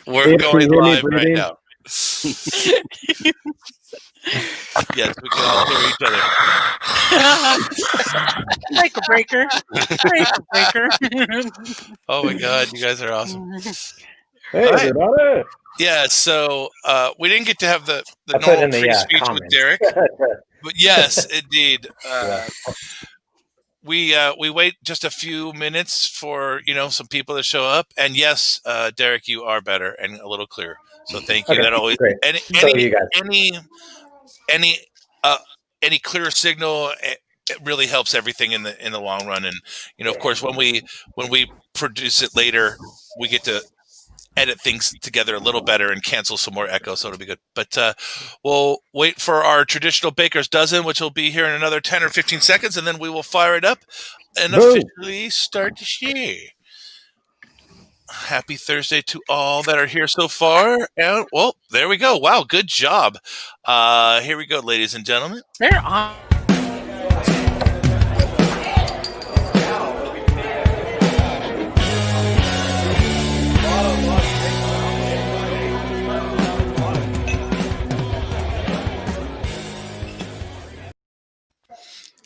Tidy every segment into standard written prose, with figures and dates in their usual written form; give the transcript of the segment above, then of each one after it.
We're going live right now. Yes, we can all hear each other. Breaker breaker. Oh my God, you guys are awesome. Hey, right. everybody. Yeah, so we didn't get to have the normal free speech with Derek. But yes, indeed. We wait just a few minutes for some people to show up, and yes, Derek, you are better and a little clearer. So thank you. Okay, that always great. any clearer signal, it really helps everything in the long run. And of course, when we produce it later, we get to edit things together a little better and cancel some more echo, so it'll be good. But we'll wait for our traditional Baker's Dozen, which will be here in another 10 or 15 seconds, and then we will fire it up and officially start the show. Happy Thursday to all that are here so far. And, well, there we go. Wow, good job. Here we go, ladies and gentlemen. They're on.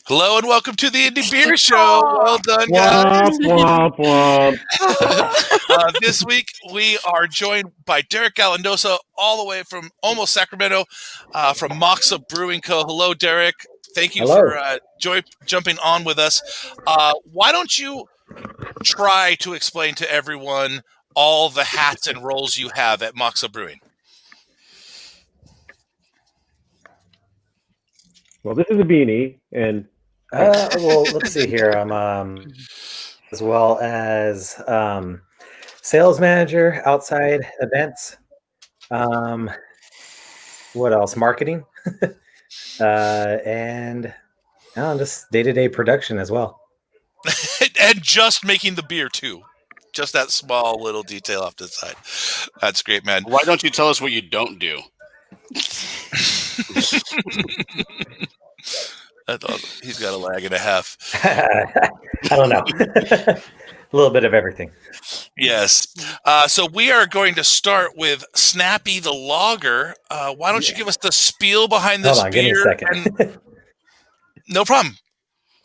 Hello and welcome to the Indie Beer Show. Well done, guys. This week we are joined by Derek Gallanosa, all the way from almost Sacramento, from Moksa Brewing Co. Hello, Derek. Thank you for jumping on with us. Why don't you try to explain to everyone all the hats and roles you have at Moksa Brewing? Well, this is a beanie, and well, let's see here. I'm as well as sales manager, outside events. What else? Marketing, and just day-to-day production as well. And just making the beer too. Just that small little detail off to the side. That's great, man. Why don't you tell us what you don't do? That's awesome. He's got a lag and a half. I don't know. A little bit of everything. Yes. So we are going to start with Snappy the Lager. Why don't you give us the spiel behind this beer? Give me a second. No problem.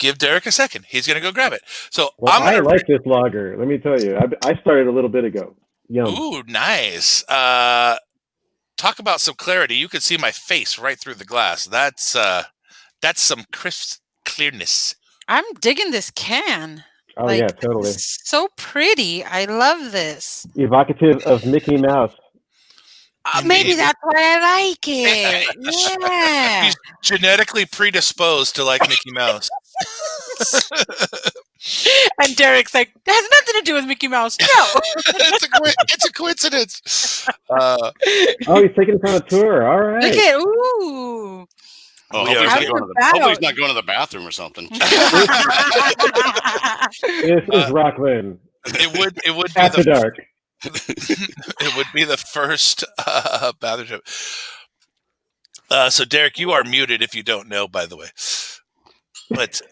Give Derek a second. He's going to go grab it. So I like this lager. Let me tell you. I started a little bit ago. Yum. Ooh, nice. Talk about some clarity. You could see my face right through the glass. That's some crisp clearness. I'm digging this can. Oh, yeah, totally. So pretty. I love this. Evocative of Mickey Mouse. Maybe that's why I like it. Yeah. He's genetically predisposed to like Mickey Mouse. And Derek's like, that has nothing to do with Mickey Mouse. No. It's a coincidence. He's taking us on a tour. All right. Look at ooh. Oh, hopefully he's not going to the bathroom or something. This is Rockland. It would be after dark. It would be the first bathroom trip. So Derek, you are muted if you don't know, by the way. But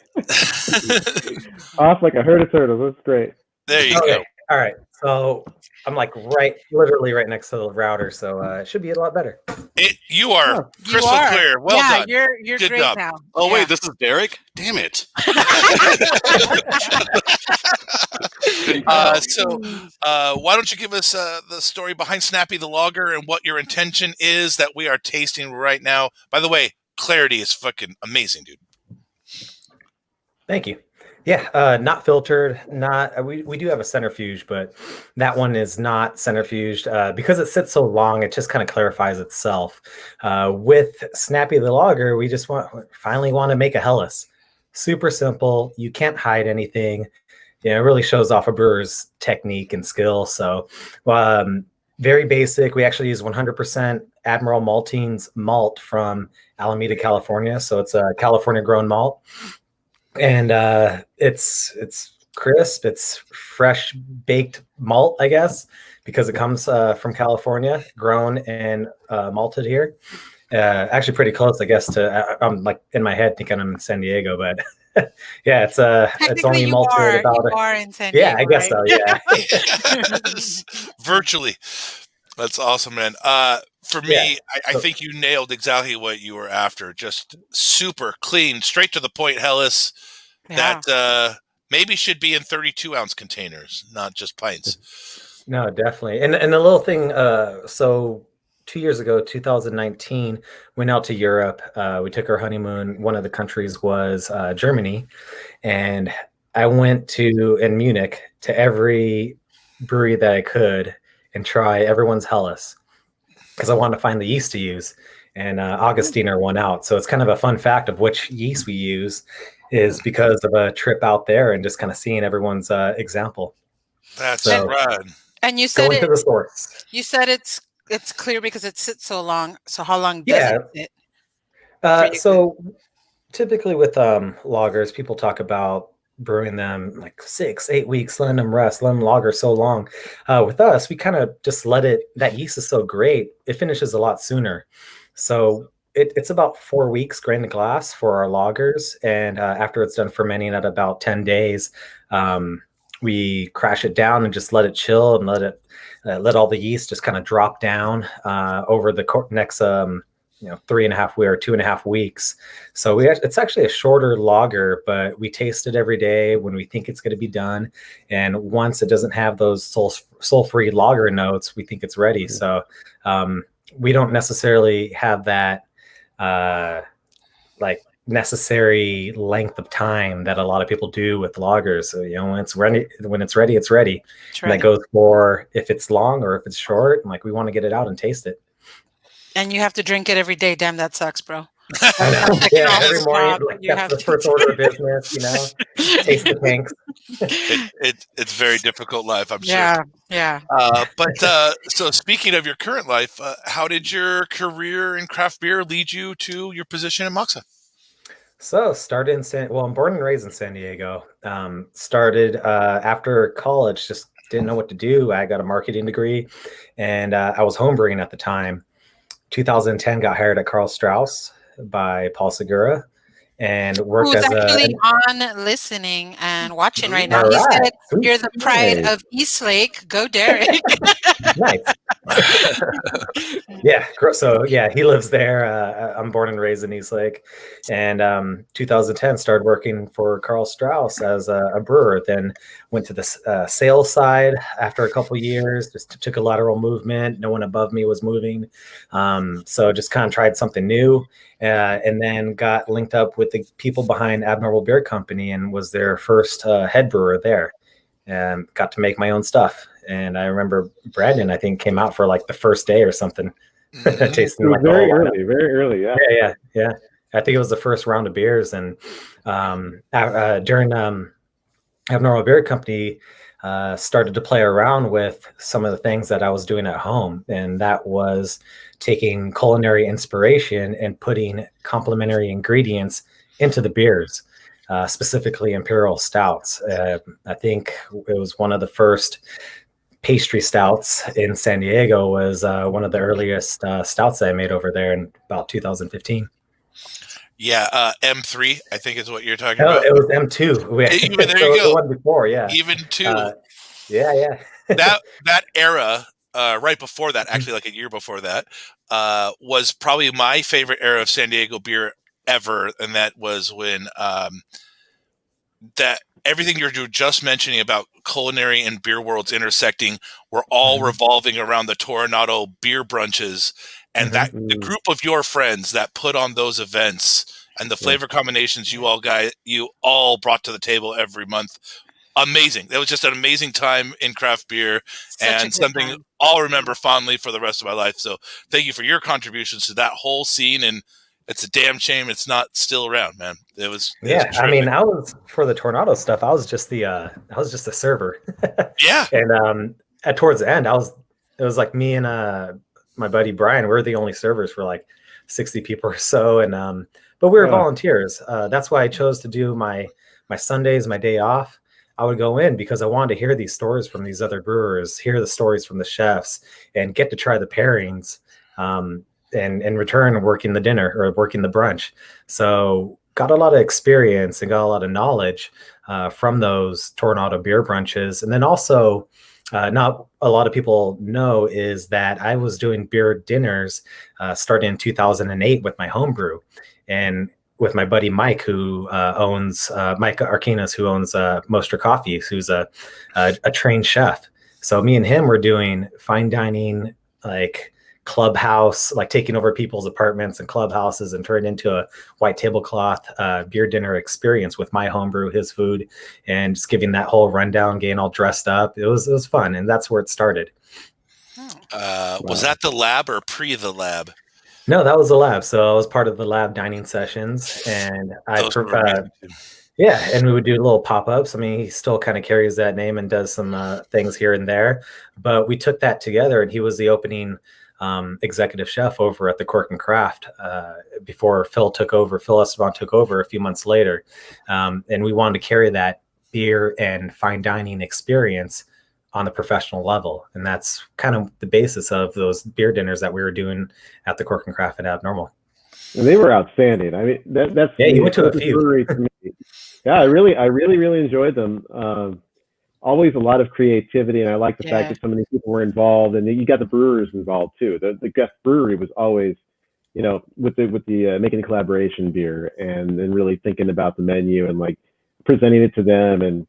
off like a herd of turtles. That's great. There you go. All right. So I'm literally right next to the router, so it should be a lot better. You are crystal clear. Well done. You're good great job. now. Oh wait, this is Derek? Damn it. So why don't you give us the story behind Snappy the Lager and what your intention is that we are tasting right now? By the way, clarity is fucking amazing, dude. Thank you. Yeah, not filtered. We do have a centrifuge, but that one is not centrifuged because it sits so long. It just kind of clarifies itself. With Snappy the Lager, we just finally want to make a Helles. Super simple. You can't hide anything. It really shows off a brewer's technique and skill. So very basic. We actually use 100% Admiral Maltings malt from Alameda, California. So it's a California grown malt. And it's crisp. It's fresh baked malt, I guess, because it comes from California, grown and malted here. Actually, pretty close, I guess. I'm like in my head thinking I'm in San Diego, but Yeah, it's only malted about. You are in San Yeah, Diego, I guess right? so. Yeah. Virtually. That's awesome, man. For me, I think you nailed exactly what you were after. Just super clean, straight to the point, Hellas. Yeah. That maybe should be in 32-ounce containers, not just pints. No, definitely. And the little thing, so 2 years ago, 2019, went out to Europe. We took our honeymoon. One of the countries was Germany. And I went in Munich to every brewery that I could and try everyone's Helles because I wanted to find the yeast to use. And Augustiner won out. So it's kind of a fun fact of which yeast we use is because of a trip out there and just kind of seeing everyone's example. That's right. And you said going to the source. You said it's clear because it sits so long. So how long does it sit? So typically with lagers, people talk about brewing them like 6-8 weeks, letting them rest, letting them lager so long. With us, we kind of just let it. That yeast is so great; it finishes a lot sooner. So it's about 4 weeks grain to glass for our lagers, and after it's done fermenting at about 10 days, we crash it down and just let it chill and let all the yeast just kind of drop down over the next 3.5 or 2.5 weeks. So it's actually a shorter lager, but we taste it every day when we think it's going to be done. And once it doesn't have those sulfur-free lager notes, we think it's ready. So we don't necessarily have that necessary length of time that a lot of people do with lagers. So, when it's ready, it's ready. And that goes for if it's long or if it's short. And we want to get it out and taste it. And you have to drink it every day. Damn, that sucks, bro. I know. Yeah, every morning. That's the first order of business. Taste the tanks. It's very difficult life, I'm sure. Yeah. So speaking of your current life, how did your career in craft beer lead you to your position in Moksa? So started I'm born and raised in San Diego. Started after college, just didn't know what to do. I got a marketing degree and I was homebrewing at the time. 2010 got hired at Karl Strauss by Paul Segura and worked Who's actually on listening and watching right now. He said, "You're the pride of Eastlake. Go, Derek." Nice. Yeah. So he lives there. I'm born and raised in Eastlake, and 2010 started working for Karl Strauss as a brewer. Then went to the sales side after a couple of years. Just took a lateral movement. No one above me was moving, so just kind of tried something new. And then got linked up with the people behind Abnormal Beer Company and was their first head brewer there, and got to make my own stuff. And I remember Brandon, I think, came out for the first day or something, tasting very early. Yeah. I think it was the first round of beers, and during Abnormal Beer Company, started to play around with some of the things that I was doing at home, and that was taking culinary inspiration and putting complementary ingredients into the beers, specifically imperial stouts. I think it was one of the first pastry stouts in San Diego was one of the earliest stouts I made over there in about 2015. Yeah, M3, I think is what you're talking about. It was M2. There you go. The one before, yeah. Even two. Yeah. that era, right before that, actually a year before that, was probably my favorite era of San Diego beer ever, and that was when that everything you're just mentioning about culinary and beer worlds intersecting were all revolving around the Toronado beer brunches, and that the group of your friends that put on those events and the flavor combinations you all brought to the table every month. Amazing. That was just an amazing time in craft beer and something I'll remember fondly for the rest of my life. So thank you for your contributions to that whole scene. And it's a damn shame it's not still around, man. It was I mean, I was for the Tornado stuff. I was just the server. Yeah. And towards the end, it was like me and my buddy Brian. We're the only servers for 60 people or so, and but we were volunteers. That's why I chose to do my Sundays, my day off. I would go in because I wanted to hear these stories from these other brewers, hear the stories from the chefs, and get to try the pairings. And in return, working the dinner or working the brunch. So got a lot of experience and got a lot of knowledge from those Tornado beer brunches. And then also, not a lot of people know is that I was doing beer dinners starting in 2008 with my homebrew, and with my buddy Mike, who owns Mike Arquinas, who owns Mostra Coffee, who's a trained chef. So me and him were doing fine dining, like clubhouse, like taking over people's apartments and clubhouses and turn it into a white tablecloth beer dinner experience with my homebrew, his food, and just giving that whole rundown, getting all dressed up. It was fun, and that's where it started. Was that the lab or pre the lab? No, that was the lab. So I was part of the lab dining sessions, and yeah, and we would do little pop-ups. I mean, he still kind of carries that name and does some things here and there, but we took that together, and he was the opening executive chef over at the Cork and Craft before Phil Esteban took over a few months later. And we wanted to carry that beer and fine dining experience on the professional level. And that's kind of the basis of those beer dinners that we were doing at the Cork and Craft at Abnormal. And they were outstanding. I mean, that's you went to a few. To me. Yeah, I really enjoyed them. Always a lot of creativity, and I like the fact that so many people were involved, and you got the brewers involved too. The guest brewery was always, with the making a collaboration beer and then really thinking about the menu and like presenting it to them, and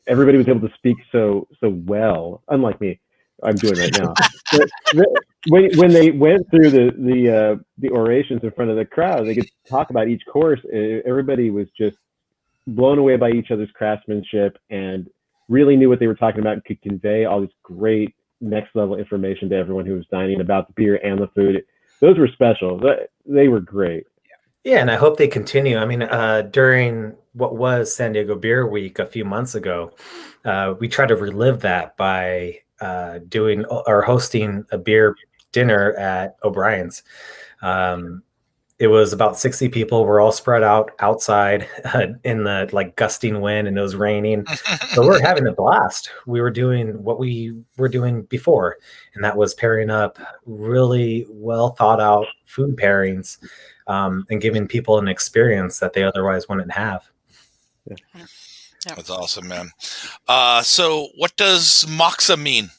everybody was able to speak so well. Unlike me, I'm doing right now. When they went through the orations in front of the crowd, they could talk about each course. Everybody was just blown away by each other's craftsmanship and really knew what they were talking about and could convey all this great next level information to everyone who was dining about the beer and the food. Those were special. They were great. Yeah, and I hope they continue. I mean, during what was San Diego Beer Week a few months ago, we tried to relive that by doing or hosting a beer dinner at O'Brien's. It was about 60 people. We're all spread out outside in the like gusting wind, and it was raining. So we're having a blast. We were doing what we were doing before, and that was pairing up really well thought out food pairings and giving people an experience that they otherwise wouldn't have. Yeah. That's awesome, man. So what does Moksa mean?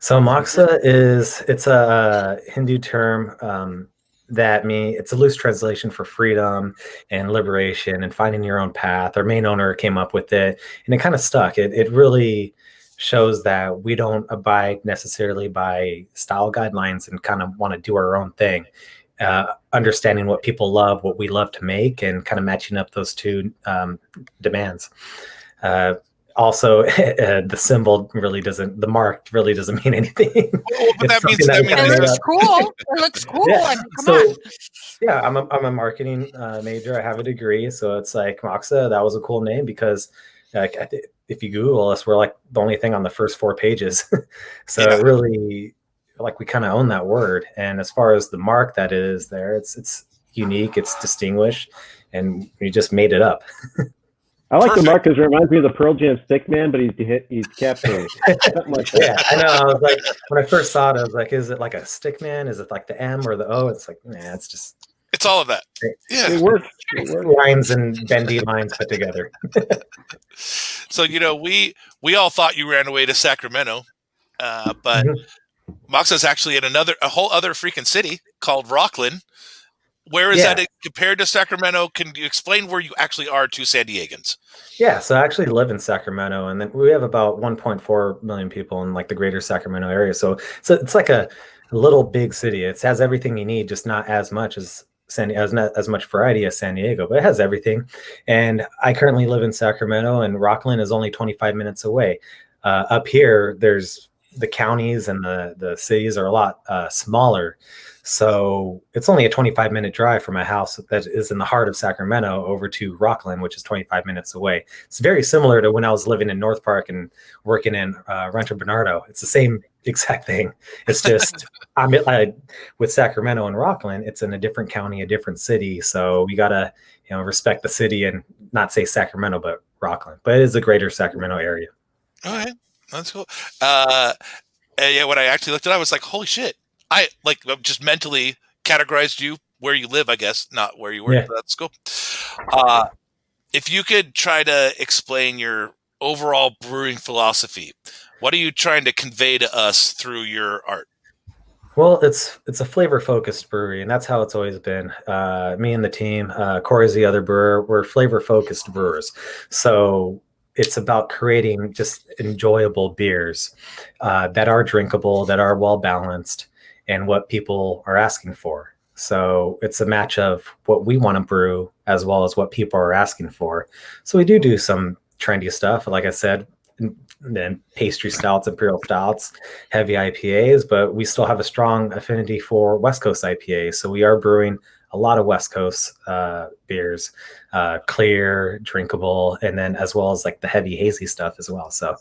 So Moksa it's a Hindu term it's a loose translation for freedom and liberation and finding your own path. Our main owner came up with it, and it kind of stuck. It really shows that we don't abide necessarily by style guidelines and kind of want to do our own thing. Understanding what people love, what we love to make, and kind of matching up those two demands. Also, the symbol the mark really doesn't mean anything. Well, but that means it looks cool. It looks cool. Yeah. I mean, come on. Yeah, I'm a marketing major. I have a degree, so it's like Moksa. That was a cool name because, like, if you Google us, we're like the only thing on the first 4 pages. So really, like, we kind of own that word. And as far as the mark that is there, it's unique, it's distinguished, and we just made it up. I like the mark because it reminds me of the Pearl Jam stick man, but he's captured. Like yeah, I know. I was like, when I first saw it, I was like, is it like a stick man? Is it like the M or the O? It's like, nah, it's all of that. Yeah, it works. Lines and bendy lines put together. So we all thought you ran away to Sacramento, but Moksa's actually in a whole other freaking city called Rockland. Where is that compared to Sacramento? Can you explain where you actually are to San Diegans? Yeah, so I actually live in Sacramento, and then we have about 1.4 million people in like the greater Sacramento area. So it's like a little big city. It has everything you need, just not as much as not as much variety as San Diego, but it has everything. And I currently live in Sacramento, and Rockland is only 25 minutes away. Up here, there's the counties and the cities are a lot smaller. So it's only a 25-minute drive from my house that is in the heart of Sacramento over to Rockland, which is 25 minutes away. It's very similar to when I was living in North Park and working in Rancho Bernardo. It's the same exact thing. It's just with Sacramento and Rockland, it's in a different county, a different city. So we gotta respect the city and not say Sacramento, but Rockland. But it is the greater Sacramento area. All right, that's cool. When I actually looked at it, I was like, holy shit. I just mentally categorized you where you live, I guess, not where you work. That's cool. If you could try to explain your overall brewing philosophy, what are you trying to convey to us through your art? Well, it's a flavor-focused brewery, and that's how it's always been. Me and the team, Corey's the other brewer, we're flavor-focused brewers. So it's about creating just enjoyable beers that are drinkable, that are well-balanced, and what people are asking for. So it's a match of what we want to brew as well as what people are asking for. So we do some trendy stuff, like I said, and then pastry stouts, imperial stouts, heavy IPAs, but we still have a strong affinity for West Coast IPAs. So we are brewing a lot of West Coast beers, clear, drinkable, and then as well as like the heavy hazy stuff as well. So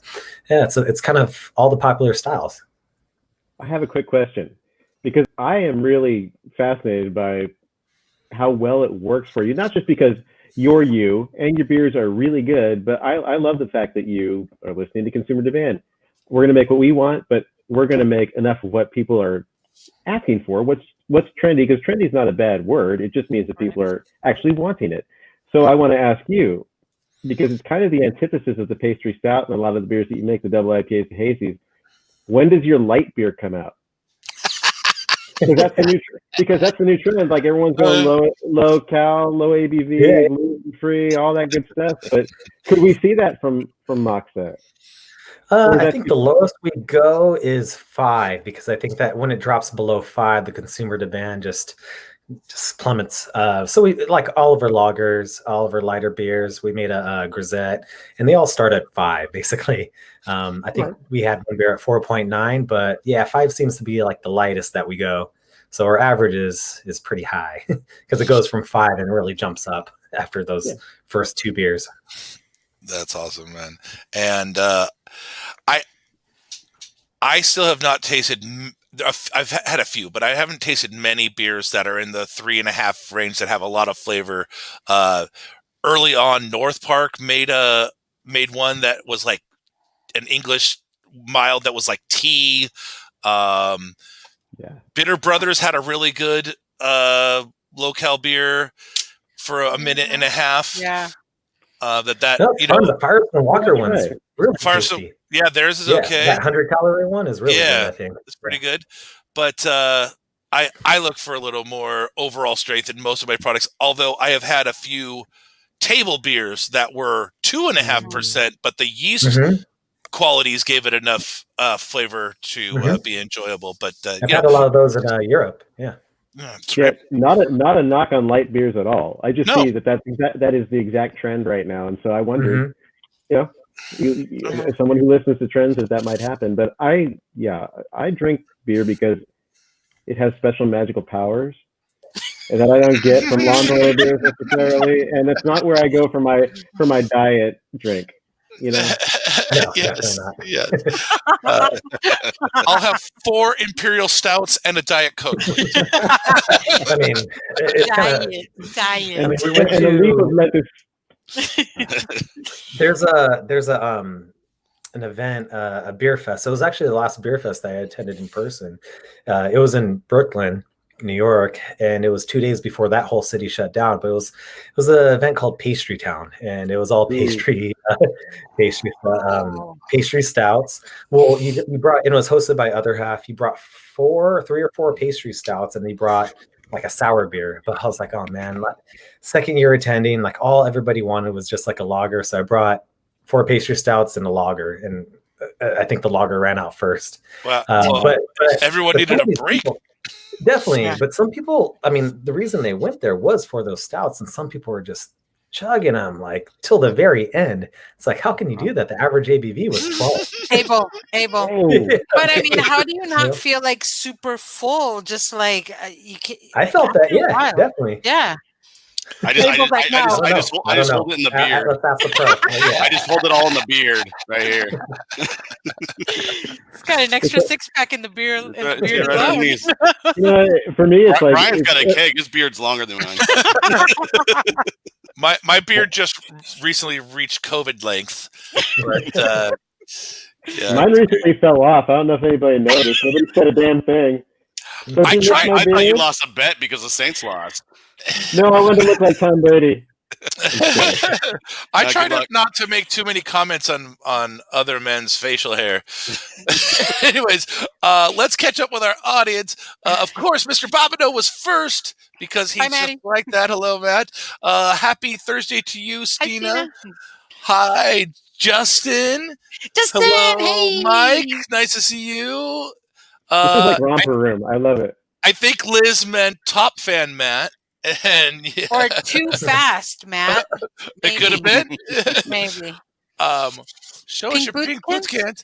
yeah, it's kind of all the popular styles. I have a quick question, because I am really fascinated by how well it works for you, not just because you're you and your beers are really good, but I love the fact that you are listening to consumer demand. We're going to make what we want, but we're going to make enough of what people are asking for. What's trendy, because trendy is not a bad word. It just means that people are actually wanting it. So I want to ask you, because it's kind of the antithesis of the pastry stout and a lot of the beers that you make, the double IPAs, the hazies. When does your light beer come out? Because that's the new trend. Like everyone's going low cal, low ABV, gluten free, all that good stuff. But could we see that from Moksa? I think the lowest we go is 5, because I think that when it drops below 5, the consumer demand just plummets. So we like all of our lagers, all of our lighter beers. We made a grisette, and they all start at 5 basically. I think we had one beer at 4.9, but yeah, 5 seems to be like the lightest that we go. So our average is pretty high because it goes from 5 and really jumps up after those first 2 beers. That's awesome, man. And I still have not tasted. I've had a few, but I haven't tasted many beers that are in the 3.5 range that have a lot of flavor. Early on, North Park made one that was like an English mild that was like tea. Bitter Brothers had a really good low-cal beer for a minute and a half. Yeah. The Firestone Walker one's really tasty. Yeah, theirs is okay. That 100-calorie one is really good, I think. It's pretty good. But I look for a little more overall strength in most of my products, although I have had a few table beers that were 2.5%, but the yeast qualities gave it enough flavor to be enjoyable. But I've had a lot of those in Europe. Yeah. Right. Not a knock on light beers at all. I just see that is the exact trend right now, and so I wonder, as someone who listens to trends, that might happen. But I drink beer because it has special magical powers, and that I don't get from lawnmower beers necessarily, and it's not where I go for my diet drink. You know. No, yes. I'll have 4 Imperial Stouts and a Diet Coke. I mean, diet. I mean, we went to, there's an event, a beer fest. So it was actually the last beer fest that I attended in person. It was in Brooklyn, New York, and it was 2 days before that whole city shut down. But it was an event called Pastry Town, and it was all pastry stouts. Well, you brought, and it was hosted by Other Half. You brought 3 or 4 pastry stouts, and they brought like a sour beer. But I was like, oh man, second year attending, like everybody wanted was just like a lager. So I brought 4 pastry stouts and a lager, and I think the lager ran out first. Wow. But everyone needed a break. Definitely. Yeah. But some people, I mean, the reason they went there was for those stouts, and some people were just chugging them like till the very end. It's like, how can you do that? The average ABV was 12. Abel. But I mean, how do you not feel like super full? Just like you can. I felt that, definitely. Yeah. I just hold it in the beard. I just hold it all in the beard right here. It's got an extra 6-pack in the beard. For me, it's like Brian's got a keg. His beard's longer than mine. My beard just recently reached COVID length. But, mine recently fell off. I don't know if anybody noticed. Nobody said a damn thing. So I thought you lost a bet because the Saints lost. No, I wanted to look like Tom Brady. I try not to make too many comments on other men's facial hair. Anyways, let's catch up with our audience. Of course, Mr. Bobineau was first because he's just like that. Hello, Matt. Happy Thursday to you, Stina. Hi, Justin. Hello, hey. Mike. Nice to see you. This is like romper room. I love it. I think Liz meant top fan Matt. And or too fast, Matt. It could have been. Maybe. Show us your pink boots cans.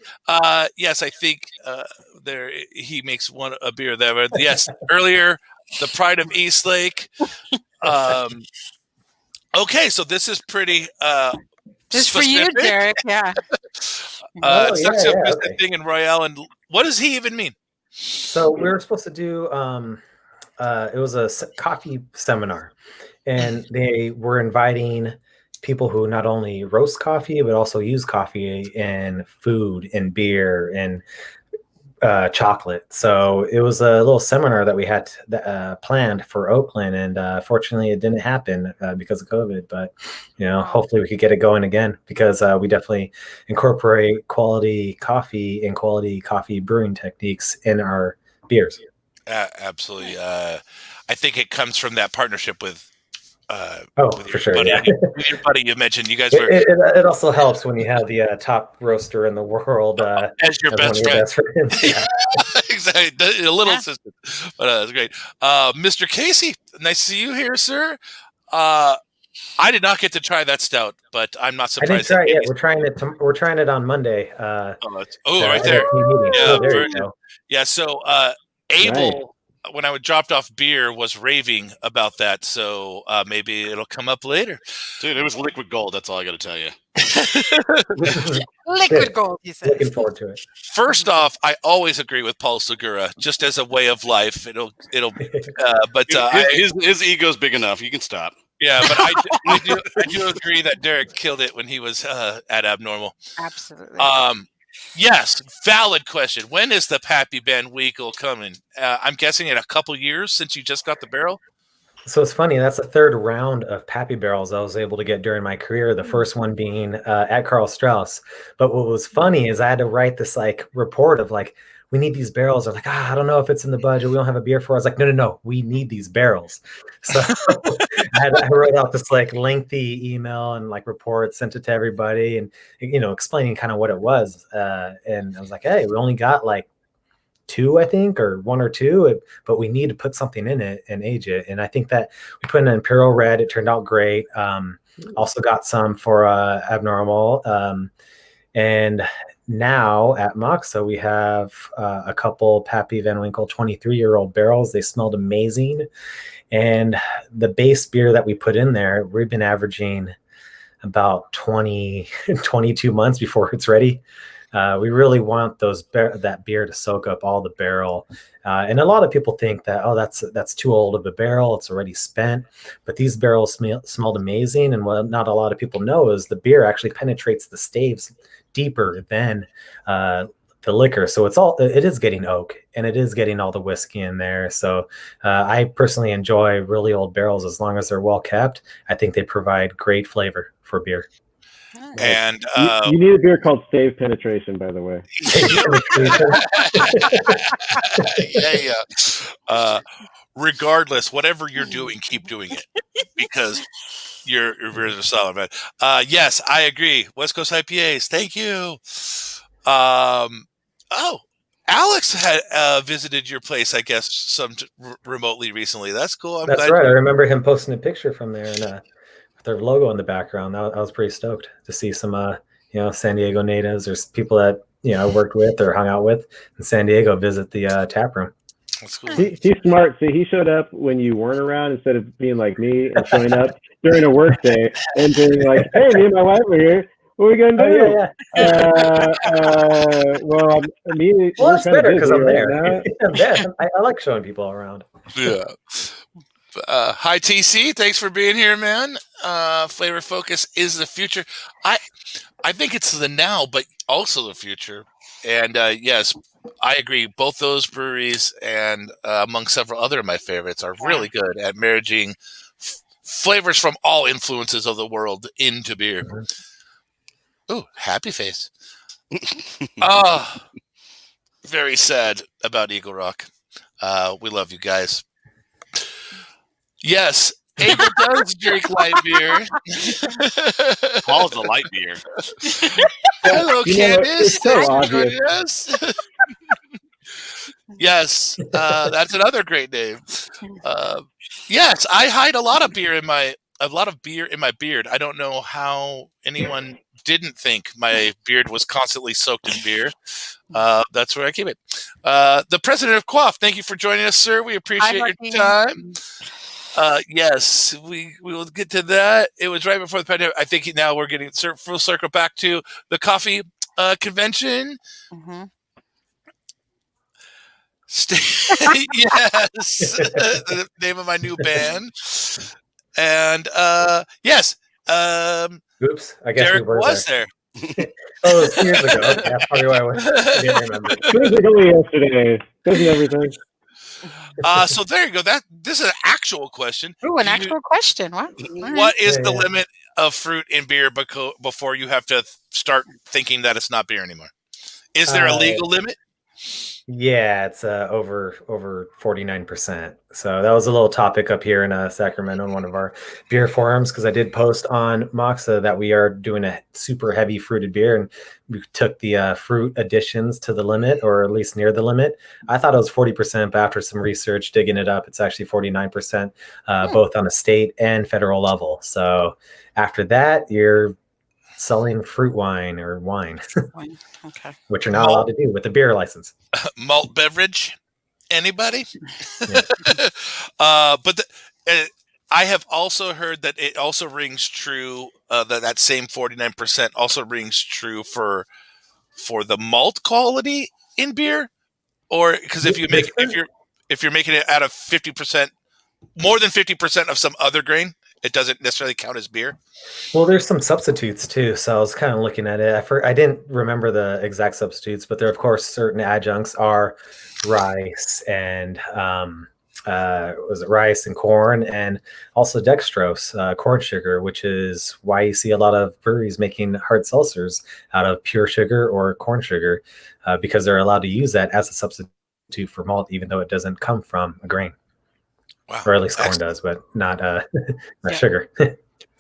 Yes, I think there he makes a beer there. But yes, earlier the Pride of Eastlake. Okay, so this is pretty. Just for you, Derek. Yeah. Thing in Royale, and what does he even mean? So we were supposed to do. It was a coffee seminar, and they were inviting people who not only roast coffee but also use coffee in food and beer and chocolate. So it was a little seminar that we had planned for Oakland, and fortunately it didn't happen because of COVID. But hopefully we could get it going again, because we definitely incorporate quality coffee and quality coffee brewing techniques in our beers. Absolutely. I think it comes from that partnership with for sure. Buddy, yeah. with your buddy you mentioned. You guys were. It also helps when you have the top roaster in the world as your best friend. Yeah. Exactly. A little assistant, but that's great. Mr. Casey, nice to see you here, sir. I did not get to try that stout, but I'm not surprised. I didn't try it. We're trying it on Monday. Right there. Yeah, there you go. Yeah. So Abel, when I dropped off beer, was raving about that. So maybe it'll come up later. Dude, it was liquid gold. That's all I got to tell you. Liquid gold, he said. Looking forward to it. First off, I always agree with Paul Segura, just as a way of life. But his ego's big enough. You can stop. Yeah, but I do agree that Derek killed it when he was at Abnormal. Absolutely. Yes, valid question. When is the Pappy Band Week coming? I'm guessing in a couple years since you just got the barrel. So it's funny. That's the third round of Pappy barrels I was able to get during my career. The first one being at Karl Strauss. But what was funny is I had to write this report of we need these barrels. They're like, I don't know if it's in the budget. We don't have a beer for it. I was like, no, we need these barrels. So I wrote out this lengthy email and report, sent it to everybody, and explaining kind of what it was. And I was like, hey, we only got 2, I think, or 1 or 2, but we need to put something in it and age it. And I think that we put in an Imperial Red. It turned out great. Also got some for Abnormal. And now at Moksa, we have a couple Pappy Van Winkle 23-year-old barrels. They smelled amazing. And the base beer that we put in there, we've been averaging about 22 months before it's ready. We really want that beer to soak up all the barrel. And a lot of people think that, that's too old of a barrel. It's already spent. But these barrels smelled amazing. And what not a lot of people know is the beer actually penetrates the staves deeper than the liquor. So it is getting oak, and it is getting all the whiskey in there. So I personally enjoy really old barrels as long as they're well kept. I think they provide great flavor for beer. And you need a beer called Stave Penetration, by the way. Yeah. Regardless, whatever you're doing, keep doing it, because you're really solid, man. Yes, I agree. West Coast IPAs. Thank you. Alex had visited your place, I guess, remotely recently. That's cool. That's right. I remember him posting a picture from there and with their logo in the background. I was pretty stoked to see some, San Diego natives or people that I worked with or hung out with in San Diego visit the tap room. That's cool. He's smart. See, he showed up when you weren't around instead of being like me and showing up during a work day and being like, "Hey, me and my wife are here. What are we gonna do?" Well, it's better because I'm there. I like showing people around. Yeah. Hi, TC. Thanks for being here, man. Flavor Focus is the future. I think it's the now, but also the future. And yes, I agree. Both those breweries and among several other of my favorites are really good at merging flavors from all influences of the world into beer. Ooh, happy face. Very sad about Eagle Rock. We love you guys. Yes, Abel does drink light beer. Paul's a light beer. Hello, Candace. So obvious. Yes. Yes, that's another great name. Yes, I hide a lot of beer in my beard. I don't know how anyone didn't think my beard was constantly soaked in beer. That's where I keep it. The president of Quaff, thank you for joining us, sir. We appreciate your time. Yes, we will get to that. It was right before the pandemic. I think now we're getting full circle back to the coffee convention. Mm-hmm. Yes, the name of my new band. And yes, oops, I guess Derek was there. Oh, it was years ago. Okay, that's probably why I didn't remember. It was only yesterday. Doesn't everything? So there you go. This is an actual question. Ooh, an actual question. What? What is the limit of fruit in beer before you have to start thinking that it's not beer anymore? Is there a legal limit? Yeah, it's over 49%. So that was a little topic up here in Sacramento in one of our beer forums, because I did post on Moksa that we are doing a super heavy fruited beer, and we took the fruit additions to the limit, or at least near the limit. I thought it was 40%, but after some research digging it up, it's actually 49%, both on a state and federal level. So after that, you're selling fruit wine or wine, okay, which you're not allowed to do with a beer license. Malt beverage, anybody? Yeah. But I have also heard that it also rings true. That same 49% also rings true for the malt quality in beer, or because if you're making it out of 50%, more than 50% of some other grain, it doesn't necessarily count as beer. Well, there's some substitutes too. So I was kind of looking at it. I didn't remember the exact substitutes, but there, of course, certain adjuncts are rice and was it rice and corn, and also dextrose, corn sugar, which is why you see a lot of breweries making hard seltzers out of pure sugar or corn sugar, because they're allowed to use that as a substitute for malt, even though it doesn't come from a grain. Wow. Or at least corn does, but not sugar.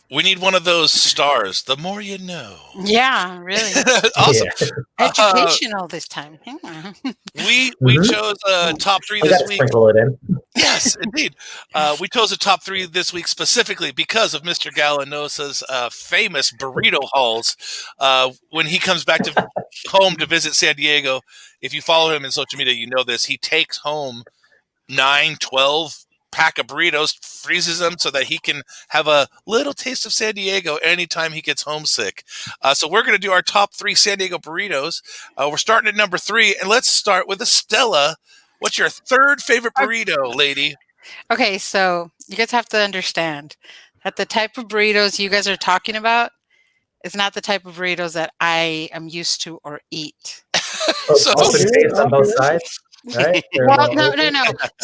We need one of those stars. The more you know. Yeah, really. Awesome. Yeah. Educational this time. We chose a top 3 this week. Sprinkle it in. Yes, indeed. We chose a top 3 this week specifically because of Mr. Gallanosa's famous burrito hauls. When he comes back to home to visit San Diego, if you follow him in social media, you know this. He takes home 9, 12 pack of burritos, freezes them so that he can have a little taste of San Diego anytime he gets homesick. So we're going to do our top 3 San Diego burritos. We're starting at number 3, and let's start with Estella. What's your third favorite burrito, lady? Okay, so you guys have to understand that the type of burritos you guys are talking about is not the type of burritos that I am used to or eat. So on both sides. Right? Well, no.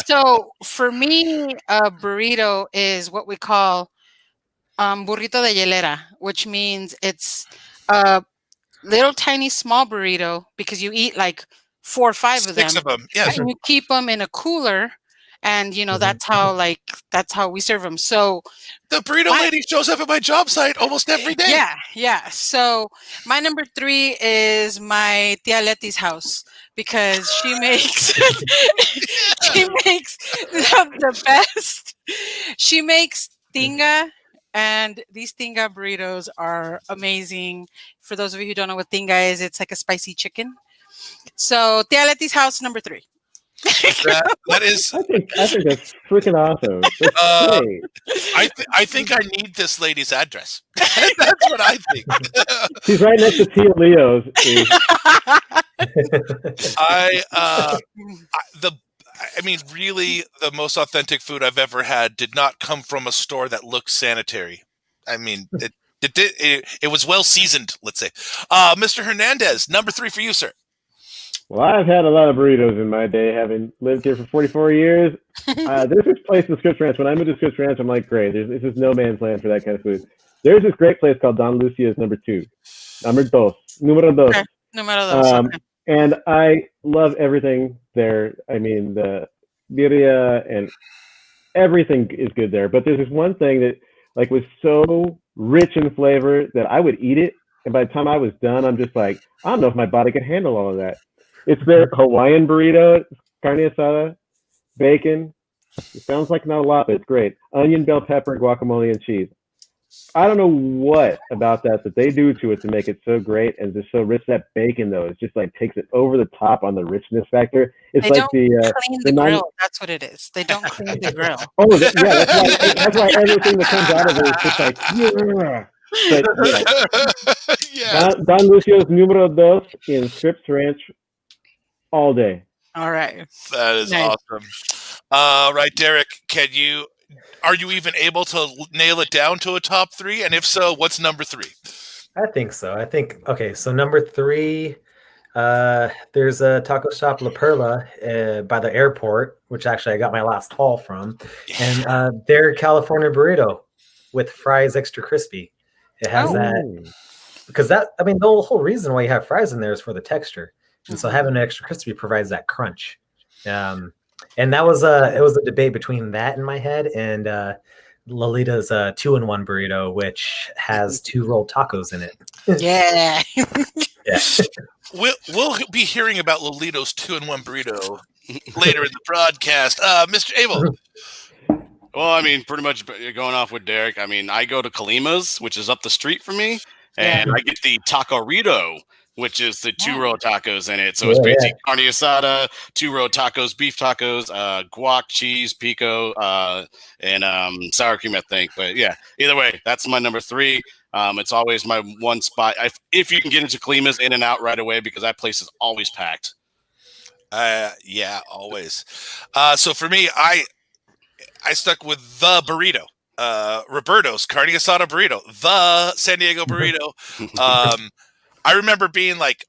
So for me, a burrito is what we call burrito de hielera, which means it's a little tiny small burrito because you eat like 4 or 5 of them. 6 of them, yes. And you keep them in a cooler, and that's how we serve them. So the burrito lady shows up at my job site almost every day. Yeah. So my number 3 is my tia Letty's house, because she makes the best. She makes tinga, and these tinga burritos are amazing. For those of you who don't know what tinga is, it's like a spicy chicken. So tia Letty's house, number 3. That is. I think that's freaking awesome. That's great. I think I need this lady's address. That's what I think. She's right next to Tia Leo's. Really, the most authentic food I've ever had did not come from a store that looked sanitary. I mean, it was well seasoned, let's say. Mr. Hernandez, number 3 for you, sir. Well, I've had a lot of burritos in my day, having lived here for 44 years. There's this place in Scripps Ranch. When I moved to Scripps Ranch, I'm like, great, this is no man's land for that kind of food. There's this great place called Don Lucia's number dos. Número dos. Okay. Número dos. Okay. And I love everything there. I mean, the birria and everything is good there. But there's this one thing that like was so rich in flavor that I would eat it. And by the time I was done, I'm just like, I don't know if my body could handle all of that. It's their Hawaiian burrito, carne asada, bacon. It sounds like not a lot, but it's great. Onion, bell pepper, guacamole, and cheese. I don't know what about that they do to it to make it so great and just so rich. That bacon, though, it just like takes it over the top on the richness factor. It's they like don't clean the grill. That's what it is. They don't clean the grill. Oh, yeah, that's why everything that comes out of it is just like, yeah. But, yeah. Don Lucio's Número dos in Scripps Ranch all day. All right. That is awesome. All right, Derek, are you even able to nail it down to a top 3? And if so, what's number 3? I think so. Okay, so number 3, there's a taco shop La Perla by the airport, which actually I got my last haul from. And their California burrito with fries extra crispy. It has that, because the whole reason why you have fries in there is for the texture. And so having an extra crispy provides that crunch. And that was it was a debate between that in my head and Lolita's 2-in-1 burrito, which has 2 rolled tacos in it. Yeah. Yeah. We'll be hearing about Lolita's 2-in-1 burrito later in the broadcast. Mr. Abel. Well, pretty much going off with Derek. I go to Kalima's, which is up the street from me, and I get the Taco-rito, which is the 2 roll tacos in it. So it's basically carne asada, 2 roll tacos, beef tacos, guac, cheese, pico, and sour cream, I think. But yeah, either way, that's my number 3. It's always my one spot. If you can get into Kalima's, in and out right away, because that place is always packed. Yeah, always. So for me, I stuck with the burrito, Roberto's carne asada burrito, the San Diego burrito. I remember being like,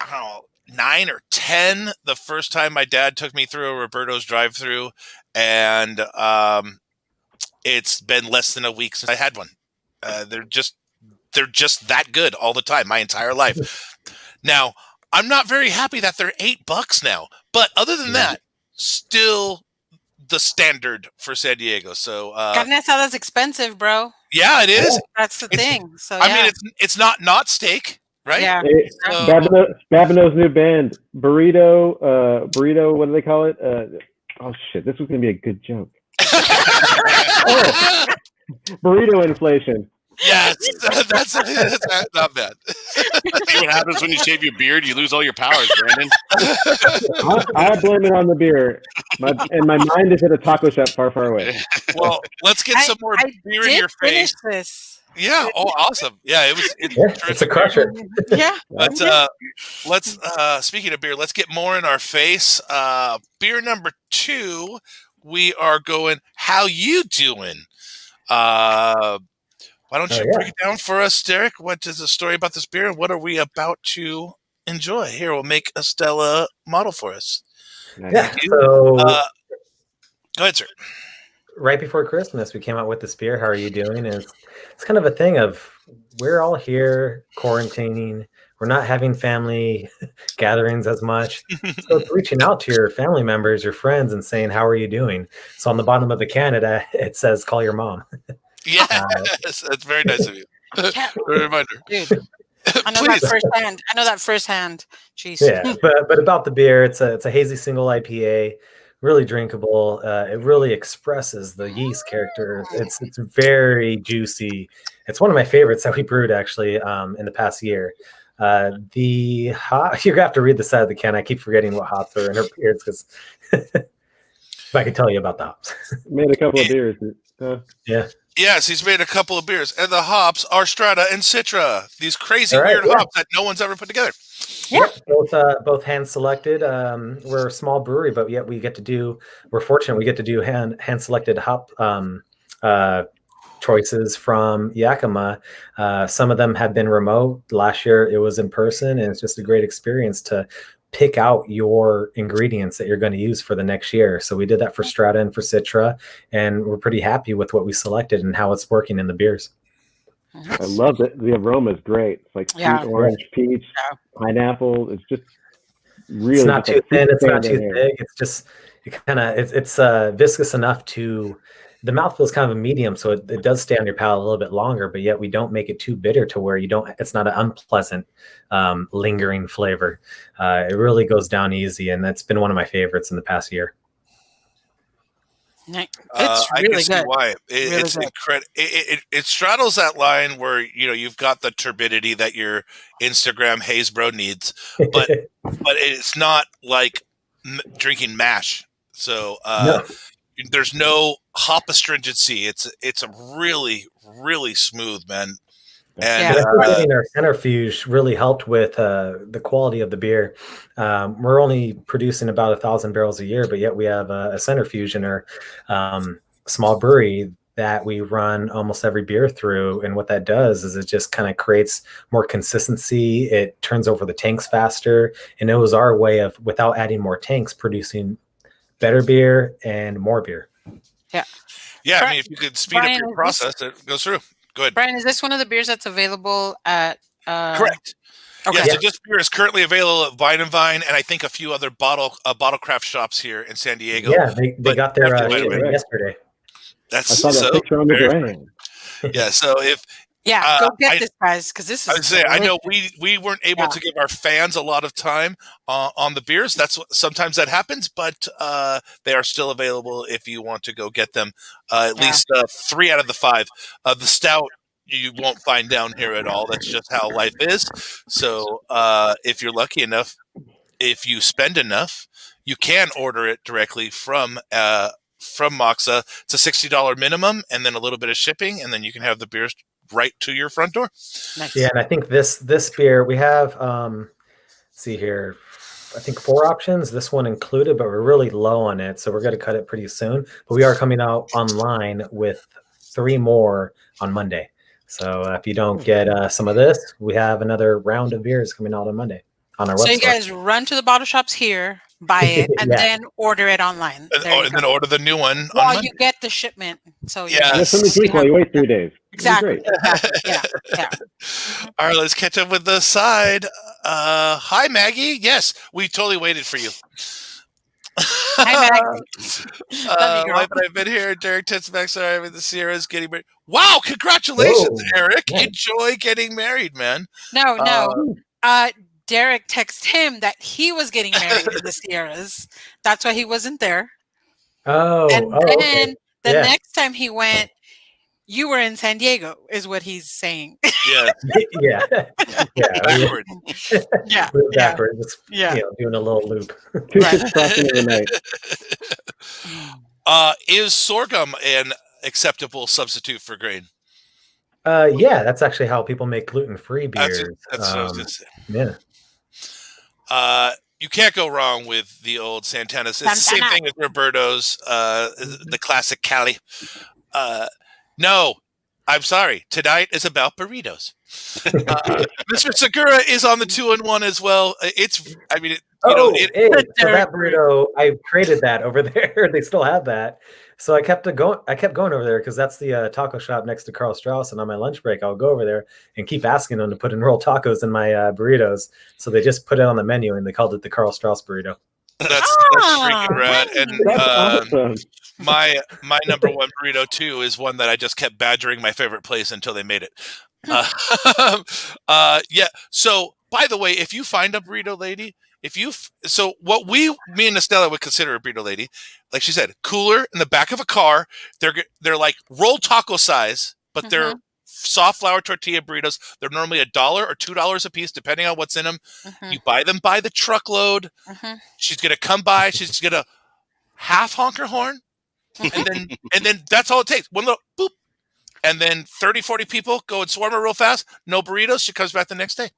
I don't know, 9 or 10 the first time my dad took me through a Roberto's drive-through, and it's been less than a week since I had one. They're just that good all the time, my entire life. Now, I'm not very happy that they're $8 now, but other than that, still the standard for San Diego. So carne asada's expensive, bro. Yeah, it is. That's the thing. So it's not steak, right? Yeah. Hey, Babino's new band, burrito. What do they call it? Oh shit! This was gonna be a good joke. Burrito inflation. Yes, that's not bad. See what happens when you shave your beard? You lose all your powers, Brandon. I blame it on the beer. My mind is at a taco shop far, far away. Well, let's get some more beer in your face. This. Yeah. Oh, awesome. Yeah, it's a crusher. Yeah. But let's speaking of beer, let's get more in our face. Beer number 2, we are going. How you doing? Why don't you break it down for us, Derek? What is the story about this beer, and what are we about to enjoy? Here, we'll make Estella model for us. Yeah. So, go ahead, sir. Right before Christmas, we came out with this beer. How are you doing? And it's kind of a thing of we're all here quarantining. We're not having family gatherings as much. So it's reaching out to your family members, your friends, and saying, how are you doing? So on the bottom of the can, it says, call your mom. Yes, that's very nice of you. A reminder. Dude, I know that firsthand. Jeez. Yeah, but about the beer, it's a hazy single IPA, really drinkable. It really expresses the yeast character. It's very juicy. It's one of my favorites that we brewed actually in the past year. The hop, you're gonna have to read the side of the can. I keep forgetting what hops are in her beers because if I could tell you about the hops. Made a couple of beers. Yeah. Yes, he's made a couple of beers, and the hops are Strata and Citra. These crazy weird hops that no one's ever put together. Yeah, both hand selected. We're a small brewery, but yet we're fortunate we get to do hand selected hop choices from Yakima. Some of them have been remote. Last year it was in person, and it's just a great experience to pick out your ingredients that you're going to use for the next year. So we did that for Strata and for Citra, and we're pretty happy with what we selected and how it's working in the beers. I love it. The aroma is great. It's like sweet orange, peach, pineapple. It's just really. It's not too thin. It's not too thick. It's just it's viscous enough to. The mouthfeel is kind of a medium, so it does stay on your palate a little bit longer, but yet we don't make it too bitter to where it's not an unpleasant, lingering flavor. It really goes down easy, and that's been one of my favorites in the past year. It's really I can see good. why. It's incredible. It straddles that line where you've got the turbidity that your Instagram haze bro needs, but it's not like drinking mash. So No. There's no hop astringency. It's a really, really smooth, man. And getting our centrifuge really helped with the quality of the beer. We're only producing about 1,000 barrels a year, but yet we have a centrifuge in our small brewery that we run almost every beer through. And what that does is it just kind of creates more consistency. It turns over the tanks faster. And it was our way of, without adding more tanks, producing better beer and more beer. Yeah. Brian, I mean, if you could speed up your process, it goes through. Good. Brian, is this one of the beers that's available at? Correct. Okay. Yeah, so this beer is currently available at Vine and Vine, and I think a few other bottle craft shops here in San Diego. Yeah, they got their yesterday. I saw that picture on the brand. Yeah, so if go get this, guys, because this is. I would say I know we weren't able to give our fans a lot of time on the beers. Sometimes that happens, but they are still available if you want to go get them. At least 3 out of the 5. The stout you won't find down here at all. That's just how life is. So if you're lucky enough, if you spend enough, you can order it directly from Moksa. It's a $60 minimum, and then a little bit of shipping, and then you can have the beers right to your front door. Nice. Yeah, and I think this beer we have. See here, I think 4 options. This one included, but we're really low on it, so we're going to cut it pretty soon. But we are coming out online with 3 more on Monday. So if you don't get some of this, we have another round of beers coming out on Monday on our website. So you guys run to the bottle shops here, buy it, and then order it online. And then order the new one. Well, you get the shipment. So while you wait 3 days. Exactly. Yeah. All right, let's catch up with the side. Hi, Maggie. Yes, we totally waited for you. Hi, Maggie. Life and I've been here. Derek Titzmack, sorry, I'm in the Sierras getting married. Wow, congratulations, Eric. Yeah. Enjoy getting married, man. No. Derek texted him that he was getting married in the Sierras. That's why he wasn't there. And then the next time he went, you were in San Diego, is what he's saying. Yeah. Backward. Backwards. Doing a little loop. Is sorghum an acceptable substitute for grain? That's actually how people make gluten-free beers. That's what I was going to say. Yeah. You can't go wrong with the old Santanas. It's the same thing as Roberto's, the classic Cali. No, I'm sorry. Tonight is about burritos. Mr. Segura is on the 2-in-1 as well. So that burrito, I created that over there. They still have that. So I kept going over there because that's the taco shop next to Carl Strauss. And on my lunch break, I'll go over there and keep asking them to put in rolled tacos in my burritos. So they just put it on the menu and they called it the Carl Strauss burrito. That's freaking rad. And awesome. my number 1 burrito too is one that I just kept badgering my favorite place until they made it. So by the way, if you find a burrito lady, what me and Estella would consider a burrito lady, like she said, cooler in the back of a car. They're like rolled taco size, but they're soft flour tortilla burritos. They're normally $1 or $2 a piece, depending on what's in them. You buy them by the truckload. She's gonna come by. She's gonna half honk her horn, and then that's all it takes. One little boop, and then 30, 40 people go and swarm her real fast. No burritos. She comes back the next day.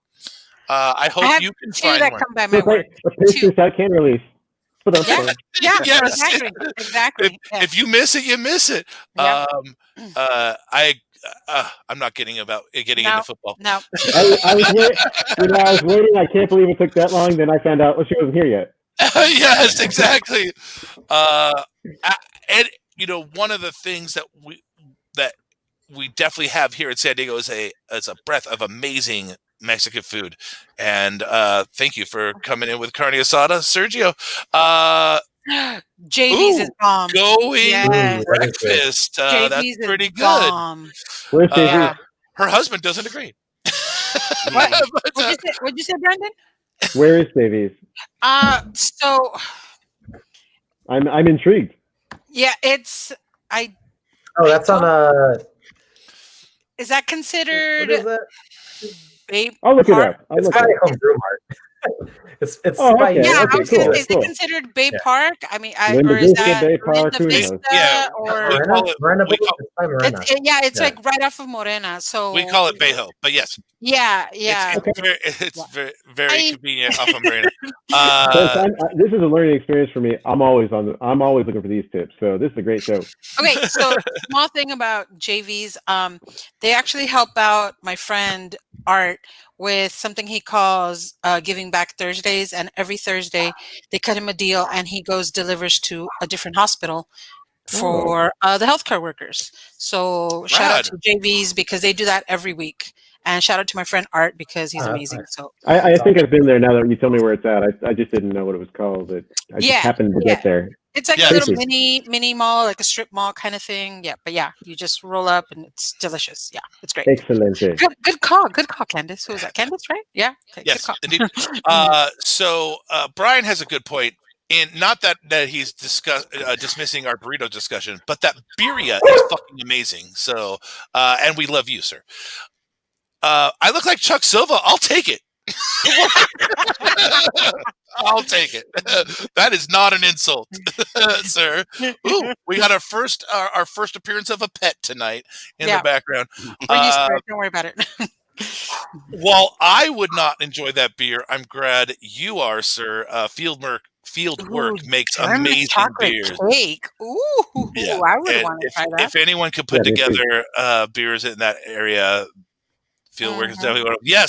I hope you can find that one. come by my work. A pastry I can't release. Exactly. If you miss it, you miss it. Yeah. I'm not getting getting No, into football. no. I was waiting. I was waiting. I can't believe it took that long. Then I found out she wasn't here yet. Yes, exactly. And one of the things that we definitely have here in San Diego is a breadth of amazing Mexican food. And thank you for coming in with carne asada, Sergio. JV's is bomb. Going Yes. breakfast. That's JV's is pretty good. bomb. Where's JV? Yeah. Her husband doesn't agree. What? But, What'd you say, Brandon? Where is JV's? So I'm intrigued. yeah, That's on is that what considered is that? Babe I'll look it Park? up. I'll It's look by it up. Home Brew Mart. It's Oh, by okay. Yeah, I Okay, was gonna cool, say, is cool. it considered Bay Yeah. Park? I mean, Linda or is Vista, that Bay Park, Linda who knows? Vista? Yeah, Or we call it- Morena we Boulevard. call- It's by Morena. it's Yeah. like right off of Morena. So we call it Bejo, but yes, yeah. it's very convenient off of Marina. This is a learning experience for me. I'm always looking for these tips. So this is a great show. Okay, so small thing about JVs. They actually help out my friend Art with something he calls Giving Back Thursdays, and every Thursday they cut him a deal, and he delivers to a different hospital for the healthcare workers. So shout out to JVs because they do that every week, and shout out to my friend Art because he's amazing. Nice. So I think I've been there now that you tell me where it's at. I just didn't know what it was called. I just happened to get there. it's like Yeah, a little it's- mini mall, like a strip mall kind of thing. Yeah, but you just roll up and it's delicious. Yeah, it's great. Excellent. Good call, Candace. Who was that? Candace, right? Yeah. Okay, Yes, good call. indeed. So Brian has a good point. And not that he's dismissing our burrito discussion, but that birria is fucking amazing. So, and we love you, sir. I look like Chuck Silva. I'll take it. I'll take it. That is not an insult, sir. Ooh, we got our first appearance of a pet tonight in the background. We're used to it. Don't worry about it. While I would not enjoy that beer, I'm glad you are, sir. Field Work makes German amazing chocolate beers. cake. Ooh, Yeah. I would And want to try that. if anyone could put Yeah, me too. together beers in that area, Field Work is definitely one of them.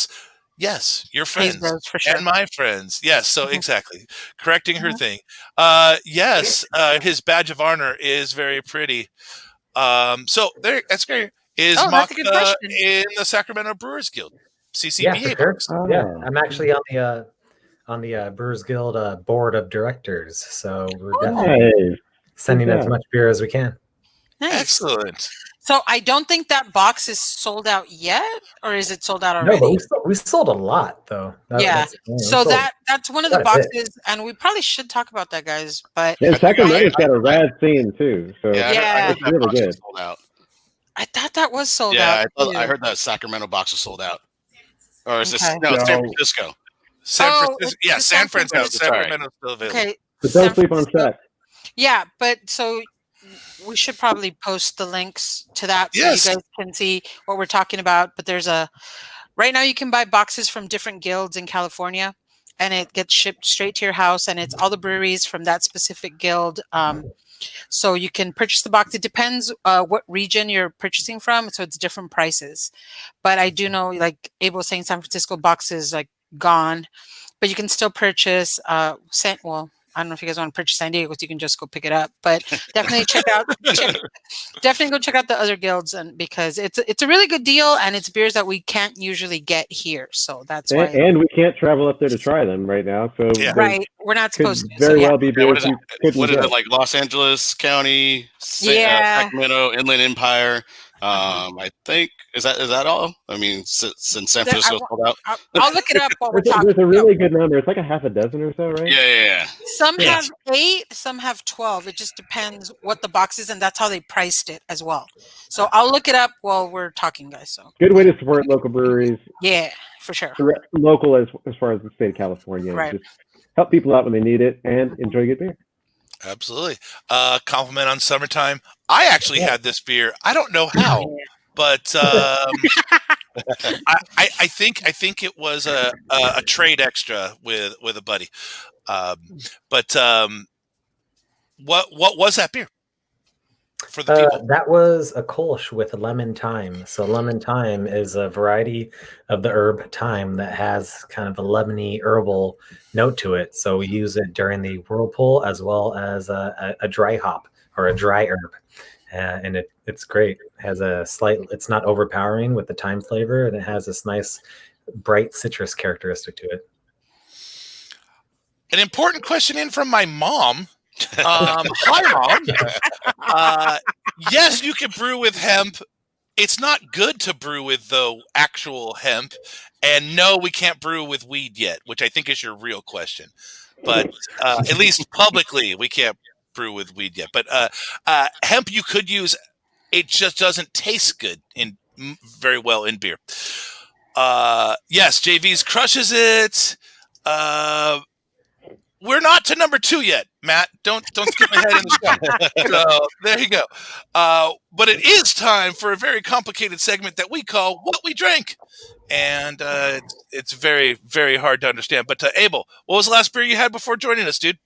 Yes, your Please, friends those, for sure. and my friends. Yes, so exactly. Correcting her thing. Yes, his badge of honor is very pretty. So that's great. Is that's a good Moksa question. in the Sacramento Brewers Guild? Yeah, CCBA. for sure. Yeah, Oh. I'm actually on the Brewers Guild board of directors, so we're definitely Nice. sending Good as job. much beer as we can. Nice. Excellent. So I don't think that box is sold out yet, or is it sold out No, already? but we sold a lot though. Yeah. we So sold that's one of the quite a bit. boxes, and we probably should talk about that, guys. But Yeah, Sacramento's got a rad scene too. So Yeah, I Yeah. heard that Really box was good. sold out. I thought that was sold Yeah, out. I too. heard that Sacramento box was sold out. Or is this Okay. no? It's San No. Francisco. San Oh, Francisco. it's Yeah, the San San Francisco. Francisco. Sorry. Sacramento's still available. Okay. But San don't sleep on Francisco. Sac. Yeah, but so we should probably post the links to that so Yes. you guys can see what we're talking about. But right now you can buy boxes from different guilds in California, and it gets shipped straight to your house, and it's all the breweries from that specific guild. So you can purchase the box. It depends what region you're purchasing from, so it's different prices. But I do know, like Abel was saying, San Francisco box is like gone, but you can still purchase I don't know if you guys want to purchase San Diego, you can just go pick it up. But definitely definitely go check out the other guilds, and because it's a really good deal, and it's beers that we can't usually get here. So that's why. And we can't travel up there to try them right now. So Yeah. there Right, we're not could supposed to. very So yeah. well be Yeah, what beers is you couldn't What is get. it like? Los Angeles County, Yeah. Sacramento, Inland Empire. I think is that all? I mean, since San There- I Francisco wa- sold out. I'll look it up while we're There's talking. a really good number. It's like a half a dozen or so, right? Yeah. Some Yeah. have 8, some have 12. It just depends what the box is, and that's how they priced it as well. So I'll look it up while we're talking, guys. So Good way to support local breweries, yeah, for sure. local as far as the state of California. Right. Just help people out when they need it and enjoy good beer. Absolutely. Compliment on summertime. I actually had this beer. I don't know how, but I think it was a trade extra with a buddy. But what was that beer? for the people? That was a Kolsch with lemon thyme. So lemon thyme is a variety of the herb thyme that has kind of a lemony herbal note to it. So we use it during the whirlpool as well as a dry hop or a dry herb. And it's great. It has a slight, it's not overpowering with the thyme flavor, and it has this nice bright citrus characteristic to it. An important question in from my mom. Hi, Mom. Yes, you can brew with hemp. It's not good to brew with, though, actual hemp. And no, we can't brew with weed yet, which I think is your real question. But at least publicly, we can't brew with weed yet. But hemp you could use. It just doesn't taste good very well in beer. Yes, JV's crushes it. We're not to number 2 yet, Matt. Don't skip ahead in the show. So there you go. But it is time for a very complicated segment that we call What We Drank. And it's very, very hard to understand. But Abel, what was the last beer you had before joining us, dude?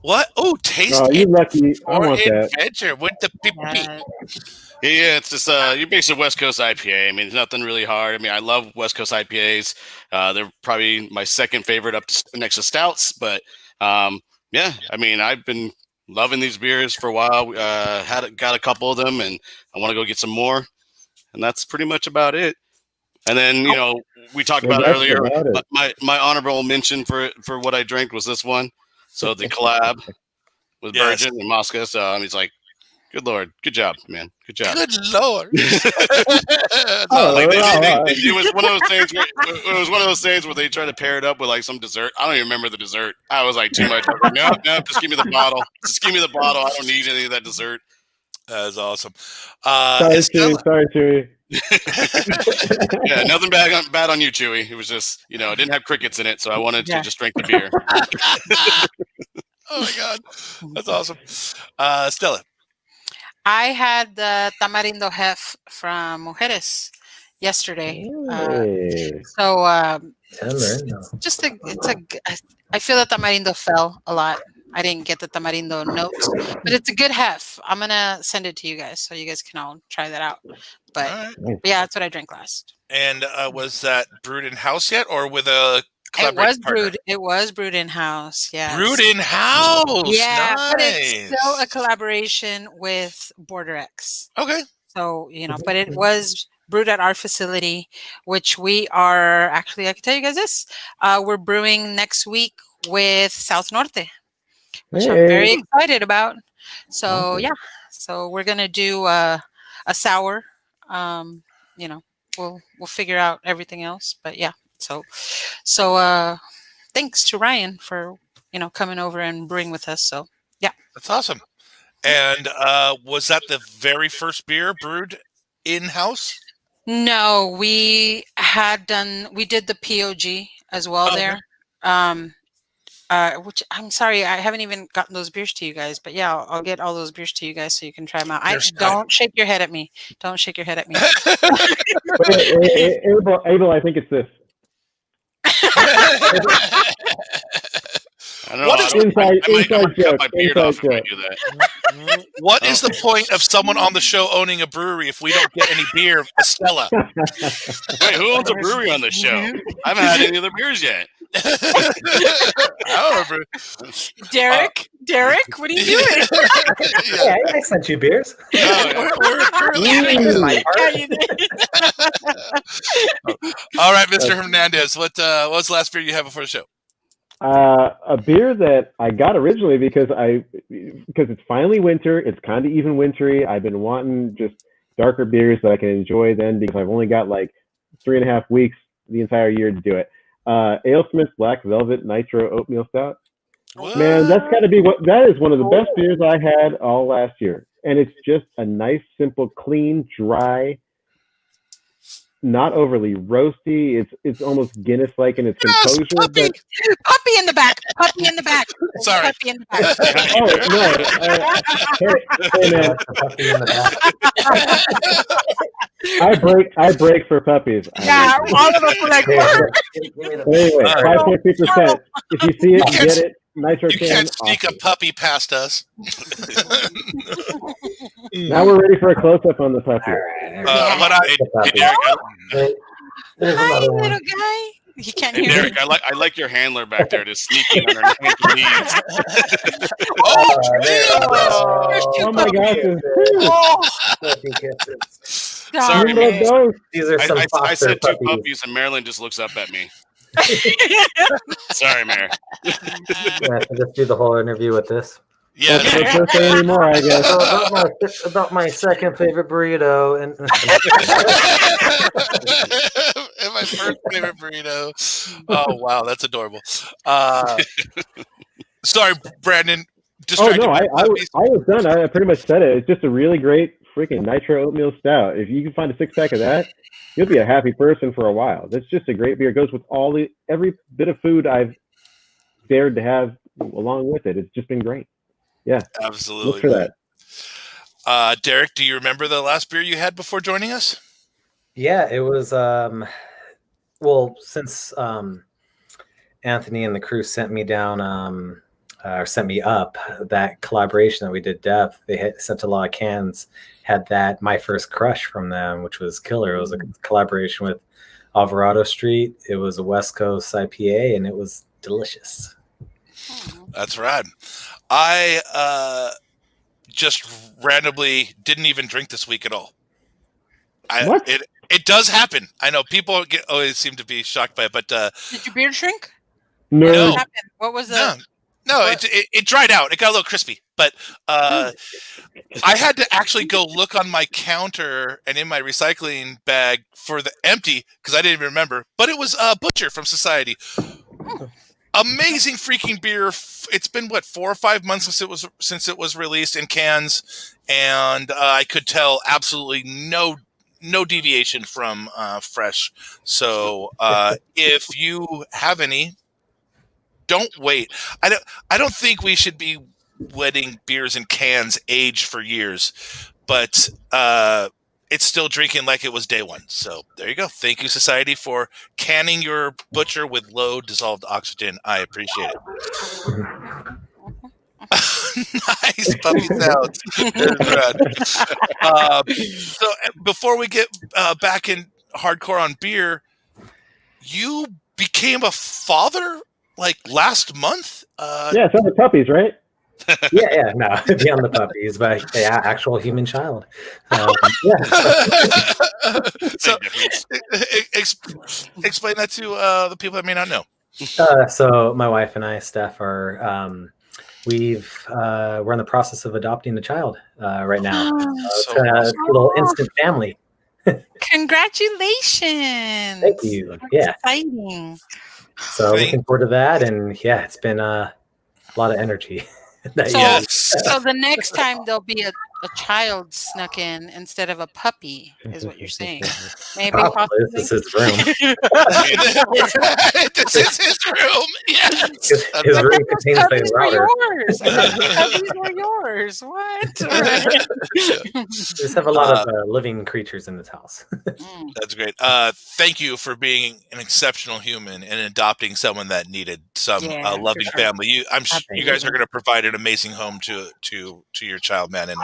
What? Oh, taste. Oh, you lucky. I want that. Adventure with the people. Yeah, it's just you're basically West Coast IPA. I mean, it's nothing really hard. I mean, I love West Coast IPAs. They're probably my second favorite next to stouts. But yeah, I mean, I've been loving these beers for a while. Got a couple of them, and I want to go get some more. And that's pretty much about it. And then we talked about earlier. My honorable mention for what I drank was this one. So the collab with Virgin and Mosca. So he's like, good Lord. Good job, man. Good job. Good Lord. It was one of those things. It was one of those things where they try to pair it up with like some dessert. I don't even remember the dessert. I was like too much. No, just give me the bottle. Just give me the bottle. I don't need any of that dessert. That is awesome. Sorry, Chewy. Yeah, nothing bad on you, Chewy. It was just, it didn't have crickets in it, so I wanted to just drink the beer. Oh my God, that's awesome. Stella. I had the Tamarindo Hef from Mujeres yesterday. I feel that Tamarindo fell a lot. I didn't get the Tamarindo notes, but it's a good hef. I'm going to send it to you guys so you guys can all try that out. But yeah, that's what I drank last. And was that brewed in house yet, or with a collaborative partner? It was brewed in house. Yeah. Brewed in house. Yeah, nice. But it's still a collaboration with Border X. Okay. So, but it was brewed at our facility, which we are actually, I can tell you guys this, we're brewing next week with South Norte, which I'm very excited about. So yeah, so we're gonna do a sour. We'll figure out everything else, but yeah. So thanks to Ryan for coming over and brewing with us. So yeah, that's awesome. And was that the very first beer brewed in house? No, we did the POG as well there. Which I'm sorry, I haven't even gotten those beers to you guys, but yeah, I'll get all those beers to you guys so you can try them out. Don't shake your head at me. Don't shake your head at me. Abel, I think it's this. I don't know. I might cut my beard off if I do that. What is the point of someone on the show owning a brewery if we don't get any beer, Estella? Wait, who owns a brewery on the show? I haven't had any of the beers yet. Derek, what are you doing? Yeah, I sent you beers. All right, Mr. Hernandez, what was the last beer you had before the show? A beer that I got originally because it's finally winter. It's kind of even wintry. I've been wanting just darker beers that I can enjoy then because I've only got like 3.5 weeks the entire year to do it. AleSmith's Black Velvet Nitro Oatmeal Stout. What? Man, that is one of the best beers I had all last year. And it's just a nice, simple, clean, dry, not overly roasty. It's almost Guinness-like in its composure. Puppy in the back. Puppy in the back. Sorry. Puppy in the back. Oh no! Hey man, puppy in the back. I break for puppies. Yeah, all of us are like. Anyway, 5.2%. If you see it, you get it. nitro You can. can't sneak awesome. a puppy past us. Now we're ready for a close up on the puppy. What I, hey, Derek, There's Hi, another one. little guy. He can't hey, hear Derek, me. I like your handler back there, just sneaking underneath the leaves. Oh my gosh! Sorry, man. These are some I foster said two puppies. puppies, and Marilyn just looks up at me. Sorry, Mary. Yeah, I can just do the whole interview with this. yeah, Don't say anymore, I guess. So about my second favorite burrito, and and my first favorite burrito. Oh wow, that's adorable. Sorry, Brandon. Oh Distracted no, by I puppies. was done. I pretty much said it. It's just a really great freaking nitro oatmeal stout. If you can find a 6-pack of that, you'll be a happy person for a while. That's just a great beer. It goes with every bit of food I've dared to have along with it. It's just been great. Yeah, Absolutely. look for that. Derek, do you remember the last beer you had before joining us? yeah, it was well, since Anthony and the crew sent me down or sent me up, that collaboration that we did, Depth, they had sent a lot of cans, had that My First Crush from them, which was killer. It was a collaboration with Alvarado Street. It was a West Coast IPA, and it was delicious. That's rad. I just randomly didn't even drink this week at all. What? It does happen. I know people always seem to be shocked by it, but Did your beard shrink? No. What happened? What was the? no, it dried out. It got a little crispy, but I had to actually go look on my counter and in my recycling bag for the empty because I didn't even remember. But it was Butcher from Society. Amazing freaking beer. It's been 4 or 5 months since it was released in cans, and I could tell absolutely no deviation from fresh. So if you have any, don't wait. I don't think we should be letting beers in cans age for years, but it's still drinking like it was day one. So there you go. Thank you, Society, for canning your Butcher with low dissolved oxygen. I appreciate it. Nice puppy sounds. So before we get back in hardcore on beer, you became a father like last month. Yeah, some of the puppies, right? yeah, no, beyond the puppies, but yeah, actual human child. Yeah. So explain that to the people that may not know. So my wife and I, Steph, are we're in the process of adopting a child right now. It's a little instant family. Congratulations! Thank you. Yeah, exciting. So looking forward to that, and yeah, it's been a lot of energy. So the next time there'll be a child snuck in instead of a puppy, is what you're saying. Maybe possibly. This is his room. This is his room. Yes. His room contains the router. Puppies are yours. What? We just have a lot of living creatures in this house. That's great. Thank you for being an exceptional human and adopting someone that needed some loving family. I'm sure you guys are going to provide an amazing home to your child, man, and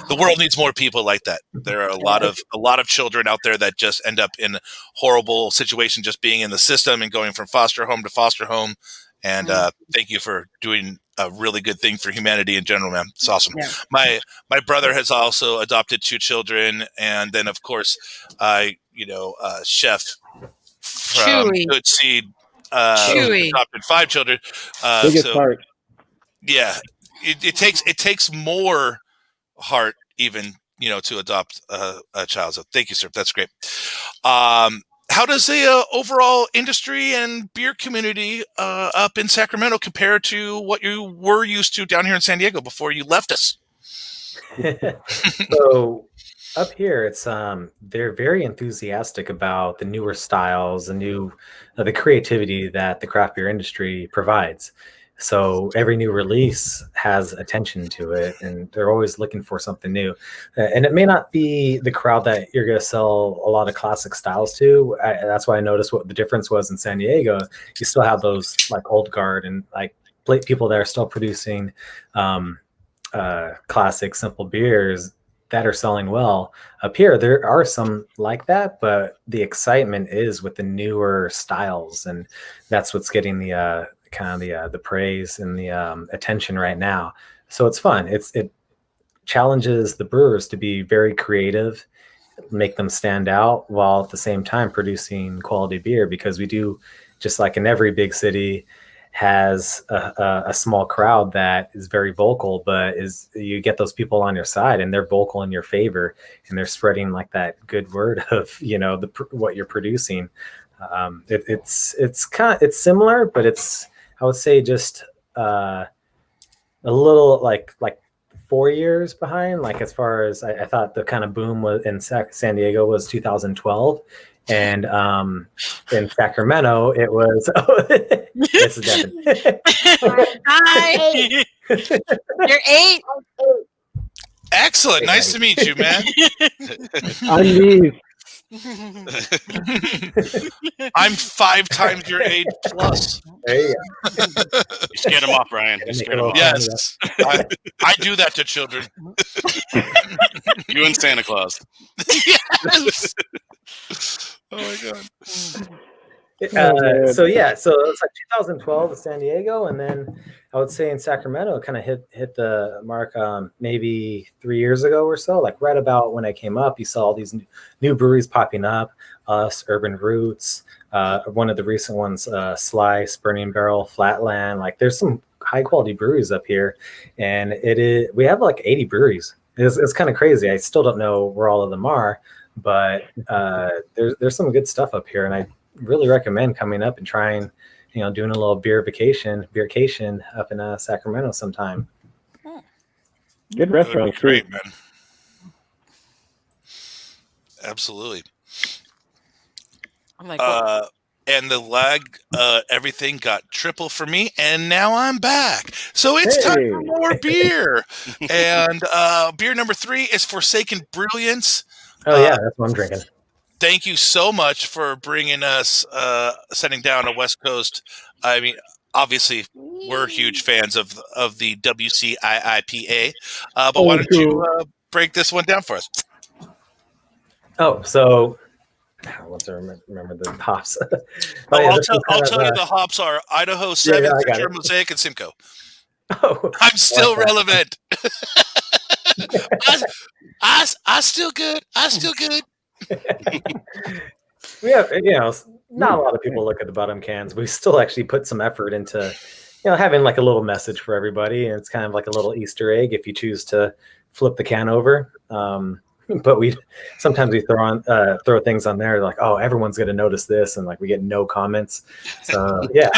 the world needs more people like that. There are a lot of children out there that just end up in horrible situations, just being in the system and going from foster home to foster home. And thank you for doing a really good thing for humanity in general, man. It's awesome. Yeah. My brother has also adopted 2 children, and then of course, Chef from Good Seed adopted 5 children. Biggest heart. Yeah, it takes more heart even to adopt a child. So thank you, sir. That's great. How does the overall industry and beer community up in Sacramento compare to what you were used to down here in San Diego before you left us? So up here, it's they're very enthusiastic about the newer styles, the creativity that the craft beer industry provides. So every new release has attention to it, and they're always looking for something new. And it may not be the crowd that you're going to sell a lot of classic styles to. That's why I noticed what the difference was in San Diego. You still have those like old guard and like people that are still producing classic simple beers that are selling well. Up here, there are some like that, but the excitement is with the newer styles, and that's what's getting the the praise and the attention right now. So it's fun. It challenges the brewers to be very creative, make them stand out, while at the same time producing quality beer, because we do, just like in every big city, has a small crowd that is very vocal, but you get those people on your side and they're vocal in your favor, and they're spreading like that good word of what you're producing. It's similar, but it's, I would say, just a little like 4 years behind. Like, as far as I thought the kind of boom was in San Diego was 2012, and in Sacramento it was this is Devin. Hi. You're 8. Excellent. Hey, nice buddy. to meet you, man. I'm Neve. I'm 5 times your age plus. There you go. You scared him off, Brian. You scared him off. Yes, I do that to children. You and Santa Claus. Yes. Oh my god. So it's like 2012 in San Diego, and then I would say in Sacramento it kind of hit the mark maybe 3 years ago or so. Like right about when I came up, you saw all these new breweries popping up. Us, Urban Roots, one of the recent ones, Slice, Burning Barrel, Flatland. Like, there's some high quality breweries up here, and we have like 80 breweries. It's kind of crazy. I still don't know where all of them are, but there's some good stuff up here, and I really recommend coming up and trying, doing a little beer vacation up in Sacramento sometime. Good restaurant. Great, man. Absolutely. I'm like, And the lag, everything got triple for me, and now I'm back. So it's time for more beer. And beer number 3 is Forsaken Brilliance. Oh yeah, that's what I'm drinking. Thank you so much for bringing us, setting down a West Coast. I mean, obviously, we're huge fans of the WCIIPA. But why don't you break this one down for us? Oh, so let's remember the hops. I'll tell you the hops are Idaho 7, Fisher, Mosaic, and Simcoe. Oh, I'm still relevant. I still good. We have, not a lot of people look at the bottom cans. We still actually put some effort into, having like a little message for everybody, and it's kind of like a little Easter egg if you choose to flip the can over. But sometimes we throw things on there like, oh, everyone's going to notice this, and like we get no comments. So yeah,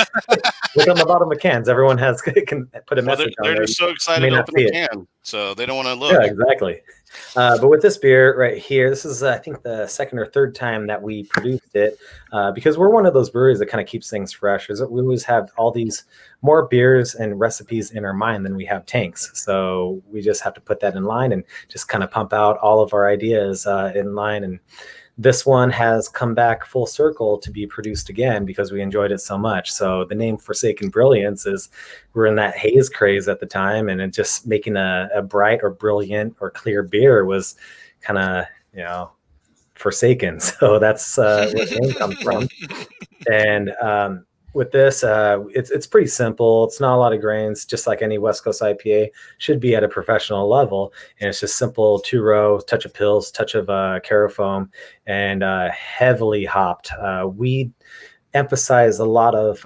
look on the bottom of cans. Everyone can put a message on there. They're just so excited to open the can, so they don't want to look. Yeah, exactly. But with this beer right here, this is I think the second or third time that we produced it, because we're one of those breweries that kind of keeps things fresh. We always have all these more beers and recipes in our mind than we have tanks. So we just have to put that in line and just kind of pump out all of our ideas in line. And this one has come back full circle to be produced again because we enjoyed it so much. So the name Forsaken Brilliance is, we're in that haze craze at the time, and it just making a bright or brilliant or clear beer was kind of, forsaken. So that's where the name comes from. And with this, it's pretty simple. It's not a lot of grains, just like any West Coast IPA should be at a professional level. And it's just simple 2-row, touch of pills, touch of carafoam, and heavily hopped. We emphasize a lot of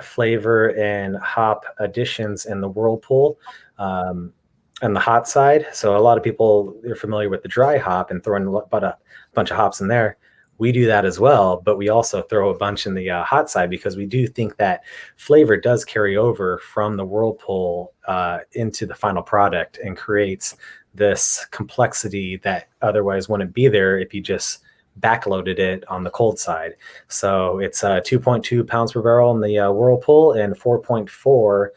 flavor and hop additions in the whirlpool and the hot side. So a lot of people are familiar with the dry hop and throwing about a bunch of hops in there. We do that as well, but we also throw a bunch in the hot side because we do think that flavor does carry over from the whirlpool into the final product and creates this complexity that otherwise wouldn't be there if you just backloaded it on the cold side. So it's 2.2 pounds per barrel in the whirlpool and 4.4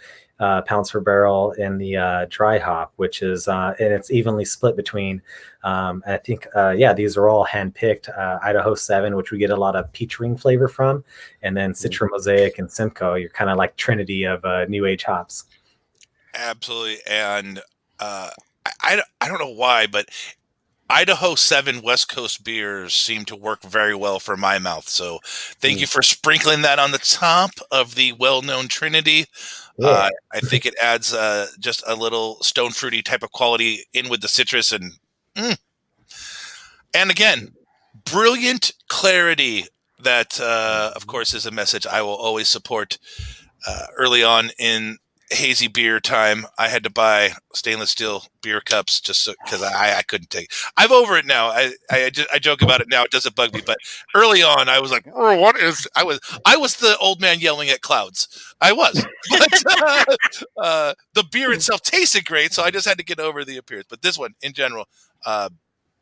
pounds per barrel in the dry hop, which is and it's evenly split between. I think these are all hand picked. Idaho 7, which we get a lot of peach ring flavor from, and then Citra Mosaic and Simcoe. You're kind of like trinity of new age hops. Absolutely, and I don't know why, but Idaho 7 West Coast beers seem to work very well for my mouth. So thank you for sprinkling that on the top of the well-known Trinity. Yeah. I think it adds just a little stone fruity type of quality in with the citrus. And again, brilliant clarity that, of course, is a message I will always support. Early on in hazy beer time, I had to buy stainless steel beer cups just because I couldn't take it. I'm over it now. I joke about it now. It doesn't bug me, but early on I was like, oh, what is? I was the old man yelling at clouds. I was, but the beer itself tasted great, so I just had to get over the appearance. But this one, in general,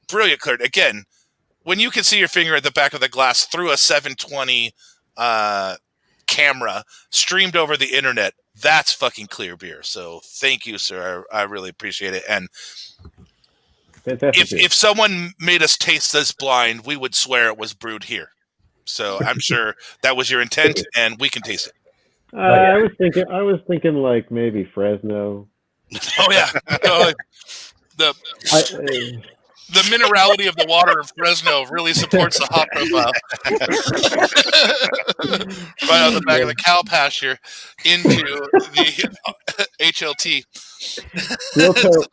brilliant clarity. Again, when you can see your finger at the back of the glass through a 720 camera streamed over the internet, that's fucking clear beer. So thank you, sir. I really appreciate it. And if someone made us taste this blind, we would swear it was brewed here. So I'm sure that was your intent, and we can taste it. I was thinking like maybe Fresno. Oh yeah. The minerality of the water of Fresno really supports the hop profile. Right on the back of the cow pasture into the HLT.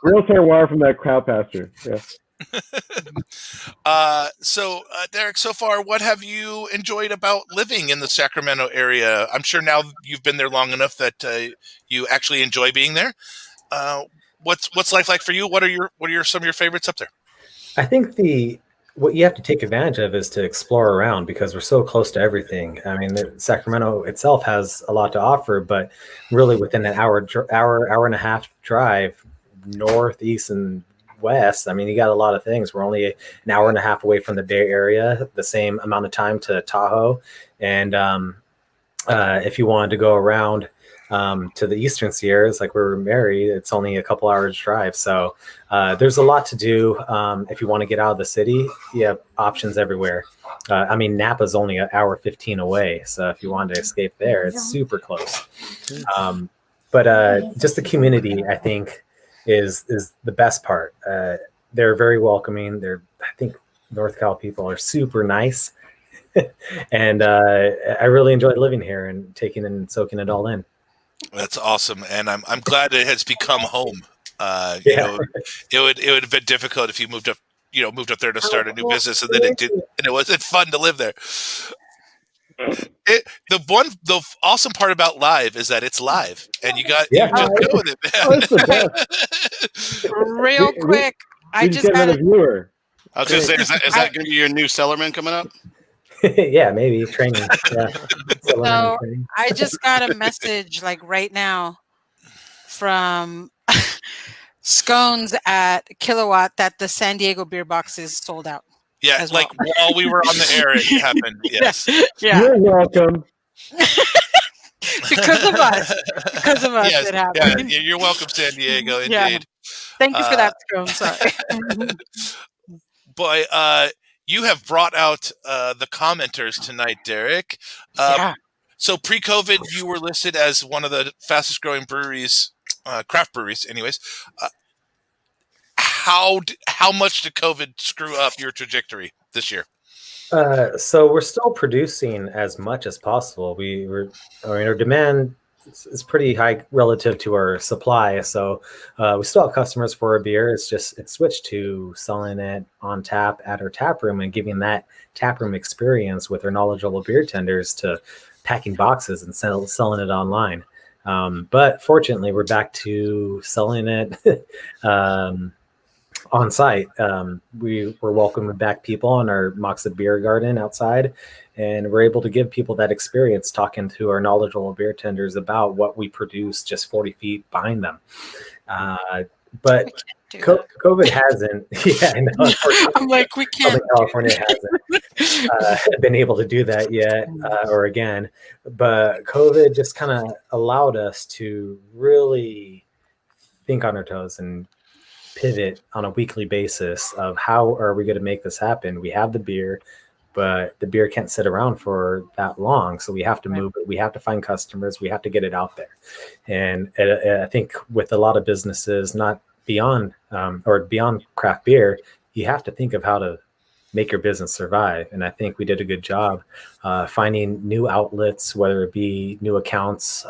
Real terroir from that cow pasture. Yeah. So, Derek, so far, what have you enjoyed about living in the Sacramento area? I'm sure now you've been there long enough that you actually enjoy being there. What's life like for you? What are some of your favorites up there? I think what you have to take advantage of is to explore around, because we're so close to everything. I mean, Sacramento itself has a lot to offer, but really within an hour and a half drive north, east, and west, I mean, you got a lot of things. We're only an hour and a half away from the Bay Area, the same amount of time to Tahoe. And if you wanted to go around to the Eastern Sierras, like where we're married, it's only a couple hours drive. So there's a lot to do. If you want to get out of the city, you have options everywhere. I mean, Napa's only an hour 15 away. So if you wanted to escape there, it's super close. But just the community, I think, is the best part. They're very welcoming. I think North Cal people are super nice. And I really enjoyed living here and taking and soaking it all in. That's awesome, and I'm glad it has become home. You know, it would have been difficult if you moved up there to start a new business, and then it wasn't fun to live there. The awesome part about live is that it's live, and you just go with it, man. Real quick, I just got a viewer. I was going to say, is that going to be your new Cellarman coming up? Yeah, maybe training. Yeah. So I just got a message like right now from Scones at Kilowatt that the San Diego beer box is sold out. Yeah, like while we were on the air, it happened. Yes. Yeah. You're welcome. Because of us. Yes, it happened. Yeah, you're welcome, San Diego. Indeed. Yeah. Thank you for that, Scones. Sorry. Boy, you have brought out the commenters tonight, Derek. So pre-COVID, you were listed as one of the fastest growing breweries, craft breweries anyways. How much did COVID screw up your trajectory this year? So we're still producing as much as possible. Our demand is pretty high relative to our supply. So we still have customers for our beer. It's switched to selling it on tap at our tap room and giving that tap room experience with our knowledgeable beer tenders to packing boxes and selling it online. But fortunately, we're back to selling it on site. We were welcoming back people in our Moksa beer garden outside, and we're able to give people that experience talking to our knowledgeable beer tenders about what we produce just 40 feet behind them. But COVID hasn't. Yeah, I know. I'm like, we can't. California hasn't. been able to do that yet or again. But COVID just kind of allowed us to really think on our toes and pivot on a weekly basis of how are we going to make this happen. We have the beer, but the beer can't sit around for that long. So we have to move it. We have to find customers. We have to get it out there. And I think with a lot of businesses, not beyond or beyond craft beer, you have to think of how to make your business survive. And I think we did a good job finding new outlets, whether it be new accounts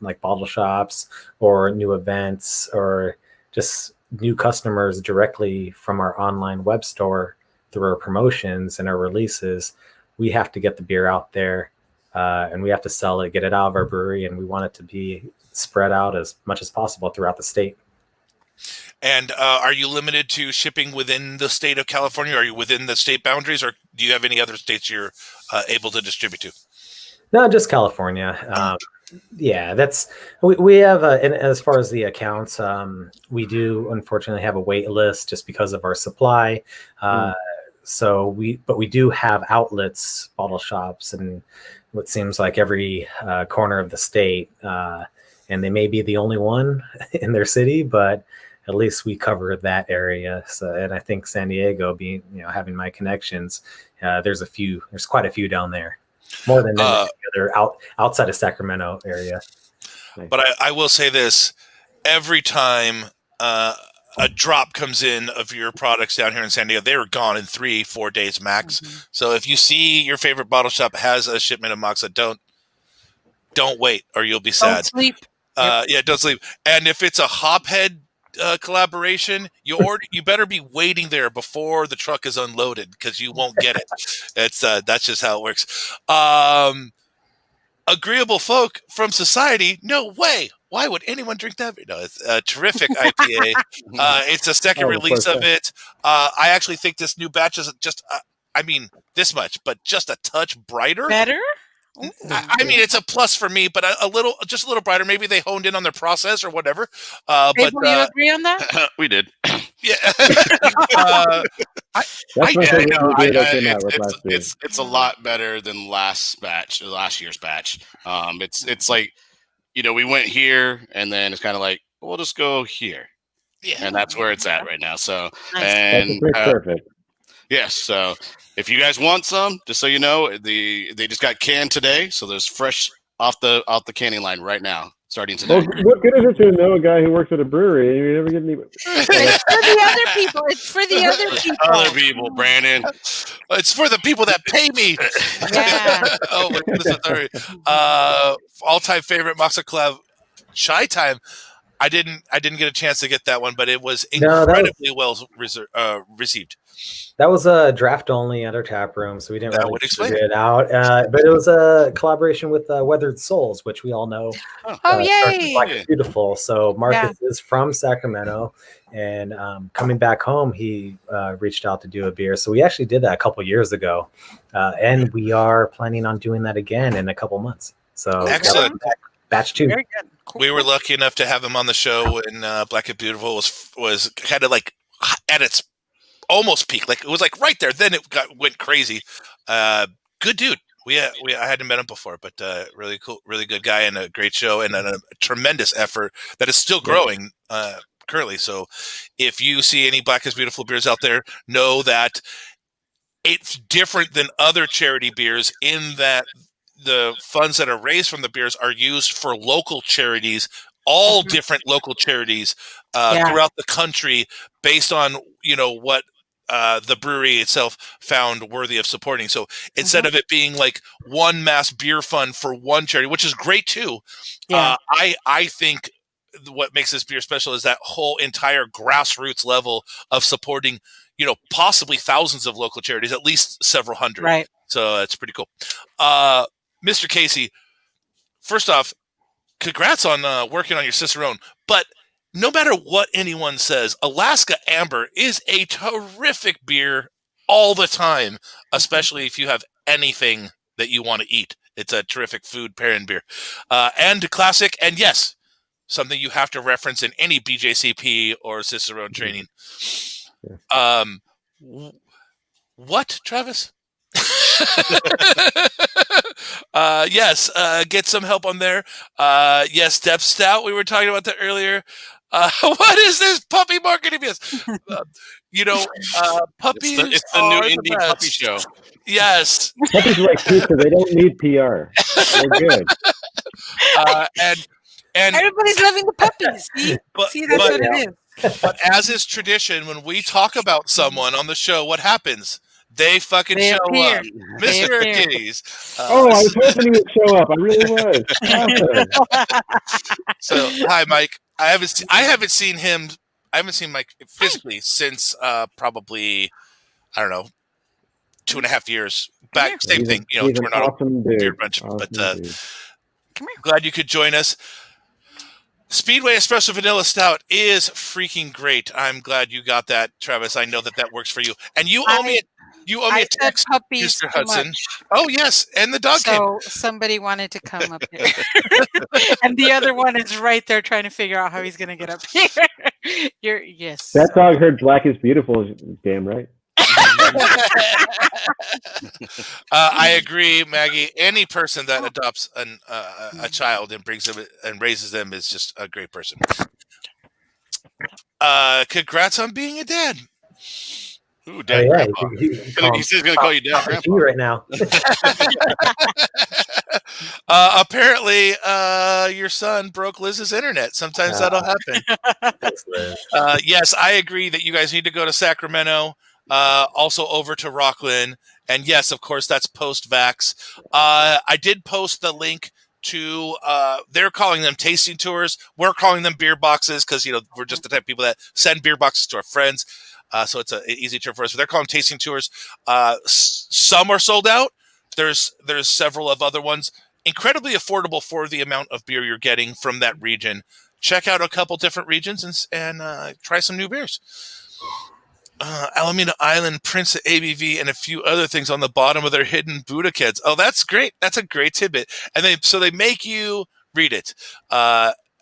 like bottle shops or new events or just new customers directly from our online web store through our promotions and our releases. We have to get the beer out there and we have to sell it, get it out of our brewery, and we want it to be spread out as much as possible throughout the state. And are you limited to shipping within the state of California? Are you within the state boundaries, or do you have any other states you're able to distribute to? No, just California. Yeah, that's we have. And as far as the accounts, we do unfortunately have a wait list just because of our supply. So we do have outlets, bottle shops, and what seems like every corner of the state. And they may be the only one in their city, but at least we cover that area. So, and I think San Diego, being having my connections, there's quite a few down there, more than any other outside of Sacramento area. But I will say this: every time a drop comes in of your products down here in San Diego, they are gone in 3-4 days max. Mm-hmm. So if you see your favorite bottle shop has a shipment of Moksa, don't wait, or you'll be sad. Don't sleep. Yeah, don't sleep. And if it's a hophead collaboration, you better be waiting there before the truck is unloaded, because you won't get it. That's just how it works. Agreeable Folk from Society, no way. Why would anyone drink that? No, it's a terrific IPA. It's a second release of it. I actually think this new batch is just, this much, but just a touch brighter. Better? I mean, it's a plus for me, but just a little brighter. Maybe they honed in on their process or whatever. But you agree on that? We did. Yeah. It's a lot better than last year's batch. It's like, we went here, and then it's kind of like, we'll just go here. Yeah. And that's where it's at right now. So, nice. And perfect. Yes. So if you guys want some, just so you know, they just got canned today, so there's fresh off the canning line right now, starting today. Well, what good is it to know a guy who works at a brewery and you never get any? It's for the other people. It's for the other people. Other people, Brandon. It's for the people that pay me. Yeah. Oh my goodness! Sorry. All-time favorite Moksa collab, Shy Time. I didn't get a chance to get that one, but it was incredibly well received. That was a draft only at our tap room, so we didn't really figure it out. But it was a collaboration with Weathered Souls, which we all know. Yay! Like Beautiful. So Marcus is from Sacramento, and coming back home, he reached out to do a beer. So we actually did that a couple years ago, and we are planning on doing that again in a couple months. So excellent. Batch 2. Very good. Cool. We were lucky enough to have him on the show when Black and Beautiful was kind of like at its almost peak. Like it was like right there. Then it went crazy. Good dude. I hadn't met him before, but really cool, really good guy, and a great show, and a tremendous effort that is still growing currently. So if you see any Black is Beautiful beers out there, know that it's different than other charity beers in that the funds that are raised from the beers are used for local charities, all different local charities throughout the country, based on what the brewery itself found worthy of supporting. So instead of it being like one mass beer fund for one charity, which is great too, I think what makes this beer special is that whole entire grassroots level of supporting, possibly thousands of local charities, at least several hundred. Right. So that's pretty cool. Mr. Casey, first off, congrats on working on your Cicerone. But no matter what anyone says, Alaska Amber is a terrific beer all the time, especially if you have anything that you want to eat. It's a terrific food pairing beer. And classic, and yes, something you have to reference in any BJCP or Cicerone training. What, Travis? Yes, get some help on there. Yes, Depth Stout. We were talking about that earlier. What is this puppy marketing? Yes, puppies it's the are new the indie best. puppy show. Yes, Puppies are like pizza. They don't need PR. They're good. and Everybody's loving the puppies. See, But- see, that's what it is. but as is tradition, when we talk about someone on the show, what happens? They fucking They show appear. up, They Mr. appear. Kitties. Oh, I was hoping he would show up. I really was. Awesome. So hi, Mike. I haven't seen him. I haven't seen Mike physically since probably, I don't know, 2.5 years back. Same thing, He's an Tornado awesome dude. Beer Bunch. Awesome But dude. Come here. glad you could join us. Speedway Espresso Vanilla Stout is freaking great. I'm glad you got that, Travis. I know that works for you. And you owe me I a said text, puppies Mr. too Hudson. much. Oh yes, and the dog came. So somebody wanted to come up here, and the other one is right there trying to figure out how he's going to get up here. Yes. That dog heard "Black is Beautiful." Is damn right. I agree, Maggie. Any person that adopts a child and brings them and raises them is just a great person. Congrats on being a dad. Ooh, Dad, Grandpa. He He says he's going to call you Dad, Grandpa. right now. Apparently, your son broke Liz's internet. Sometimes that'll happen. Thanks, Liz. Yes, I agree that you guys need to go to Sacramento. Also over to Rockland, and yes, of course, that's post-vax. I did post the link to. They're calling them tasting tours. We're calling them beer boxes because we're just the type of people that send beer boxes to our friends. So it's an easy term for us. But they're calling them tasting tours. Some are sold out. There's several of other ones. Incredibly affordable for the amount of beer you're getting from that region. Check out a couple different regions and try some new beers. Alameda Island, Prince of ABV, and a few other things on the bottom of their hidden Buddha kids. Oh, that's great. That's a great tidbit. And they make you read it.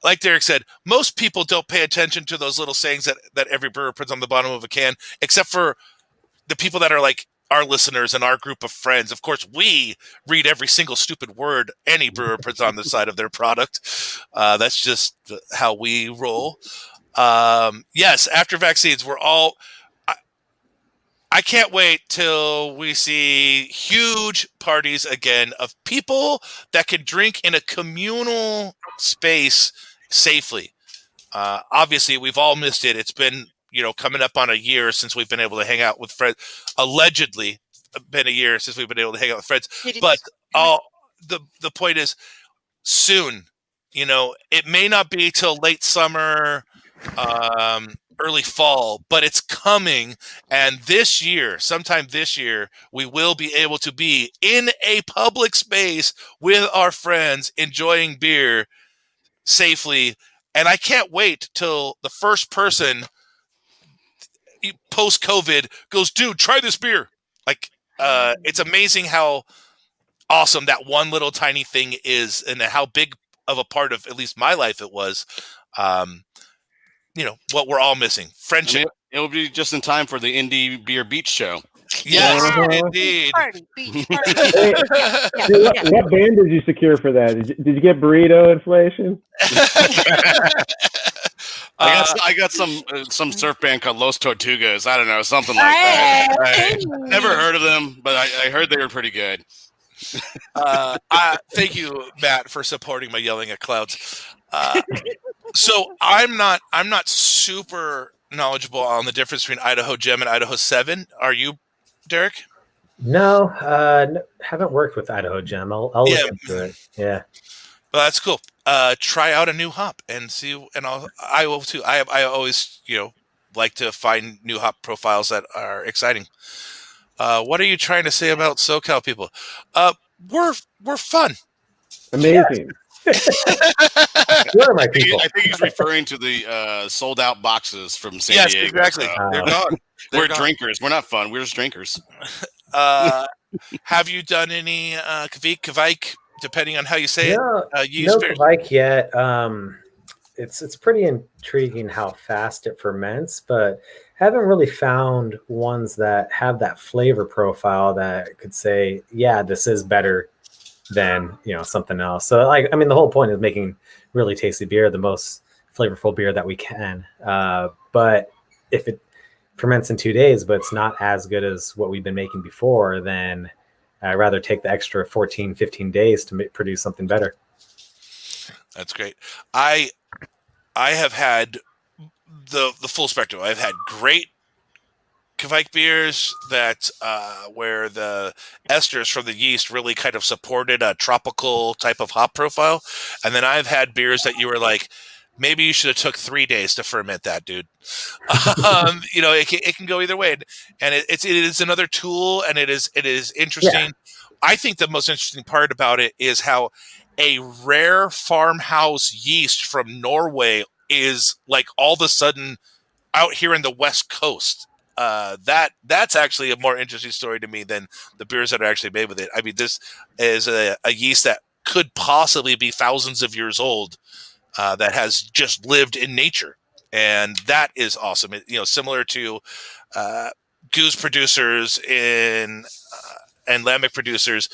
Like Derek said, most people don't pay attention to those little sayings that every brewer puts on the bottom of a can, except for the people that are like our listeners and our group of friends. Of course, we read every single stupid word any brewer puts on the side of their product. That's just how we roll. Yes, after vaccines, we're all... I can't wait till we see huge parties again of people that can drink in a communal space safely. Obviously, we've all missed it. It's been, coming up on a year since we've been able to hang out with friends. Allegedly, been a year since we've been able to hang out with friends. But the point is, soon. It may not be till late summer, early fall, but it's coming. And sometime this year, we will be able to be in a public space with our friends enjoying beer safely. And I can't wait till the first person post-COVID goes, dude, try this beer. It's amazing how awesome that one little tiny thing is and how big of a part of at least my life it was. What we're all missing. Friendship. It'll be just in time for the Indie Beer Beach show. Yes, indeed. Beach party. What band did you secure for that? Did you get burrito inflation? I got some surf band called Los Tortugas. I don't know, something like that. Never heard of them, but I heard they were pretty good. Thank you, Matt, for supporting my yelling at clouds. So I'm not super knowledgeable on the difference between Idaho Gem and Idaho 7. Are you, Derek? No, haven't worked with Idaho Gem. I'll look into it. Yeah. Well, that's cool. Try out a new hop and see, and I will too. I always, like to find new hop profiles that are exciting. What are you trying to say about SoCal people? We're fun. Amazing. Where are my people? I think he's referring to the sold out boxes from San Diego. Yes, exactly. They're gone. We're drinkers. We're not fun. We're just drinkers. Have you done any Kvik, depending on how you say No, it? no Kvike yet. it's pretty intriguing how fast it ferments, but haven't really found ones that have that flavor profile that could say, yeah, this is better than something else. So like, I mean, the whole point is making really tasty beer, the most flavorful beer that we can. But if it ferments in 2 days, but it's not as good as what we've been making before, then I'd rather take the extra 14, 15 days to produce something better. That's great. I have had the full spectrum. I've had great Kvike beers that where the esters from the yeast really kind of supported a tropical type of hop profile, and then I've had beers that you were like, maybe you should have took 3 days to ferment that, dude. It can go either way, and it is another tool, and it is interesting. Yeah. I think the most interesting part about it is how a rare farmhouse yeast from Norway is like all of a sudden out here in the West Coast. That's actually a more interesting story to me than the beers that are actually made with it. I mean, this is a yeast that could possibly be thousands of years old, that has just lived in nature, and that is awesome. Similar to goose producers and lambic producers,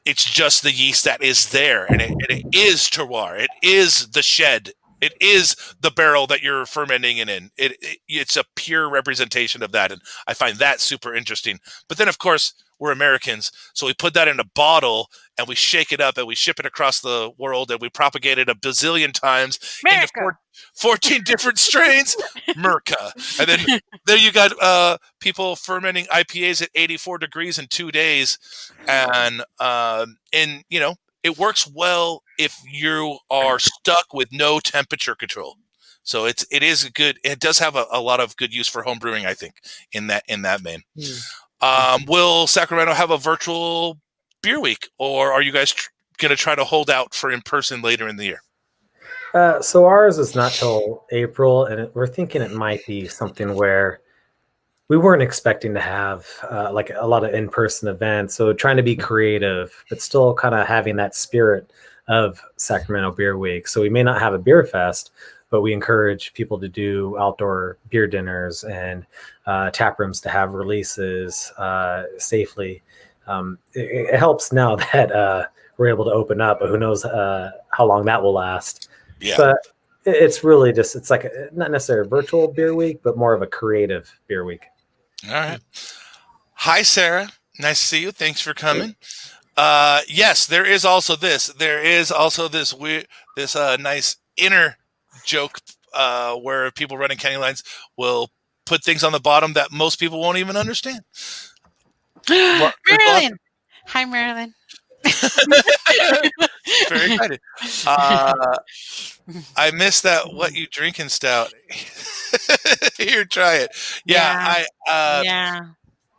it's just the yeast that is there, and it is terroir. It is the shed. It is the barrel that you're fermenting it in. It's a pure representation of that, and I find that super interesting. But then, of course, we're Americans, so we put that in a bottle and we shake it up and we ship it across the world and we propagate it a bazillion times into 14 different strains. Merca. And then there you got people fermenting IPAs at 84 degrees in 2 days, and it works well if you are stuck with no temperature control. So it is good. It does have a lot of good use for home brewing, I think, in that vein. Will Sacramento have a virtual beer week, or are you guys going to try to hold out for in person later in the year? So ours is not till April, and we're thinking it might be something where we weren't expecting to have like a lot of in-person events. So trying to be creative, but still kind of having that spirit of Sacramento Beer Week. So we may not have a beer fest, but we encourage people to do outdoor beer dinners and tap rooms to have releases safely. It helps now that we're able to open up, but who knows how long that will last. Yeah. But it's really just, it's like not necessarily a virtual beer week, but more of a creative beer week. All right. Hi, Sarah. Nice to see you. Thanks for coming. Yes, there is also this. There is also this weird, nice inner joke where people running county lines will put things on the bottom that most people won't even understand. Marilyn. Hi, Marilyn. Very excited. I missed that what you drinking stout. Here, try it. Yeah.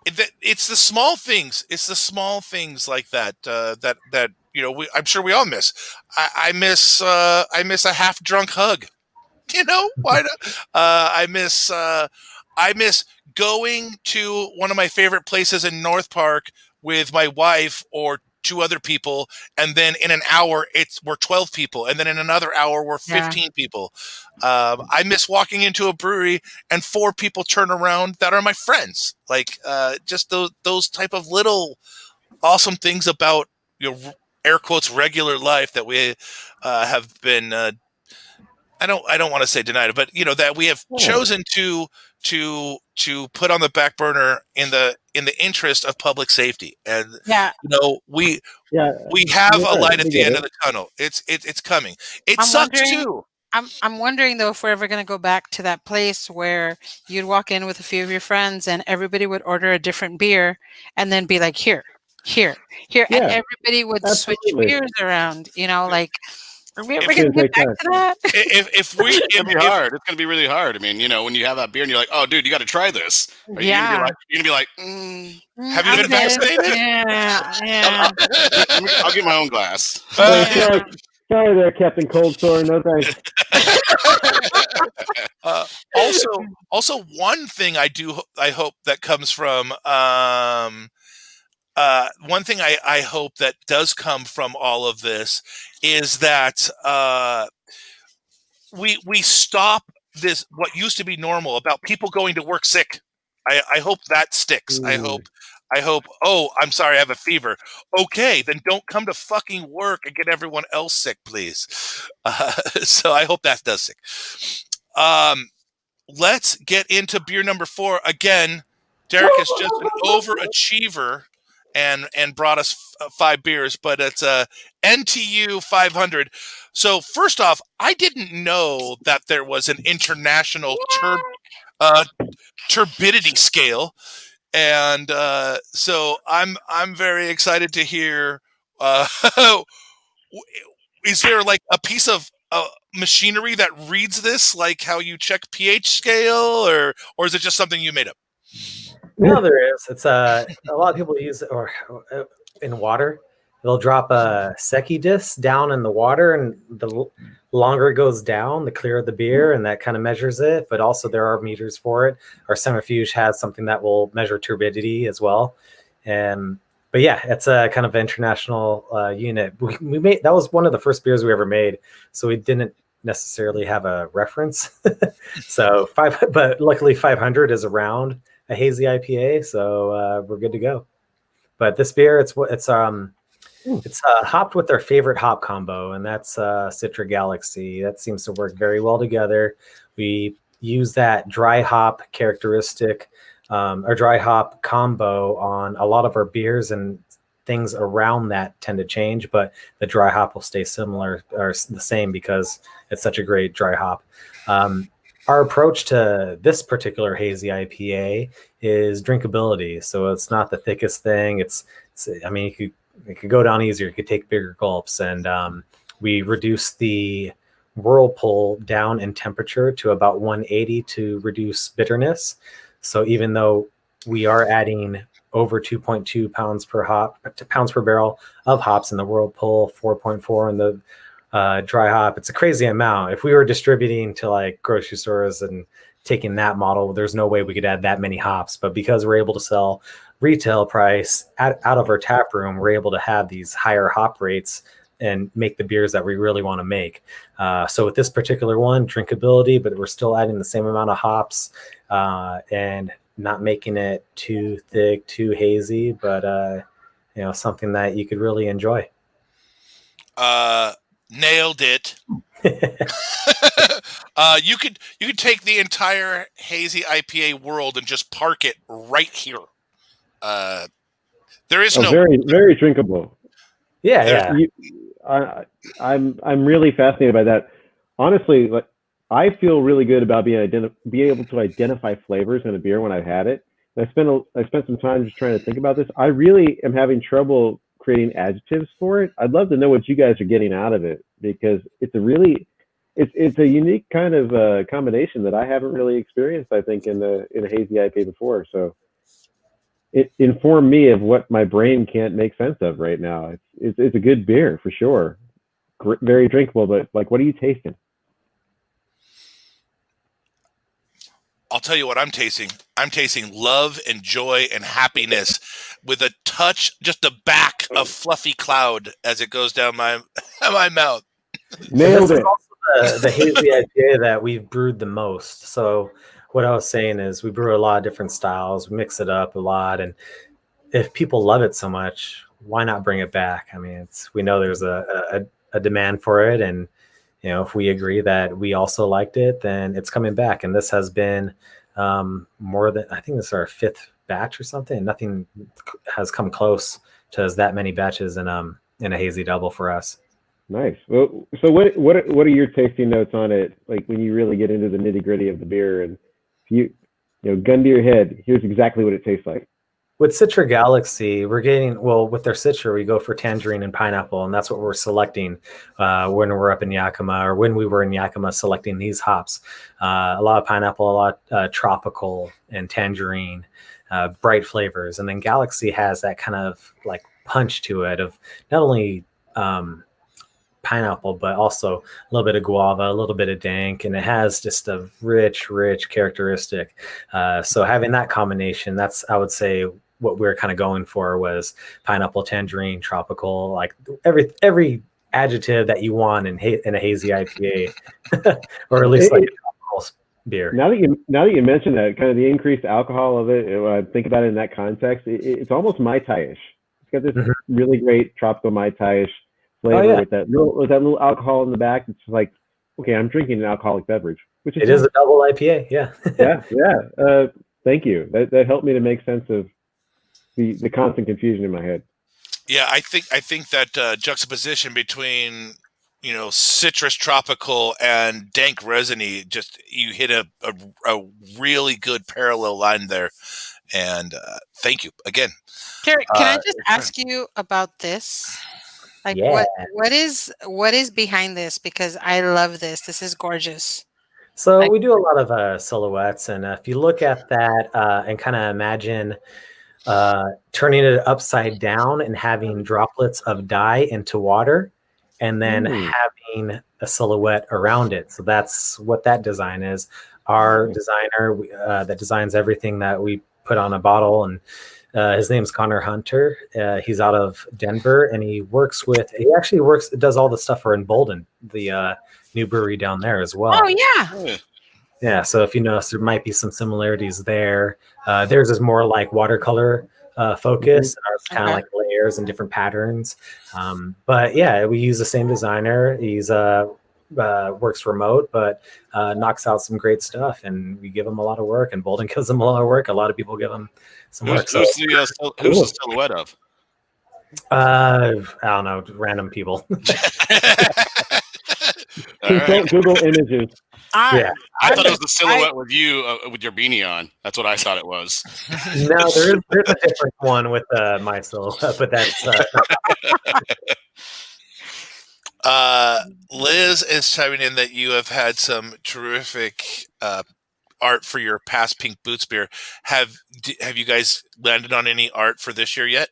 It's the small things. It's the small things like that that I'm sure we all miss. I miss a half drunk hug. Why not? I miss going to one of my favorite places in North Park with my wife or 2 other people, and then in an hour we're 12 people, and then in another hour we're 15 people. I miss walking into a brewery and 4 people turn around that are my friends. Like just those type of little awesome things about air quotes regular life that we have been I don't want to say denied, but that we have chosen to put on the back burner in the interest of public safety. And we have a light at the end of the tunnel. It's coming. It sucks too. I'm wondering though if we're ever going to go back to that place where you'd walk in with a few of your friends and everybody would order a different beer and then be like here, and everybody would switch beers around. We're going to get back to that. It's going to be hard. It's going to be really hard. I mean, when you have that beer and you're like, oh, dude, you got to try this. You're going to be like, have you been vaccinated? Yeah. I'll get my own glass. Sorry there, Captain Cold Sore. No thanks. Also, one thing I hope that comes from one thing I hope that does come from all of this is that we stop this what used to be normal about people going to work sick. I hope that sticks. I hope, oh, I'm sorry, I have a fever. Okay, then don't come to fucking work and get everyone else sick, please. So I hope that does stick. Let's get into beer number 4. Again, Derek is just an overachiever and brought us 5 beers, but it's a NTU 500. So first off, I didn't know that there was an international turbidity scale, and so I'm very excited to hear. Is there like a piece of machinery that reads this, like how you check pH scale, or is it just something you made up? No, there is. It's a lot of people use it or in water. They'll drop a Secchi disc down in the water, and the longer it goes down, the clearer the beer, and that kind of measures it. But also there are meters for it. Our centrifuge has something that will measure turbidity as well. But yeah, it's a kind of international unit. We made that was one of the first beers we ever made, so we didn't necessarily have a reference. So but luckily 500 is around a hazy IPA, so we're good to go. But this beer, it's hopped with our favorite hop combo, and that's Citra Galaxy. That seems to work very well together. We use that dry hop characteristic, or dry hop combo on a lot of our beers, and things around that tend to change, but the dry hop will stay similar or the same because it's such a great dry hop. Our approach to this particular hazy IPA is drinkability. So it's not the thickest thing. I mean, it could go down easier. You could take bigger gulps, and we reduce the whirlpool down in temperature to about 180 to reduce bitterness. So even though we are adding over 2.2 pounds per barrel of hops in the whirlpool, 4.4 in the dry hop, it's a crazy amount. If we were distributing to like grocery stores and taking that model, there's no way we could add that many hops. But because we're able to sell retail price out of our tap room, we're able to have these higher hop rates and make the beers that we really want to make. So with this particular one, drinkability, but we're still adding the same amount of hops and not making it too thick, too hazy, but something that you could really enjoy. Nailed it. You could take the entire hazy IPA world and just park it right here. There is no very, very drinkable. Yeah. I'm really fascinated by that. Honestly, like I feel really good about being able to identify flavors in a beer when I've had it. And I spent some time just trying to think about this. I really am having trouble creating adjectives for it. I'd love to know what you guys are getting out of it, because it's a unique kind of combination that I haven't really experienced, I think, in a hazy IPA before. So it informed me of what my brain can't make sense of right now. It's a good beer for sure. Very drinkable, but like, what are you tasting? I'll tell you what I'm tasting. I'm tasting love and joy and happiness with a touch, just a back of fluffy cloud as it goes down my mouth. Nailed it. Also the hazy IPA that we've brewed the most. So what I was saying is we brew a lot of different styles, we mix it up a lot, and if people love it so much, why not bring it back? I mean, we know there's a demand for it, and if we agree that we also liked it, then it's coming back. And this has been more than, I think this is our 5th batch or something. Nothing has come close to that many batches in a hazy double for us. Nice. Well, so what are your tasting notes on it? Like when you really get into the nitty gritty of the beer, and gun to your head, here's exactly what it tastes like. With Citra Galaxy, we're getting, with their Citra, we go for tangerine and pineapple, and that's what we're selecting when we're up in Yakima, or when we were in Yakima selecting these hops. A lot of pineapple, a lot tropical and tangerine, bright flavors. And then Galaxy has that kind of like punch to it of not only pineapple, but also a little bit of guava, a little bit of dank, and it has just a rich characteristic. So having that combination, that's, I would say, what we're kind of going for was pineapple, tangerine, tropical, like every adjective that you want in a hazy IPA, or at least like a tropical beer. Now that you mention that, kind of the increased alcohol of it, when I think about it in that context, it's almost Mai Tai-ish. It's got this really great tropical Mai Tai-ish flavor with that little alcohol in the back. It's like, okay, I'm drinking an alcoholic beverage, which is a double IPA. Yeah. yeah. Thank you. That helped me to make sense of the constant confusion in my head. Yeah, I think that juxtaposition between citrus tropical and dank resiny, just you hit a really good parallel line there. And thank you again. Derek, can I just ask you about this? Like what is behind this? Because I love this. This is gorgeous. So we do a lot of silhouettes, and if you look at that and kind of imagine turning it upside down and having droplets of dye into water, and then having a silhouette around it. So that's what that design is. Our designer that designs everything that we put on a bottle, and his name's Connor Hunter. He's out of Denver, and he actually does all the stuff for Embolden, the new brewery down there as well. Oh yeah. Yeah, so if you notice, there might be some similarities there. Theirs is more like watercolor focus, and ours kind of like layers and different patterns. But yeah, we use the same designer. He's works remote, but knocks out some great stuff, and we give him a lot of work, and Bolden gives him a lot of work. A lot of people give him some work. Who's the silhouette of? I don't know, random people. Google images. I thought it was the silhouette with you with your beanie on. That's what I thought it was. No, there's a different one with my silhouette, but that's. Liz is chiming in that you have had some terrific art for your past Pink Boots beer. Have you guys landed on any art for this year yet?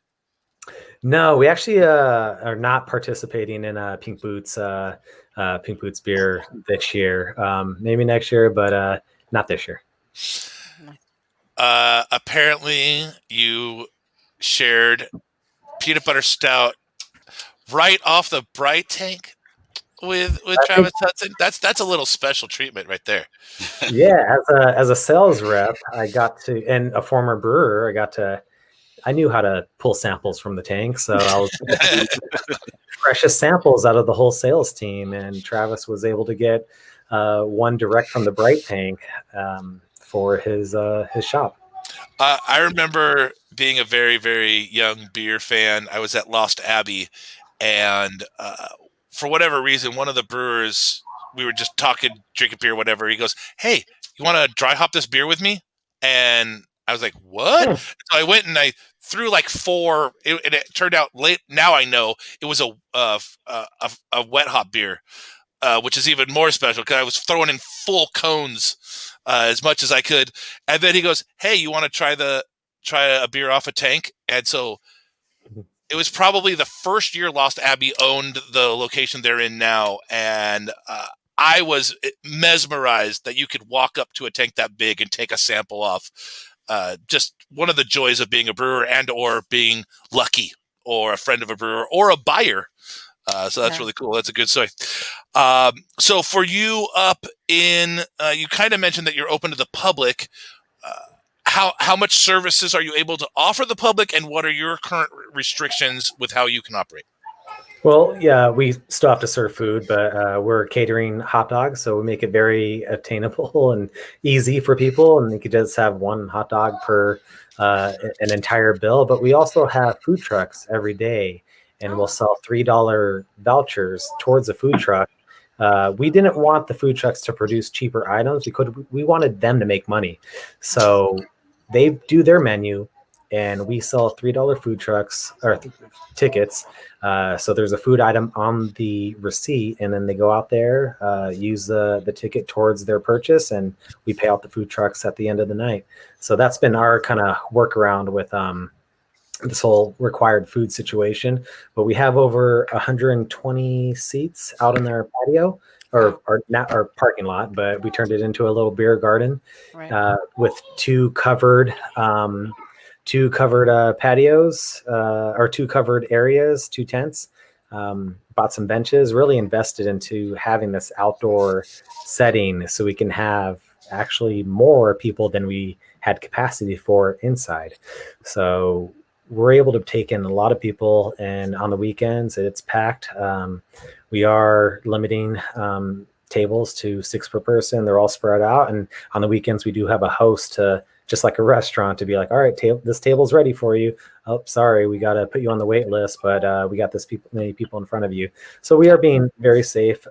No, we actually are not participating in Pink Boots beer this year. Maybe next year, but not this year. Apparently, you shared peanut butter stout right off the Bright tank with Travis Hudson. That's a little special treatment right there. Yeah, as a sales rep, I got to, and a former brewer, I knew how to pull samples from the tank, so I was freshest samples out of the whole sales team, and Travis was able to get one direct from the Bright tank for his shop. I remember being a very, very young beer fan. I was at Lost Abbey, and for whatever reason, one of the brewers, we were just talking, drinking beer, whatever. He goes, "Hey, you want to dry hop this beer with me?" And I was like, "What?" So I went and I threw like 4, and it turned out late. Now I know it was a wet hop beer, which is even more special because I was throwing in full cones as much as I could. And then he goes, "Hey, you want to try a beer off a tank?" And so it was probably the first year Lost Abbey owned the location they're in now, and I was mesmerized that you could walk up to a tank that big and take a sample off. Just one of the joys of being a brewer and or being lucky or a friend of a brewer or a buyer. So that's really cool. That's a good story. So for you up in, you kind of mentioned that you're open to the public. How much services are you able to offer the public, and what are your current restrictions with how you can operate? Well, yeah, we still have to serve food, but we're catering hot dogs, so we make it very attainable and easy for people, and you could just have one hot dog per an entire bill. But we also have food trucks every day, and we'll sell $3 vouchers towards a food truck. We didn't want the food trucks to produce cheaper items because we wanted them to make money. So they do their menu, and we sell $3 food trucks or tickets. So there's a food item on the receipt, and then they go out there, use the ticket towards their purchase, and we pay out the food trucks at the end of the night. So that's been our kind of workaround with this whole required food situation. But we have over 120 seats out in our patio, or not our parking lot, but we turned it into a little beer garden with two covered patios or two covered areas, 2 tents. bought some benches, really invested into having this outdoor setting so we can have actually more people than we had capacity for inside. So we're able to take in a lot of people, and on the weekends it's packed. We are limiting tables to 6 per person. They're all spread out, and on the weekends we do have a host to, just like a restaurant, to be like, all right, this table's ready for you. Oh, sorry, we got to put you on the wait list, but we got many people in front of you. So we are being very safe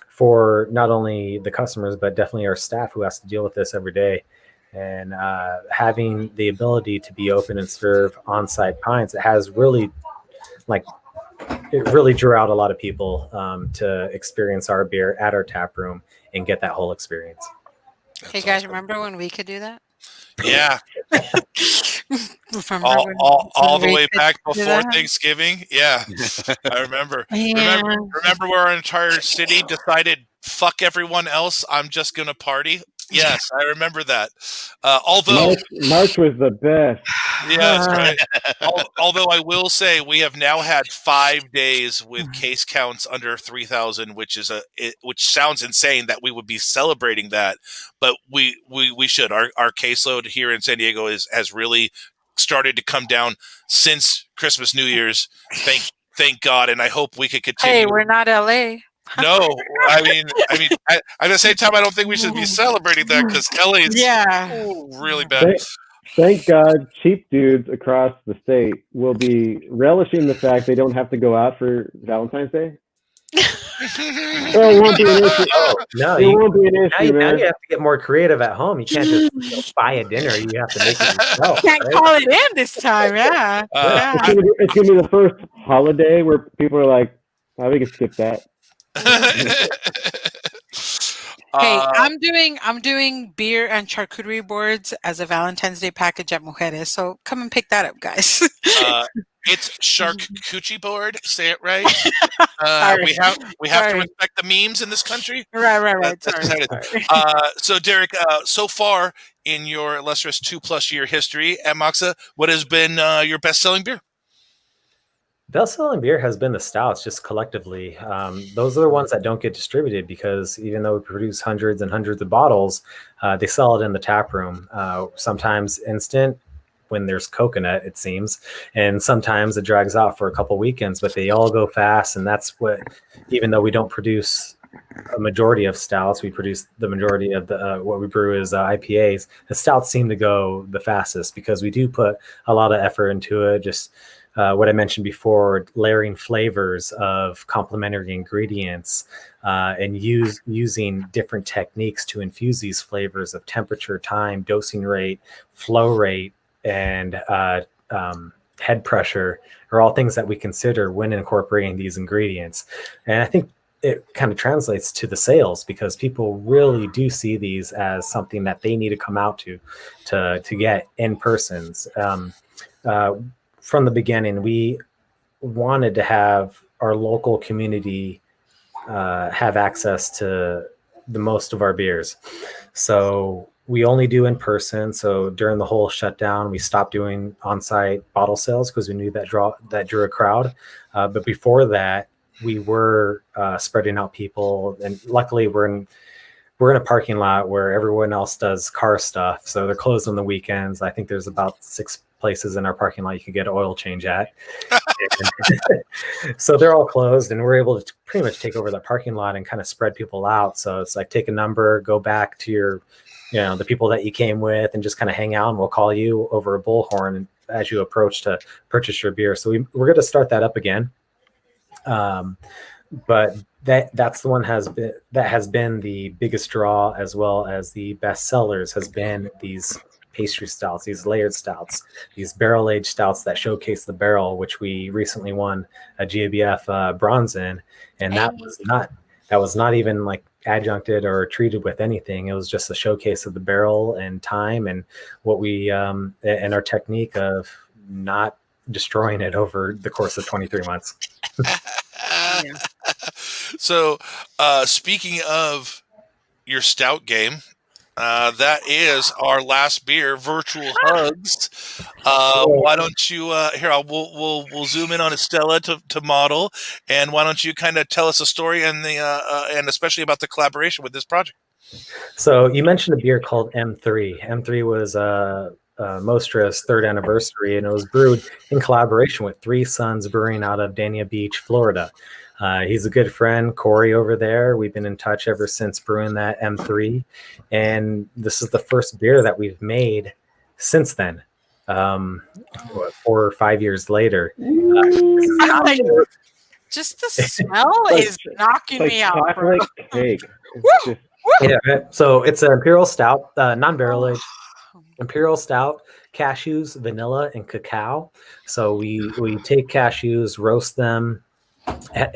for not only the customers, but definitely our staff who has to deal with this every day. And having the ability to be open and serve on-site pints, it really drew out a lot of people to experience our beer at our tap room and get that whole experience. Hey guys, remember when we could do that? Yeah. all the way back before Thanksgiving. Yeah. I remember. Yeah. Remember where our entire city decided, fuck everyone else, I'm just gonna party. Yes, I remember that. Although March was the best. Yes, right. Although I will say we have now had 5 days with case counts under 3,000, which sounds insane that we would be celebrating that, but we should. Our caseload here in San Diego has really started to come down since Christmas, New Year's. Thank God, and I hope we could continue. Hey, we're not LA. No, I mean, at the same time, I don't think we should be celebrating that because LA's really bad. Thank God, cheap dudes across the state will be relishing the fact they don't have to go out for Valentine's Day. It won't be an issue. No, it won't be an issue, now you have to get more creative at home. You can't just buy a dinner. You have to make it yourself. Can't call it in this time, yeah. It's gonna be the first holiday where people are like, "Oh, we can skip that." Hey, I'm doing beer and charcuterie boards as a Valentine's Day package at Mujeres, so come and pick that up, guys. It's charcuterie board. Say it right. We have to respect the memes in this country. Right. Sorry. So Derek, so far in your illustrious 2+ year history at Moksa, what has been your best-selling beer? Best-selling beer has been the stouts, just collectively. Those are the ones that don't get distributed because even though we produce hundreds and hundreds of bottles, they sell it in the tap room. Sometimes instant when there's coconut, it seems, and sometimes it drags out for a couple weekends, but they all go fast. And that's what, even though we don't produce a majority of stouts, we produce the majority of the what we brew is IPAs. The stouts seem to go the fastest because we do put a lot of effort into it. Just what I mentioned before, layering flavors of complementary ingredients and using different techniques to infuse these flavors of temperature, time, dosing rate, flow rate, and head pressure are all things that we consider when incorporating these ingredients. And I think it kind of translates to the sales because people really do see these as something that they need to come out to get in persons. From the beginning, we wanted to have our local community have access to the most of our beers. So we only do in person. So during the whole shutdown, we stopped doing on-site bottle sales because we knew that drew a crowd. But before that, we were spreading out people, and luckily we're in a parking lot where everyone else does car stuff. So they're closed on the weekends. I think there's about 6 places in our parking lot you can get an oil change at. So they're all closed, and we're able to pretty much take over the parking lot and kind of spread people out. So it's like, take a number, go back to your, the people that you came with, and just kind of hang out, and we'll call you over a bullhorn as you approach to purchase your beer. So we're going to start that up again. But that's the one that has been the biggest draw, as well as the best sellers has been these pastry stouts, these layered stouts, these barrel aged stouts that showcase the barrel, which we recently won a GABF bronze in, and that was not even like adjuncted or treated with anything. It was just a showcase of the barrel and time and what we and our technique of not destroying it over the course of 23 months. So speaking of your stout game, That is our last beer, Virtual Hugs. Why don't you here? We'll zoom in on Estella to model, and why don't you kind of tell us a story and and especially about the collaboration with this project. So you mentioned a beer called M3. M3 was Mostra's 3rd anniversary, and it was brewed in collaboration with Three Sons Brewing out of Dania Beach, Florida. He's a good friend, Corey, over there. We've been in touch ever since brewing that M3, and this is the first beer that we've made since then. 4 or 5 years later. Just the smell is knocking me out. Chocolate cake. Yeah, so it's an imperial stout, non-barrel aged imperial stout, cashews, vanilla, and cacao. So we take cashews, roast them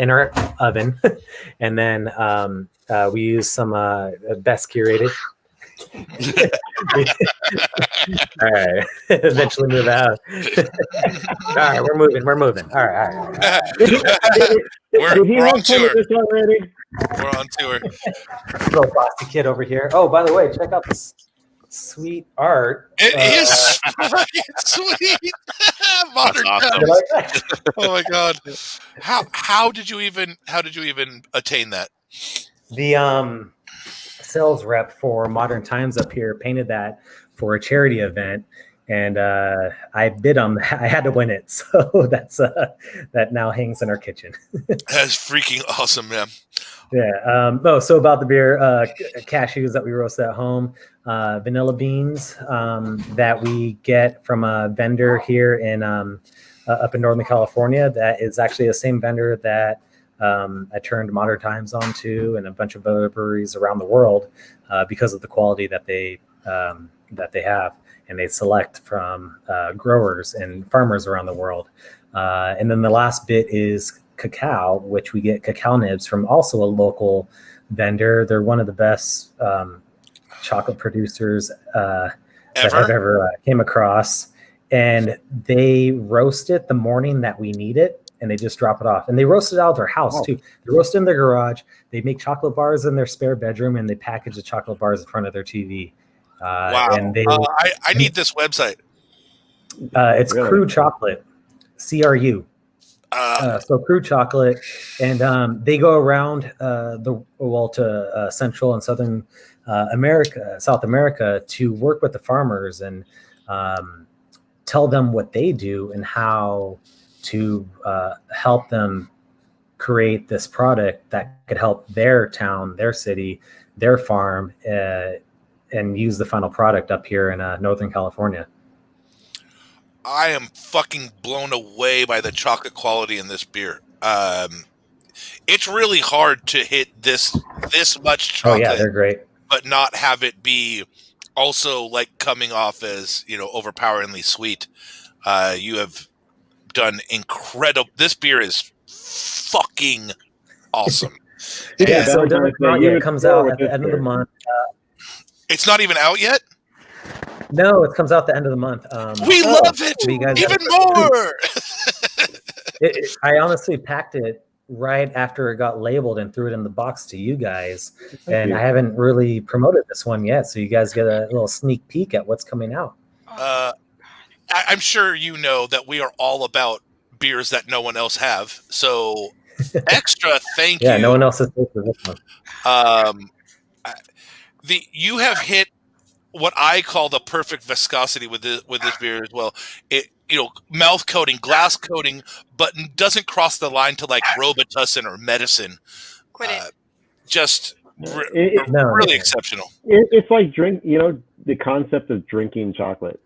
in our oven, and then we use some best curated. All right, eventually move out. All right, we're moving. All right. We're on tour. We're on tour. Little plastic kid over here. Oh, by the way, check out this sweet art. It is fucking sweet. Modern awesome. Oh my god! How did you even attain that? The sales rep for Modern Times up here painted that for a charity event, and I bid on that. I had to win it, so that's that now hangs in our kitchen. That's freaking awesome, man. Yeah. So about the beer, cashews that we roast at home, vanilla beans that we get from a vendor here in up in Northern California. That is actually the same vendor that I turned Modern Times onto, and a bunch of other breweries around the world because of the quality that they have, and they select from growers and farmers around the world. And then the last bit is cacao, which we get cacao nibs from also a local vendor. They're one of the best chocolate producers that I've ever came across. And they roast it the morning that we need it, and they just drop it off. And they roast it out of their house too. They roast it in their garage. They make chocolate bars in their spare bedroom, and they package the chocolate bars in front of their TV. Wow. And they, I need this website. It's Crew Chocolate, CRU. So Crew Chocolate, and they go around to Central and Southern South America to work with the farmers and tell them what they do and how to help them create this product that could help their town, their city, their farm, and use the final product up here in Northern California. I am fucking blown away by the chocolate quality in this beer. It's really hard to hit this much chocolate. Oh yeah, they're great. But not have it be also like coming off as, overpoweringly sweet. You have done incredible. This beer is fucking awesome. Yeah, so it comes out at the end of the month. It's not even out yet? No, it comes out the end of the month. We love it even more. I honestly packed it right after it got labeled and threw it in the box to you guys. I haven't really promoted this one yet, so you guys get a little sneak peek at what's coming out. I'm sure you know that we are all about beers that no one else have. So extra thank you. Yeah, no one else has tasted this one. You have hit what I call the perfect viscosity with this beer as well. It mouth coating, glass coating, but doesn't cross the line to like Robitussin or medicine. Quit it. Just really exceptional. It's like the concept of drinking chocolate,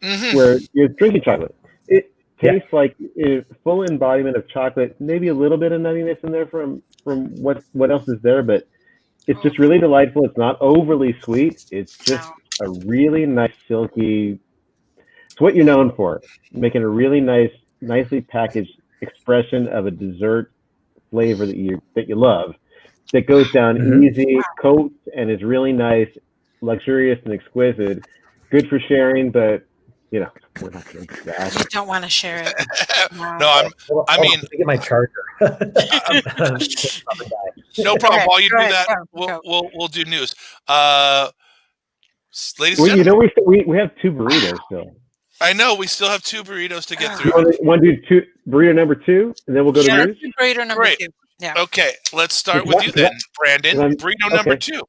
where you're drinking chocolate. It tastes like a full embodiment of chocolate. Maybe a little bit of nuttiness in there from what else is there, but it's just really delightful. It's not overly sweet. It's just a really nice, silky. It's what you're known for, making a really nicely packaged expression of a dessert flavor that you love, that goes down easy, coats, and is really nice, luxurious, and exquisite. Good for sharing, but we're not going to do that. You don't want to share it. No, I mean, get my charger. No problem. While you do that, we'll do news. ladies and gentlemen. We have 2 burritos still. I know we still have 2 burritos to get through. Want to do burrito number 2, and then we'll go to yours? Burrito number 2. Yeah. Okay, let's start with you then, Brandon. Burrito number 2.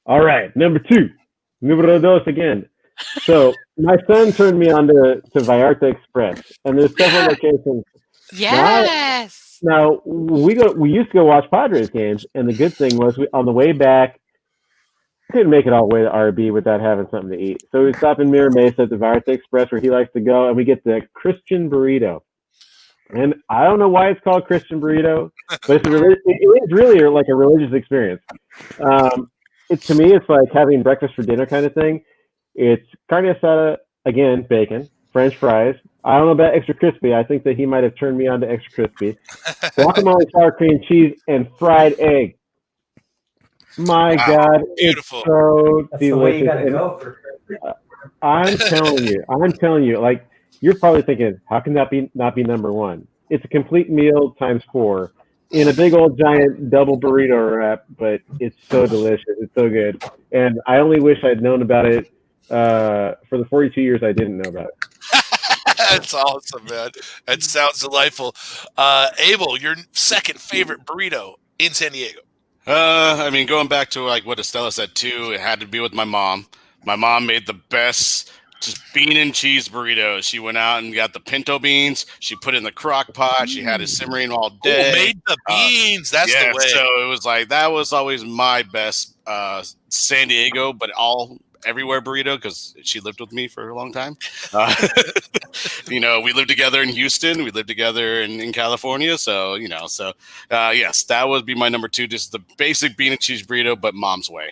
All right, number 2. Número dos again. So my son turned me on to Vallarta Express, and there's several locations. Yes. Now we used to go watch Padres games, and the good thing was on the way back, we couldn't make it all the way to RB without having something to eat. So we stop in Mira Mesa at the Vallarta Express where he likes to go, and we get the Christian burrito. And I don't know why it's called Christian burrito, but it is really like a religious experience. To me, it's like having breakfast for dinner kind of thing. It's carne asada, again, bacon, French fries. I don't know about extra crispy. I think that he might have turned me on to extra crispy. Guacamole, sour cream, cheese, and fried egg. My God, beautiful. It's so That's delicious. The way you gotta go for I'm telling you, like, you're probably thinking, how can that not be number 1? It's a complete meal times 4 in a big old giant double burrito wrap, but it's so delicious. It's so good. And I only wish I'd known about it for the 42 years I didn't know about it. That's awesome, man. That sounds delightful. Abel, your second favorite burrito in San Diego? I mean, going back to like what Estella said too, it had to be with my mom. My mom made the best just bean and cheese burritos. She went out and got the pinto beans. She put it in the crock pot. She had it simmering all day. Made the beans. That's the way. So it was like that was always my best San Diego, but everywhere burrito because she lived with me for a long time. We lived together in Houston. We lived together in California. So, yes, that would be my number 2. Just the basic bean and cheese burrito, but mom's way.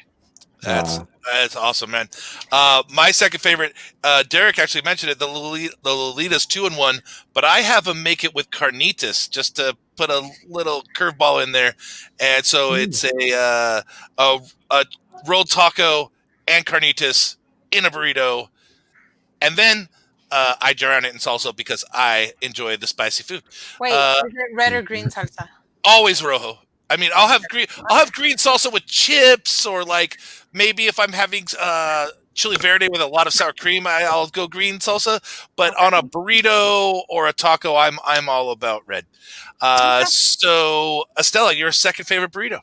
That's awesome, man. My second favorite, Derek actually mentioned it, the Lolita's 2-in-1, but I have them make it with carnitas just to put a little curveball in there. And so it's a rolled taco and carnitas in a burrito. And then I drown it in salsa because I enjoy the spicy food. Wait, is it red or green salsa? Always rojo. I mean, I'll have green salsa with chips, or like maybe if I'm having chili verde with a lot of sour cream, I'll go green salsa. But on a burrito or a taco, I'm all about red. So Estella, your second favorite burrito?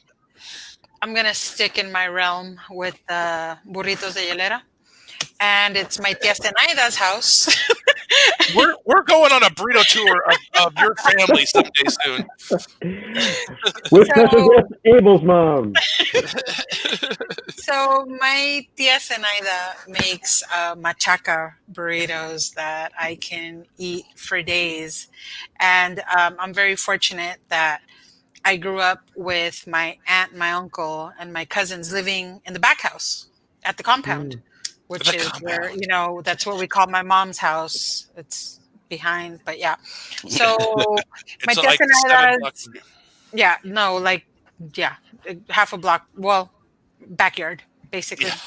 I'm gonna stick in my realm with Burritos de Hielera, and it's my tia Zenaida's house. We're going on a burrito tour of your family someday soon. With special guest Abel's mom. So my tia Zenaida makes machaca burritos that I can eat for days, and I'm very fortunate that I grew up with my aunt, my uncle, and my cousins living in the back house at the compound, which is where, that's what we call my mom's house. It's behind, but yeah. So my tia Zenaida's, half a block, well, backyard, basically. Yeah.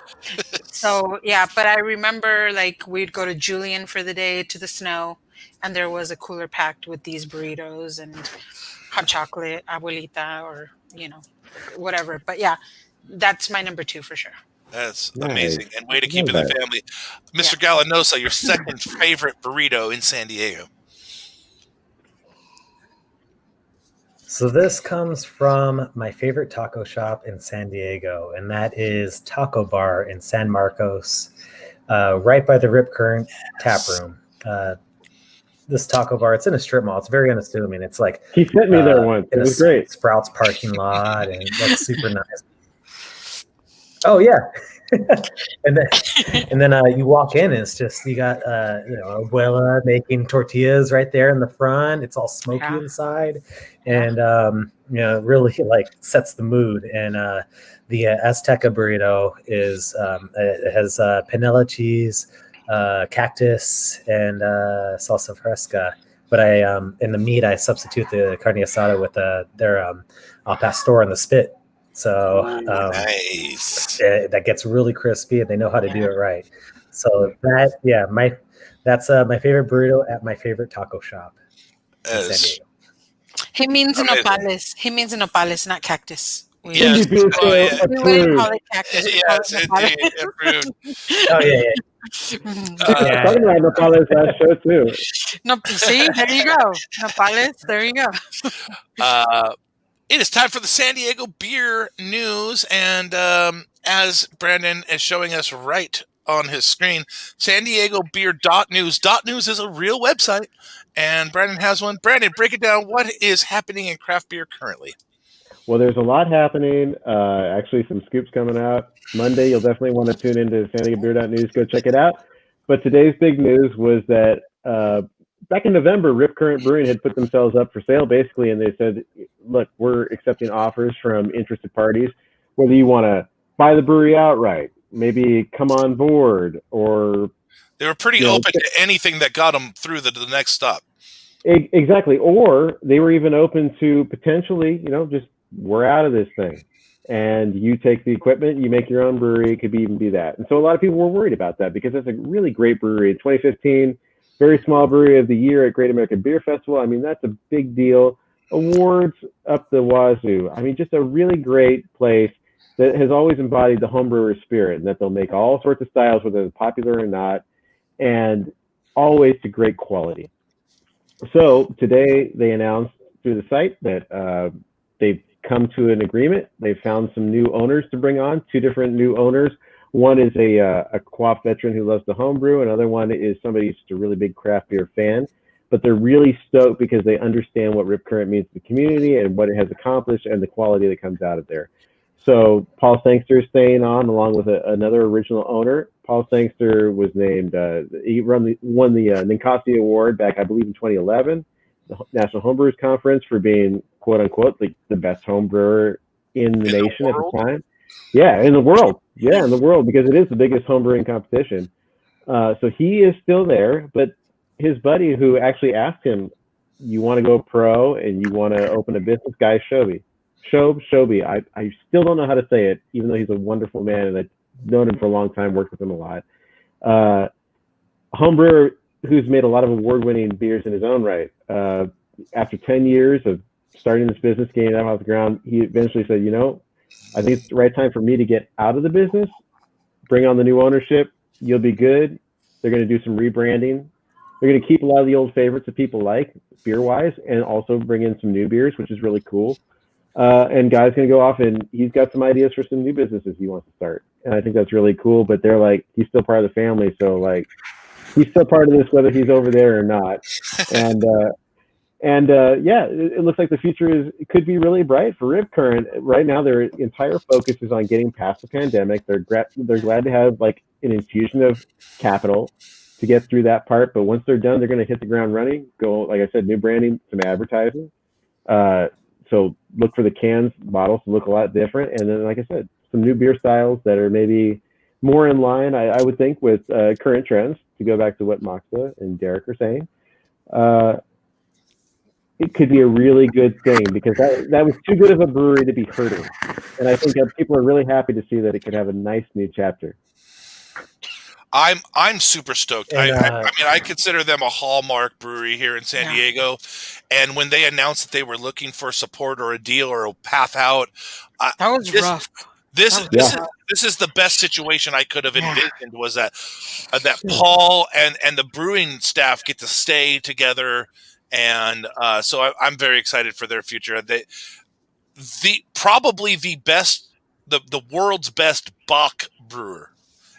So, yeah, but I remember like we'd go to Julian for the day to the snow, and there was a cooler packed with these burritos and hot chocolate, abuelita, or, whatever. But yeah, that's my number 2 for sure. That's amazing. And way to keep in the family. Mr. Gallanosa, your second favorite burrito in San Diego. So this comes from my favorite taco shop in San Diego, and that is Taco Bar in San Marcos, right by the Rip Current tap room. This taco bar, it's in a strip mall. It's very unassuming. It's like he sent me there once. It was great. Sprouts parking lot, and that's super nice. Oh yeah, and then you walk in, and it's just you got abuela making tortillas right there in the front. It's all smoky inside, and really like sets the mood. And the Azteca burrito is it has panela cheese, cactus, and salsa fresca. But in the meat, I substitute the carne asada with their al pastor in the spit. So nice. That gets really crispy, and they know how to do it right. So that's my favorite burrito at my favorite taco shop in San Diego. He means nopales. He means nopales, not cactus. Yes. Indie beer Oh, sale yeah. We wouldn't call approved. it cactus. We call Yes, it indeed. nopales. Approved. Oh yeah, I was talking about Nopales last show too. No, see, there you go. Nopales, there you go. It is time for the San Diego beer news, and as Brandon is showing us right on his screen, San Diego Beer .news. .news is a real website, and Brandon has one. Brandon, break it down. What is happening in craft beer currently? Well, there's a lot happening. Actually, some scoops coming out Monday. You'll definitely want to tune into San Diego Beer News. Go check it out. But today's big news was that back in November, Rip Current Brewing had put themselves up for sale, basically, and they said, look, we're accepting offers from interested parties, whether you want to buy the brewery outright, maybe come on board, or... They were pretty open to anything that got them through the next stop. Exactly. Or they were even open to potentially, just we're out of this thing. And you take the equipment, you make your own brewery. It could even be that. And so a lot of people were worried about that because it's a really great brewery. In 2015, very small brewery of the year at Great American Beer Festival. I mean, that's a big deal. Awards up the wazoo. I mean, just a really great place that has always embodied the homebrewer spirit, and that they'll make all sorts of styles, whether they're popular or not, and always to great quality. So today they announced through the site that they've come to an agreement. They've found some new owners to bring on, 2 different new owners. One is a co-op veteran who loves the homebrew. Another one is somebody who's just a really big craft beer fan. But they're really stoked because they understand what Rip Current means to the community and what it has accomplished and the quality that comes out of there. So Paul Sangster is staying on along with another original owner. Paul Sangster was named, he won the Ninkasi Award back, I believe, in 2011, the National Homebrewers Conference, for being, quote unquote, the best home brewer in the nation at the time. Yeah, in the world. Yeah, in the world, because it is the biggest home brewing competition. So he is still there, but his buddy who actually asked him, you want to go pro and you want to open a business, Guy Shobi. Shobi. I still don't know how to say it, even though he's a wonderful man and I've known him for a long time, worked with him a lot. A home brewer who's made a lot of award-winning beers in his own right. After 10 years of starting this business, getting it off the ground, he eventually said, I think it's the right time for me to get out of the business, bring on the new ownership. You'll be good. They're going to do some rebranding. They're going to keep a lot of the old favorites that people like, beer-wise, and also bring in some new beers, which is really cool. And Guy's going to go off, and he's got some ideas for some new businesses he wants to start. And I think that's really cool, but they're like, he's still part of the family, so like, he's still part of this, whether he's over there or not. And yeah, it looks like the future could be really bright for Rip Current. Right now, their entire focus is on getting past the pandemic. They're glad to have like an infusion of capital to get through that part. But once they're done, they're going to hit the ground running. Go, like I said, new branding, some advertising. So look for the cans, bottles to look a lot different. And then, like I said, some new beer styles that are maybe more in line, I would think, with current trends, to go back to what Moksa and Derek are saying. It could be a really good thing, because that was too good of a brewery to be hurting. And I think that people are really happy to see that it could have a nice new chapter. I'm super stoked. And, I mean, I consider them a hallmark brewery here in San Diego. And when they announced that they were looking for support or a deal or a path out, that was rough. This is the best situation I could have envisioned. Was that Paul and the brewing staff get to stay together, and so I'm very excited for their future. Probably the world's best Bock brewer,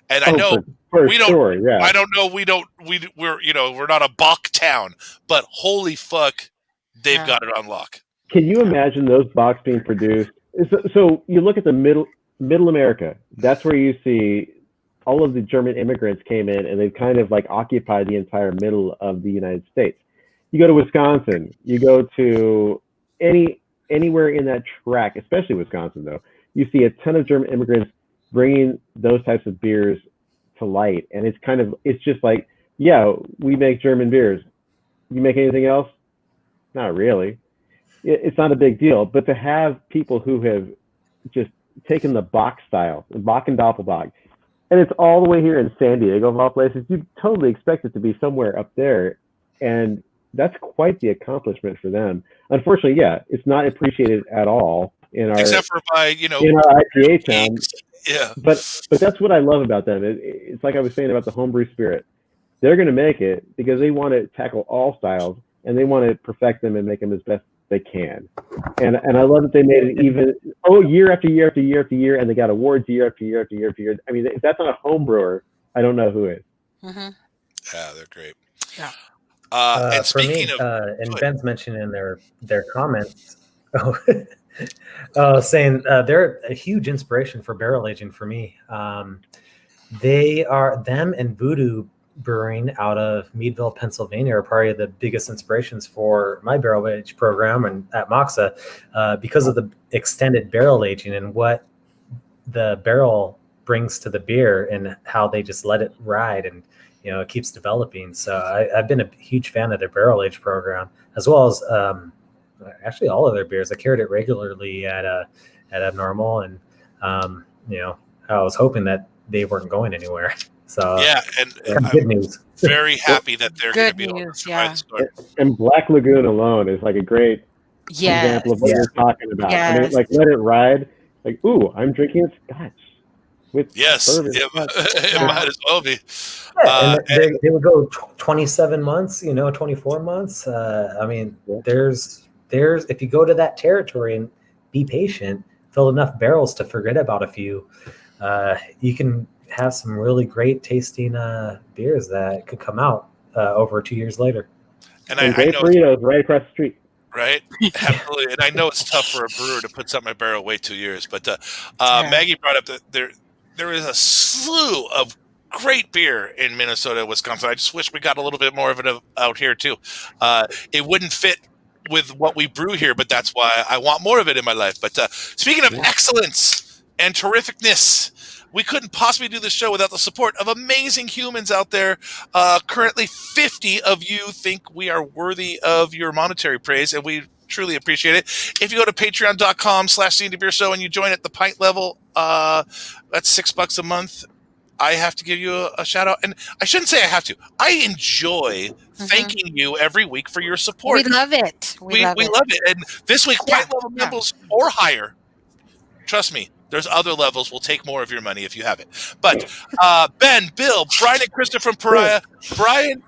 and I know. We don't. Sure, yeah. I don't know. We're not a Bock town, but holy fuck, they've got it on lock. Can you imagine those Bocks being produced? So you look at the middle America. That's where you see all of the German immigrants came in, and they've kind of like occupied the entire middle of the United States. You go to Wisconsin. You go to anywhere in that track, especially Wisconsin, though. You see a ton of German immigrants bringing those types of beers to light, and it's just like, yeah, we make German beers. You make anything else? Not really. It's not a big deal, but to have people who have just taken the Bock style, the Bock and Doppelbock, and it's all the way here in San Diego of all places, you totally expect it to be somewhere up there, and that's quite the accomplishment for them. Unfortunately, yeah, it's not appreciated at all in our except for by in our IPA town. Yeah, but that's what I love about them. It's like I was saying about the homebrew spirit. They're going to make it because they want to tackle all styles and they want to perfect them and make them as best they can. And I love that they made it even year after year after year after year, and they got awards year after year after year after year. I mean, if that's not a home brewer, I don't know who is. Mm-hmm. Yeah, they're great. Yeah. And for me, speaking and Ben's mentioned in their comments, saying they're a huge inspiration for barrel aging for me. Them and Voodoo Brewing out of Meadville, Pennsylvania, are probably the biggest inspirations for my barrel age program and at Moksa, because of the extended barrel aging and what the barrel brings to the beer and how they just let it ride and it keeps developing. So I've been a huge fan of their barrel age program, as well as actually all of their beers. I carried it regularly at Abnormal, and I was hoping that they weren't going anywhere. So yeah, and good news. Very happy that they're going to be able to survive the storm. And Black Lagoon alone is like a great example of what you're talking about. Yes. I mean, like let it ride. Like, ooh, I'm drinking Scotch with bourbon. It might as well be. And they would go 27 months, 24 months. I mean, there's if you go to that territory and be patient, fill enough barrels to forget about a few, you can have some really great tasting beers that could come out over 2 years later. And I know burritos right across the street. Right, absolutely. And I know it's tough for a brewer to put something in a barrel wait 2 years, but Maggie brought up that there is a slew of great beer in Minnesota, Wisconsin. I just wish we got a little bit more of it out here too. It wouldn't fit with what we brew here, but that's why I want more of it in my life. But speaking of excellence and terrificness, we couldn't possibly do this show without the support of amazing humans out there. Currently, 50 of you think we are worthy of your monetary praise, and we truly appreciate it. If you go to patreon.com/CNDBeerShow and you join at the pint level, that's $6 a month. I have to give you a shout out. And I shouldn't say I have to. I enjoy thanking you every week for your support. We love it. We love it. And this week, pint level levels or higher. Trust me. There's other levels. We'll take more of your money if you have it. But Ben, Bill, Brian, and Krista from Pariah, Brian,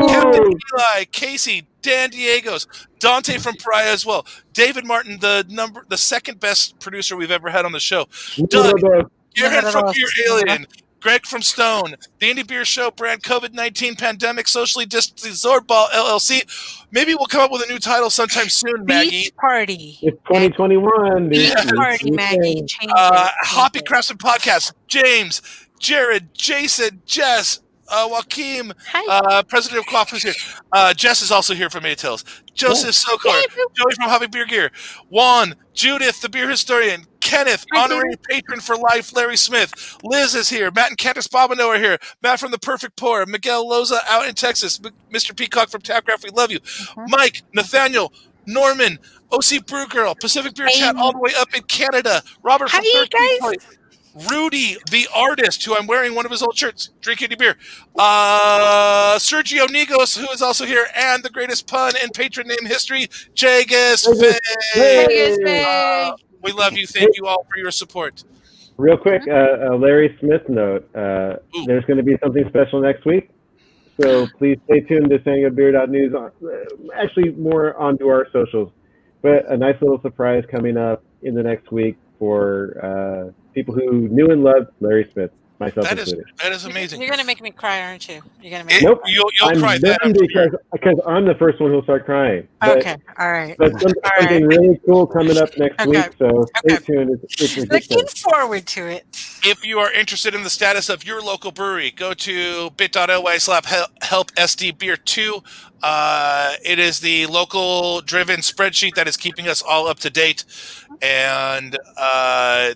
Captain Eli, Casey, Dan Diegos, Dante from Pariah as well, David Martin, the second best producer we've ever had on the show, Doug, Aaron from Beer Alien, Greg from Stone, the Indie Beer Show brand, COVID-19 pandemic, socially distancing Zorball LLC. Maybe we'll come up with a new title sometime soon, Maggie. Beach Party. It's 2021. Beach Party, Maggie. Hoppy Crafts and Podcast. James, Jared, Jason, Jess, Joaquim, President of Quaff is here. Jess is also here from Maytales. Joseph Sokor, Joey from Hobby Beer Gear, Juan, Judith, the beer historian, Kenneth, honorary patron for life, Larry Smith, Liz is here, Matt and Candace Bobino are here, Matt from the Perfect Pour, Miguel Loza out in Texas, Mr. Peacock from Tapcraft, we love you, Mike, Nathaniel, Norman, OC Brew Girl, Pacific Beer Chat all the way up in Canada, Robert from 13th Point, Rudy, the artist, who I'm wearing one of his old shirts, Drink Indie Beer. Sergio Nigos, who is also here, and the greatest pun in patron name history, Jagus Faye. We love you. Thank you all for your support. Real quick, a Larry Smith note. There's going to be something special next week. So please stay tuned to sangobeer.news. Actually, more onto our socials. But a nice little surprise coming up in the next week for people who knew and loved Larry Smith, myself included. That is amazing. You're going to make me cry, aren't you? You're going to make Nope. You'll I'm cry that because I'm the first one who'll start crying. Okay, all right. But something really cool coming up next week, so stay tuned. It's looking forward to it. If you are interested in the status of your local brewery, go to bit.ly/help-SD-beer2. It is the local driven spreadsheet that is keeping us all up to date. And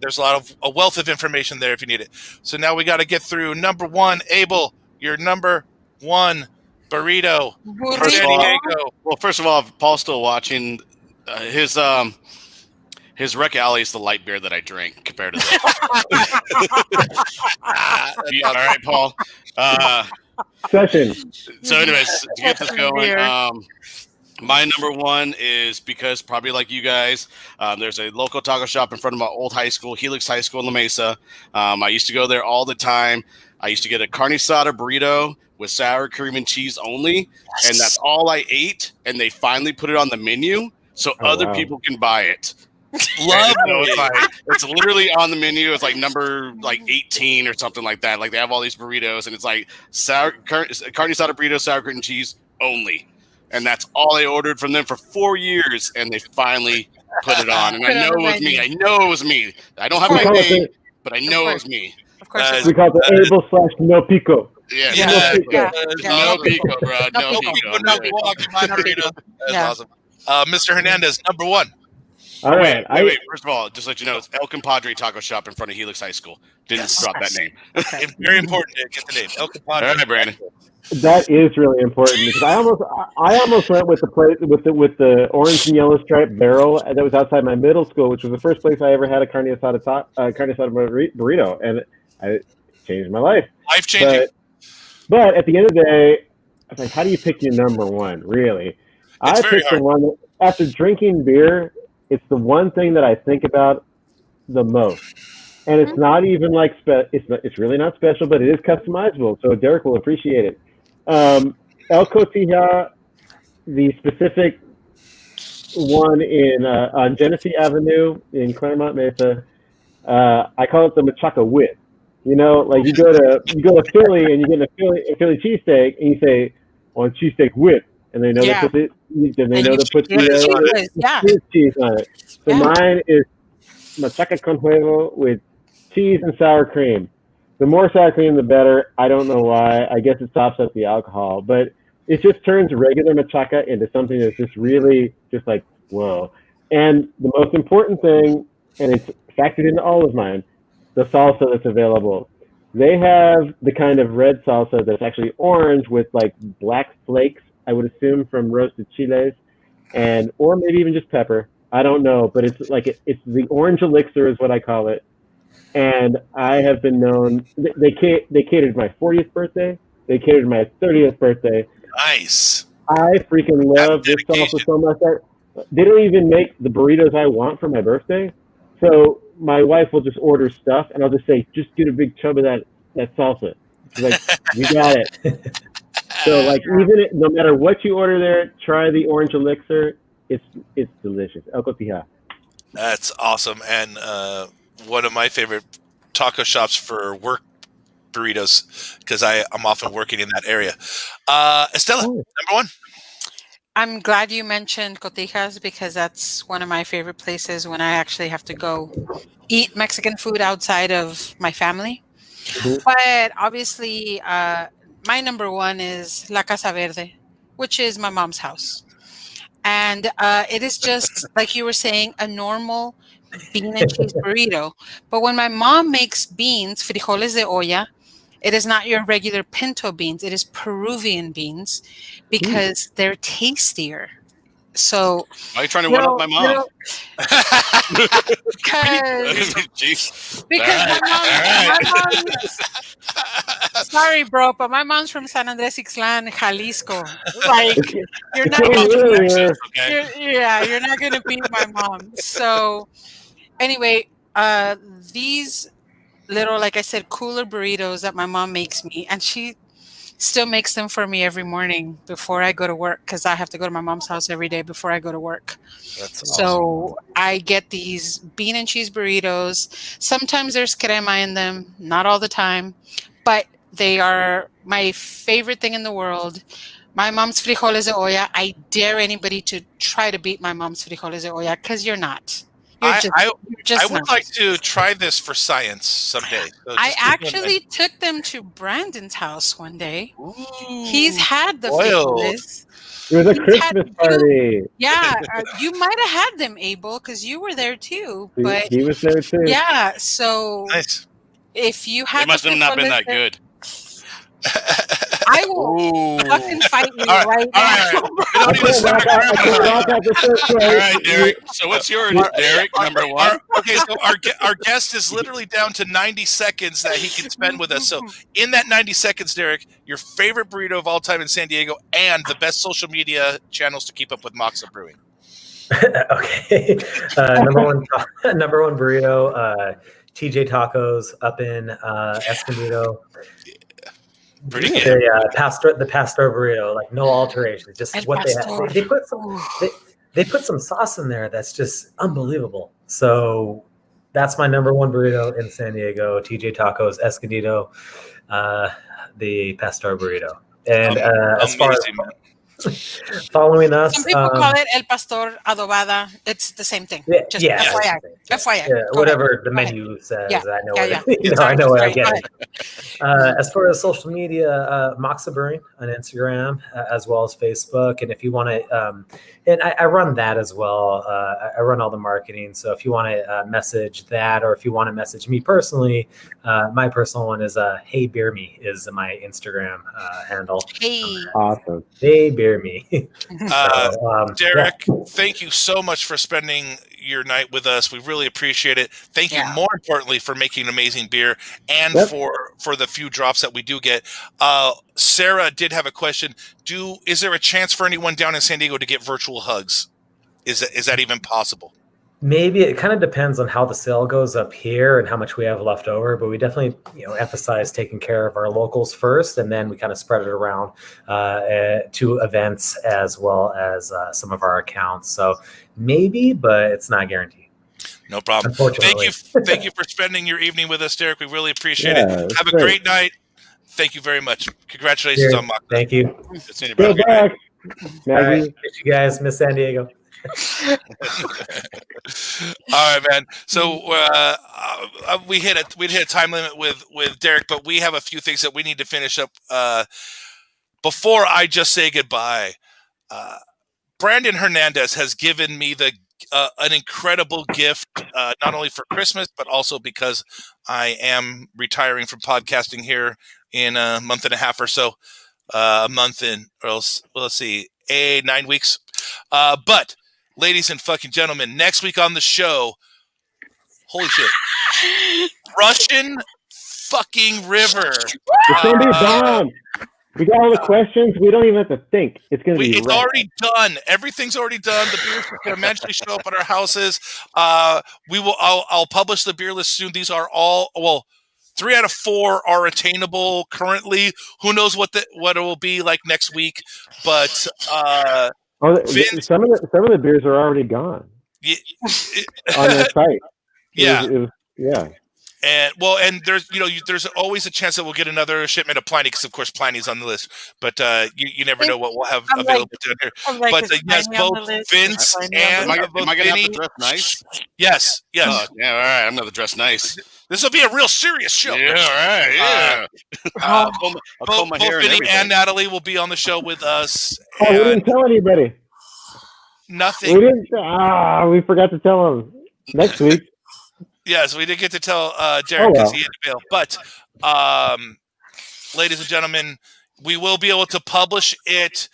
there's a wealth of information there if you need it. So now we got to get through number one. Abel, your number one burrito. San Diego. Well, first of all, if Paul's still watching, his Rec Alley is the light beer that I drink compared to that. All right, Paul. Session. So anyways, to get this going, My number one is because probably like you guys, there's a local taco shop in front of my old high school, Helix High School in La Mesa. I used to go there all the time. I used to get a carne asada burrito with sour cream and cheese only, and that's all I ate. And they finally put it on the menu so other people can buy it. Love it's literally on the menu. It's like number 18 or something like that. Like they have all these burritos, and it's like carne asada burrito, sour cream and cheese only. And that's all I ordered from them for 4 years, and they finally put it on. And I know it was me. I know it was me. I don't have my name, but I know it was me. Of course. We call it Abel / No Pico. Yeah. No pico, bro. No pico. That's awesome. Mr. Hernandez, number one. All right. Wait. First of all, just to let you know, it's El Compadre Taco Shop in front of Helix High School. Didn't drop that name. It's very important to get the name. El Compadre. All right, Brandon. That is really important because I almost went with the plate with the orange and yellow striped barrel that was outside my middle school, which was the first place I ever had a carne asada burrito, and it changed my life. Life changing. But at the end of the day, I was like, how do you pick your number one? Really, I picked the one that, after drinking beer. It's the one thing that I think about the most. And it's not even like it's really not special, but it is customizable. So Derek will appreciate it. El Cotija, the specific one on Genesee Avenue in Claremont Mesa, I call it the Machaca Wit. You know, like you go to Philly and you get a Philly cheesesteak and you say, "On cheesesteak wit," and they know to put it. Then they know to put the cheese on it. So mine is machaca con huevo with cheese and sour cream. The more sour cream, the better. I don't know why. I guess it sops up the alcohol, but it just turns regular machaca into something that's just really just like, whoa. And the most important thing, and it's factored into all of mine, the salsa that's available. They have the kind of red salsa that's actually orange with like black flakes, I would assume from roasted chiles, or maybe even just pepper. I don't know, but it's like it's the orange elixir is what I call it. And I have been known. They catered my 40th birthday. They catered my 30th birthday. Nice. I freaking love this salsa so much that they don't even make the burritos I want for my birthday. So my wife will just order stuff, and I'll just say, just get a big chub of that salsa. She's like, you got it. So like no matter what you order there, try the orange elixir. It's delicious. El Cotija. That's awesome, and one of my favorite taco shops for work burritos because I'm often working in that area. Estela, number one. I'm glad you mentioned Cotijas because that's one of my favorite places when I actually have to go eat Mexican food outside of my family. Mm-hmm. But obviously, my number one is La Casa Verde, which is my mom's house. And it is just, like you were saying, a normal bean and cheese burrito. But when my mom makes beans, frijoles de olla, it is not your regular pinto beans. It is Peruvian beans because they're tastier. So why are you trying to one up my mom? Because my mom's sorry, bro, but my mom's from San Andres Ixtlan, Jalisco. Like you're not you're not gonna beat my mom. So anyway, these little, like I said, cooler burritos that my mom makes me, and she still makes them for me every morning before I go to work because I have to go to my mom's house every day before I go to work. That's awesome. So I get these bean and cheese burritos. Sometimes there's crema in them, not all the time, but they are my favorite thing in the world. My mom's frijoles de olla. I dare anybody to try to beat my mom's frijoles de olla because you're not. I would like to try this for science someday. So I actually took them to Brandon's house one day. Ooh, he's had the frijoles. It was a Christmas party. Yeah, you might have had them, Abel, because you were there too. But he was there too. Yeah, so nice. If you had, it must have not been that good. I will fucking fight you right now. don't need to start a group. All right, Derek. So what's yours, Derek? Number one. Okay, so our guest is literally down to 90 seconds that he can spend with us. So in that 90 seconds, Derek, your favorite burrito of all time in San Diego and the best social media channels to keep up with Moksa Brewing. Okay. Number one burrito, TJ Tacos up in Escondido. Pretty good. The pastor burrito, like no alterations, just what they have. They put some sauce in there that's just unbelievable. So that's my number one burrito in San Diego, TJ Tacos, Escondido, the pastor burrito. And as far as following us, some people call it El Pastor Adobada. It's the same thing. Just FYI. Whatever the menu says, I know what I know what I get. As far as social media, Moksa Brewing on Instagram, as well as Facebook. And if you want to, and I run that as well. I run all the marketing. So if you want to message that, or if you want to message me personally, my personal one is Hey Beer Me is my Instagram handle. Hey. Awesome. Hey Beer Me. Derek, thank you so much for spending your night with us. We really appreciate it. Thank you, more importantly, for making amazing beer and for the few drops that we do get. Sarah did have a question. Is there a chance for anyone down in San Diego to get virtual hugs? Is that even possible? Maybe it kind of depends on how the sale goes up here and how much we have left over, but we definitely emphasize taking care of our locals first, and then we kind of spread it around to events as well as some of our accounts. So maybe, but it's not guaranteed. No problem. Unfortunately. Thank you for spending your evening with us, Derek. We really appreciate it. Have a great night. Thank you very much. Congratulations on Moksa. Thank you. Go back, Maggie. All right. Miss you guys. Miss San Diego. All right, man. So we hit a time limit with Derek, but we have a few things that we need to finish up before I just say goodbye. Brandon Hernandez has given me an incredible gift, not only for Christmas but also because I am retiring from podcasting here in a month and a half or so. Let's see, 9 weeks. But ladies and fucking gentlemen, next week on the show, holy shit, Russian fucking River. It's gonna be a bomb. We got all the questions. We don't even have to think. It's gonna be. It's already done. Everything's already done. The beers will eventually show up at our houses. I'll publish the beer list soon. These are all 3 out of 4 are attainable currently. Who knows what it will be like next week? But Vince, some of the beers are already gone on their site. Yeah. And there's always a chance that we'll get another shipment of Pliny, because of course Pliny's on the list. But you never know what we'll have available down here. But yes, both Vince and am I gonna have to dress nice? Yes. Oh, yeah, all right. I'm gonna dress nice. This will be a real serious show. Yeah, all right. Yeah. I'll comb my hair Vinny and and Natalie will be on the show with us. Oh, we didn't tell anybody. Nothing. We didn't. We forgot to tell them next week. Yes, we did get to tell Derek because he had to bail. But, ladies and gentlemen, we will be able to publish it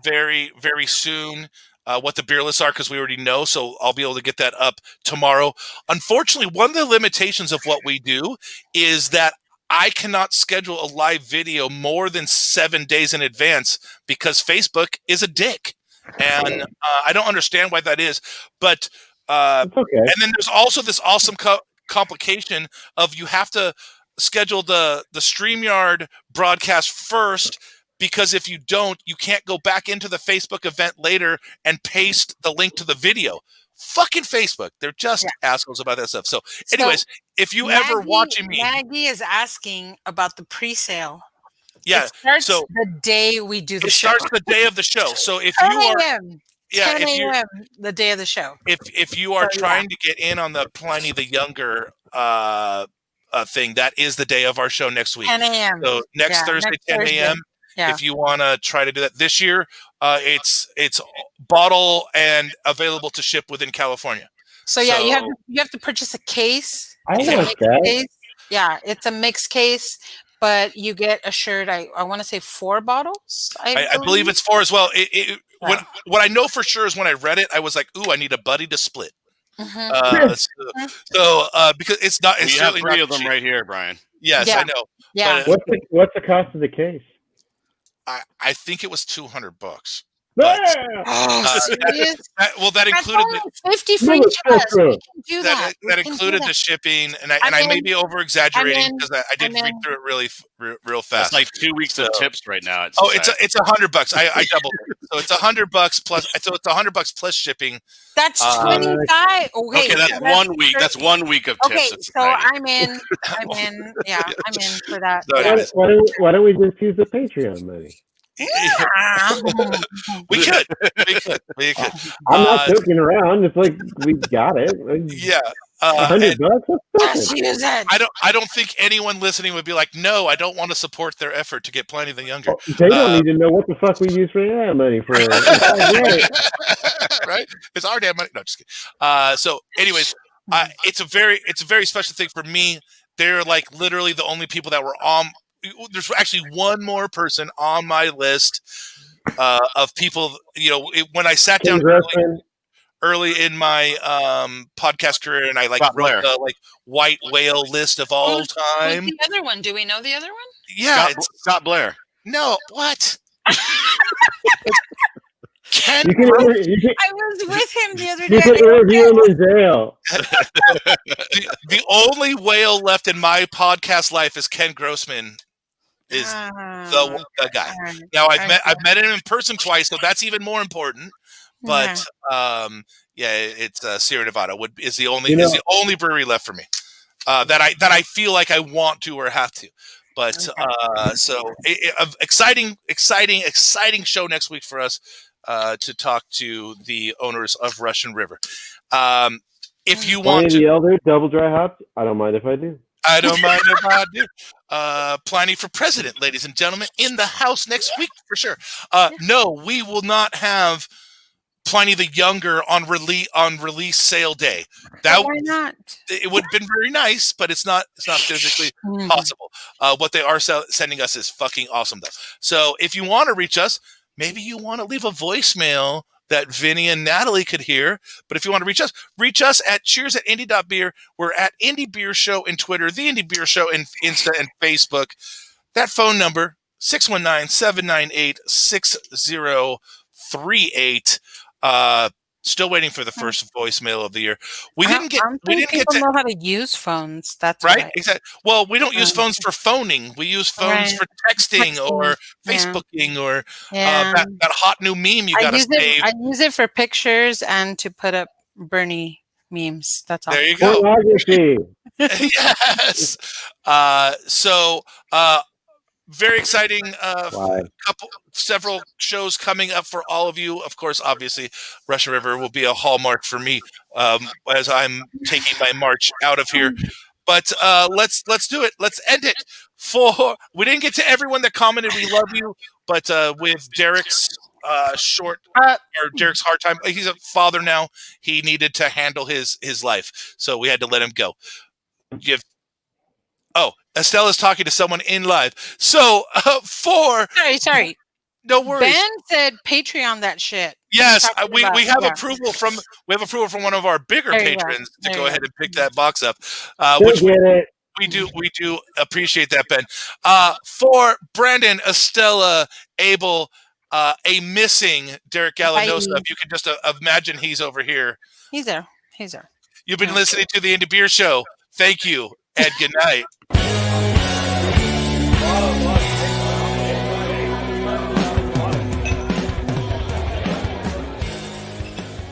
very, very soon. What the beer lists are, because we already know, so I'll be able to get that up tomorrow. Unfortunately, one of the limitations of what we do is that I cannot schedule a live video more than 7 days in advance because Facebook is a dick. And I don't understand why that is, but it's okay. And then there's also this awesome complication of you have to schedule the StreamYard broadcast first, because if you don't, you can't go back into the Facebook event later and paste the link to the video. Fucking Facebook. They're just assholes about that stuff. So anyways, if you ever watching me. Maggie is asking about the pre-sale. Yeah. It starts the day we do the show. It starts the day of the show. So if you are 10 a.m. the day of the show. If you are trying to get in on the Pliny the Younger thing, that is the day of our show next week. 10 a.m. So next Thursday, 10 a.m. Yeah. If you want to try to do that this year, it's bottle and available to ship within California. So you have to purchase a case. I like that. Yeah, it's a mixed case. But you get assured, I want to say 4 bottles. I believe it's 4 as well. what I know for sure is when I read it, I was like, "Ooh, I need a buddy to split." Because it's not. It's We have certainly 3 not of them cheap. right here, Brian. Yes, Yeah. I know. Yeah. But What's the cost of the case? I think it was $200. Oh, serious? That That's included only 50 free chips. We can do that. that included the shipping, and I may be over exaggerating because I did read through it really real fast. That's like 2 weeks of tips right now. It's $100. I doubled it, so it's $100 plus. So it's $100 plus shipping. That's 25. Okay, that's 1 week. That's 1 week of tips. Okay, so I'm in. Yeah, I'm in for that. So Why don't we just use the Patreon money? Yeah. we could. I'm not joking around. It's like we got it. Yeah. $100 bucks. Let's use it. I don't think anyone listening would be like, no, I don't want to support their effort to get Pliny the Younger. Well, they don't need to know what the fuck we use for that money for. Right? It's our damn money. No, just kidding. So, anyways, it's a very special thing for me. They're like literally the only people that were on. There's actually one more person on my list of people. When I sat down early in my podcast career, and I wrote the white whale list of all time. Who's the other one? Do we know the other one? Yeah, Scott Blair. No, what? I was with him the other day. You can interview him in jail. The only whale left in my podcast life is Ken Grossman. Is the guy. Now I've met him in person twice, so that's even more important. But it's Sierra Nevada is the only brewery left for me that I feel like I want to or have to. But exciting show next week for us to talk to the owners of Russian River. If you want to, the Elder double dry hopped, I don't mind if I do. I don't mind if I do. Pliny for president, ladies and gentlemen, in the house next week for sure. No, we will not have Pliny the Younger on release sale day. Why not? It would have been very nice, but it's not physically possible. What they are sending us is fucking awesome though. So if you want to reach us, maybe you want to leave a voicemail that Vinny and Natalie could hear. But if you want to reach us at cheers@indie.beer. We're at Indie Beer Show in Twitter, The Indie Beer Show in Insta and Facebook. That phone number, 619-798-6038. Still waiting for the first voicemail of the year. We didn't get to know how to use phones. That's right. Exactly. Well, we don't use phones for phoning. We use phones for texting or Facebooking or that hot new meme you got to save. I use it for pictures and to put up Bernie memes. That's all. There you go. Yes. Very exciting. Several shows coming up for all of you. Of course, obviously, Russian River will be a hallmark for me as I'm taking my march out of here. But let's do it. Let's end it. We didn't get to everyone that commented. We love you, but with Derek's Derek's hard time. He's a father now. He needed to handle his life, so we had to let him go. Estella's talking to someone in live. So sorry. No worries. Ben said Patreon that shit. Yes, we have approval from one of our bigger patrons to go ahead and pick that box up. Which we do appreciate that, Ben. For Brandon, Estella, Abel, a missing Derek Gallanosa. If you can just imagine he's over here. He's there. You've been listening to the Indie Beer Show. Thank you and good night.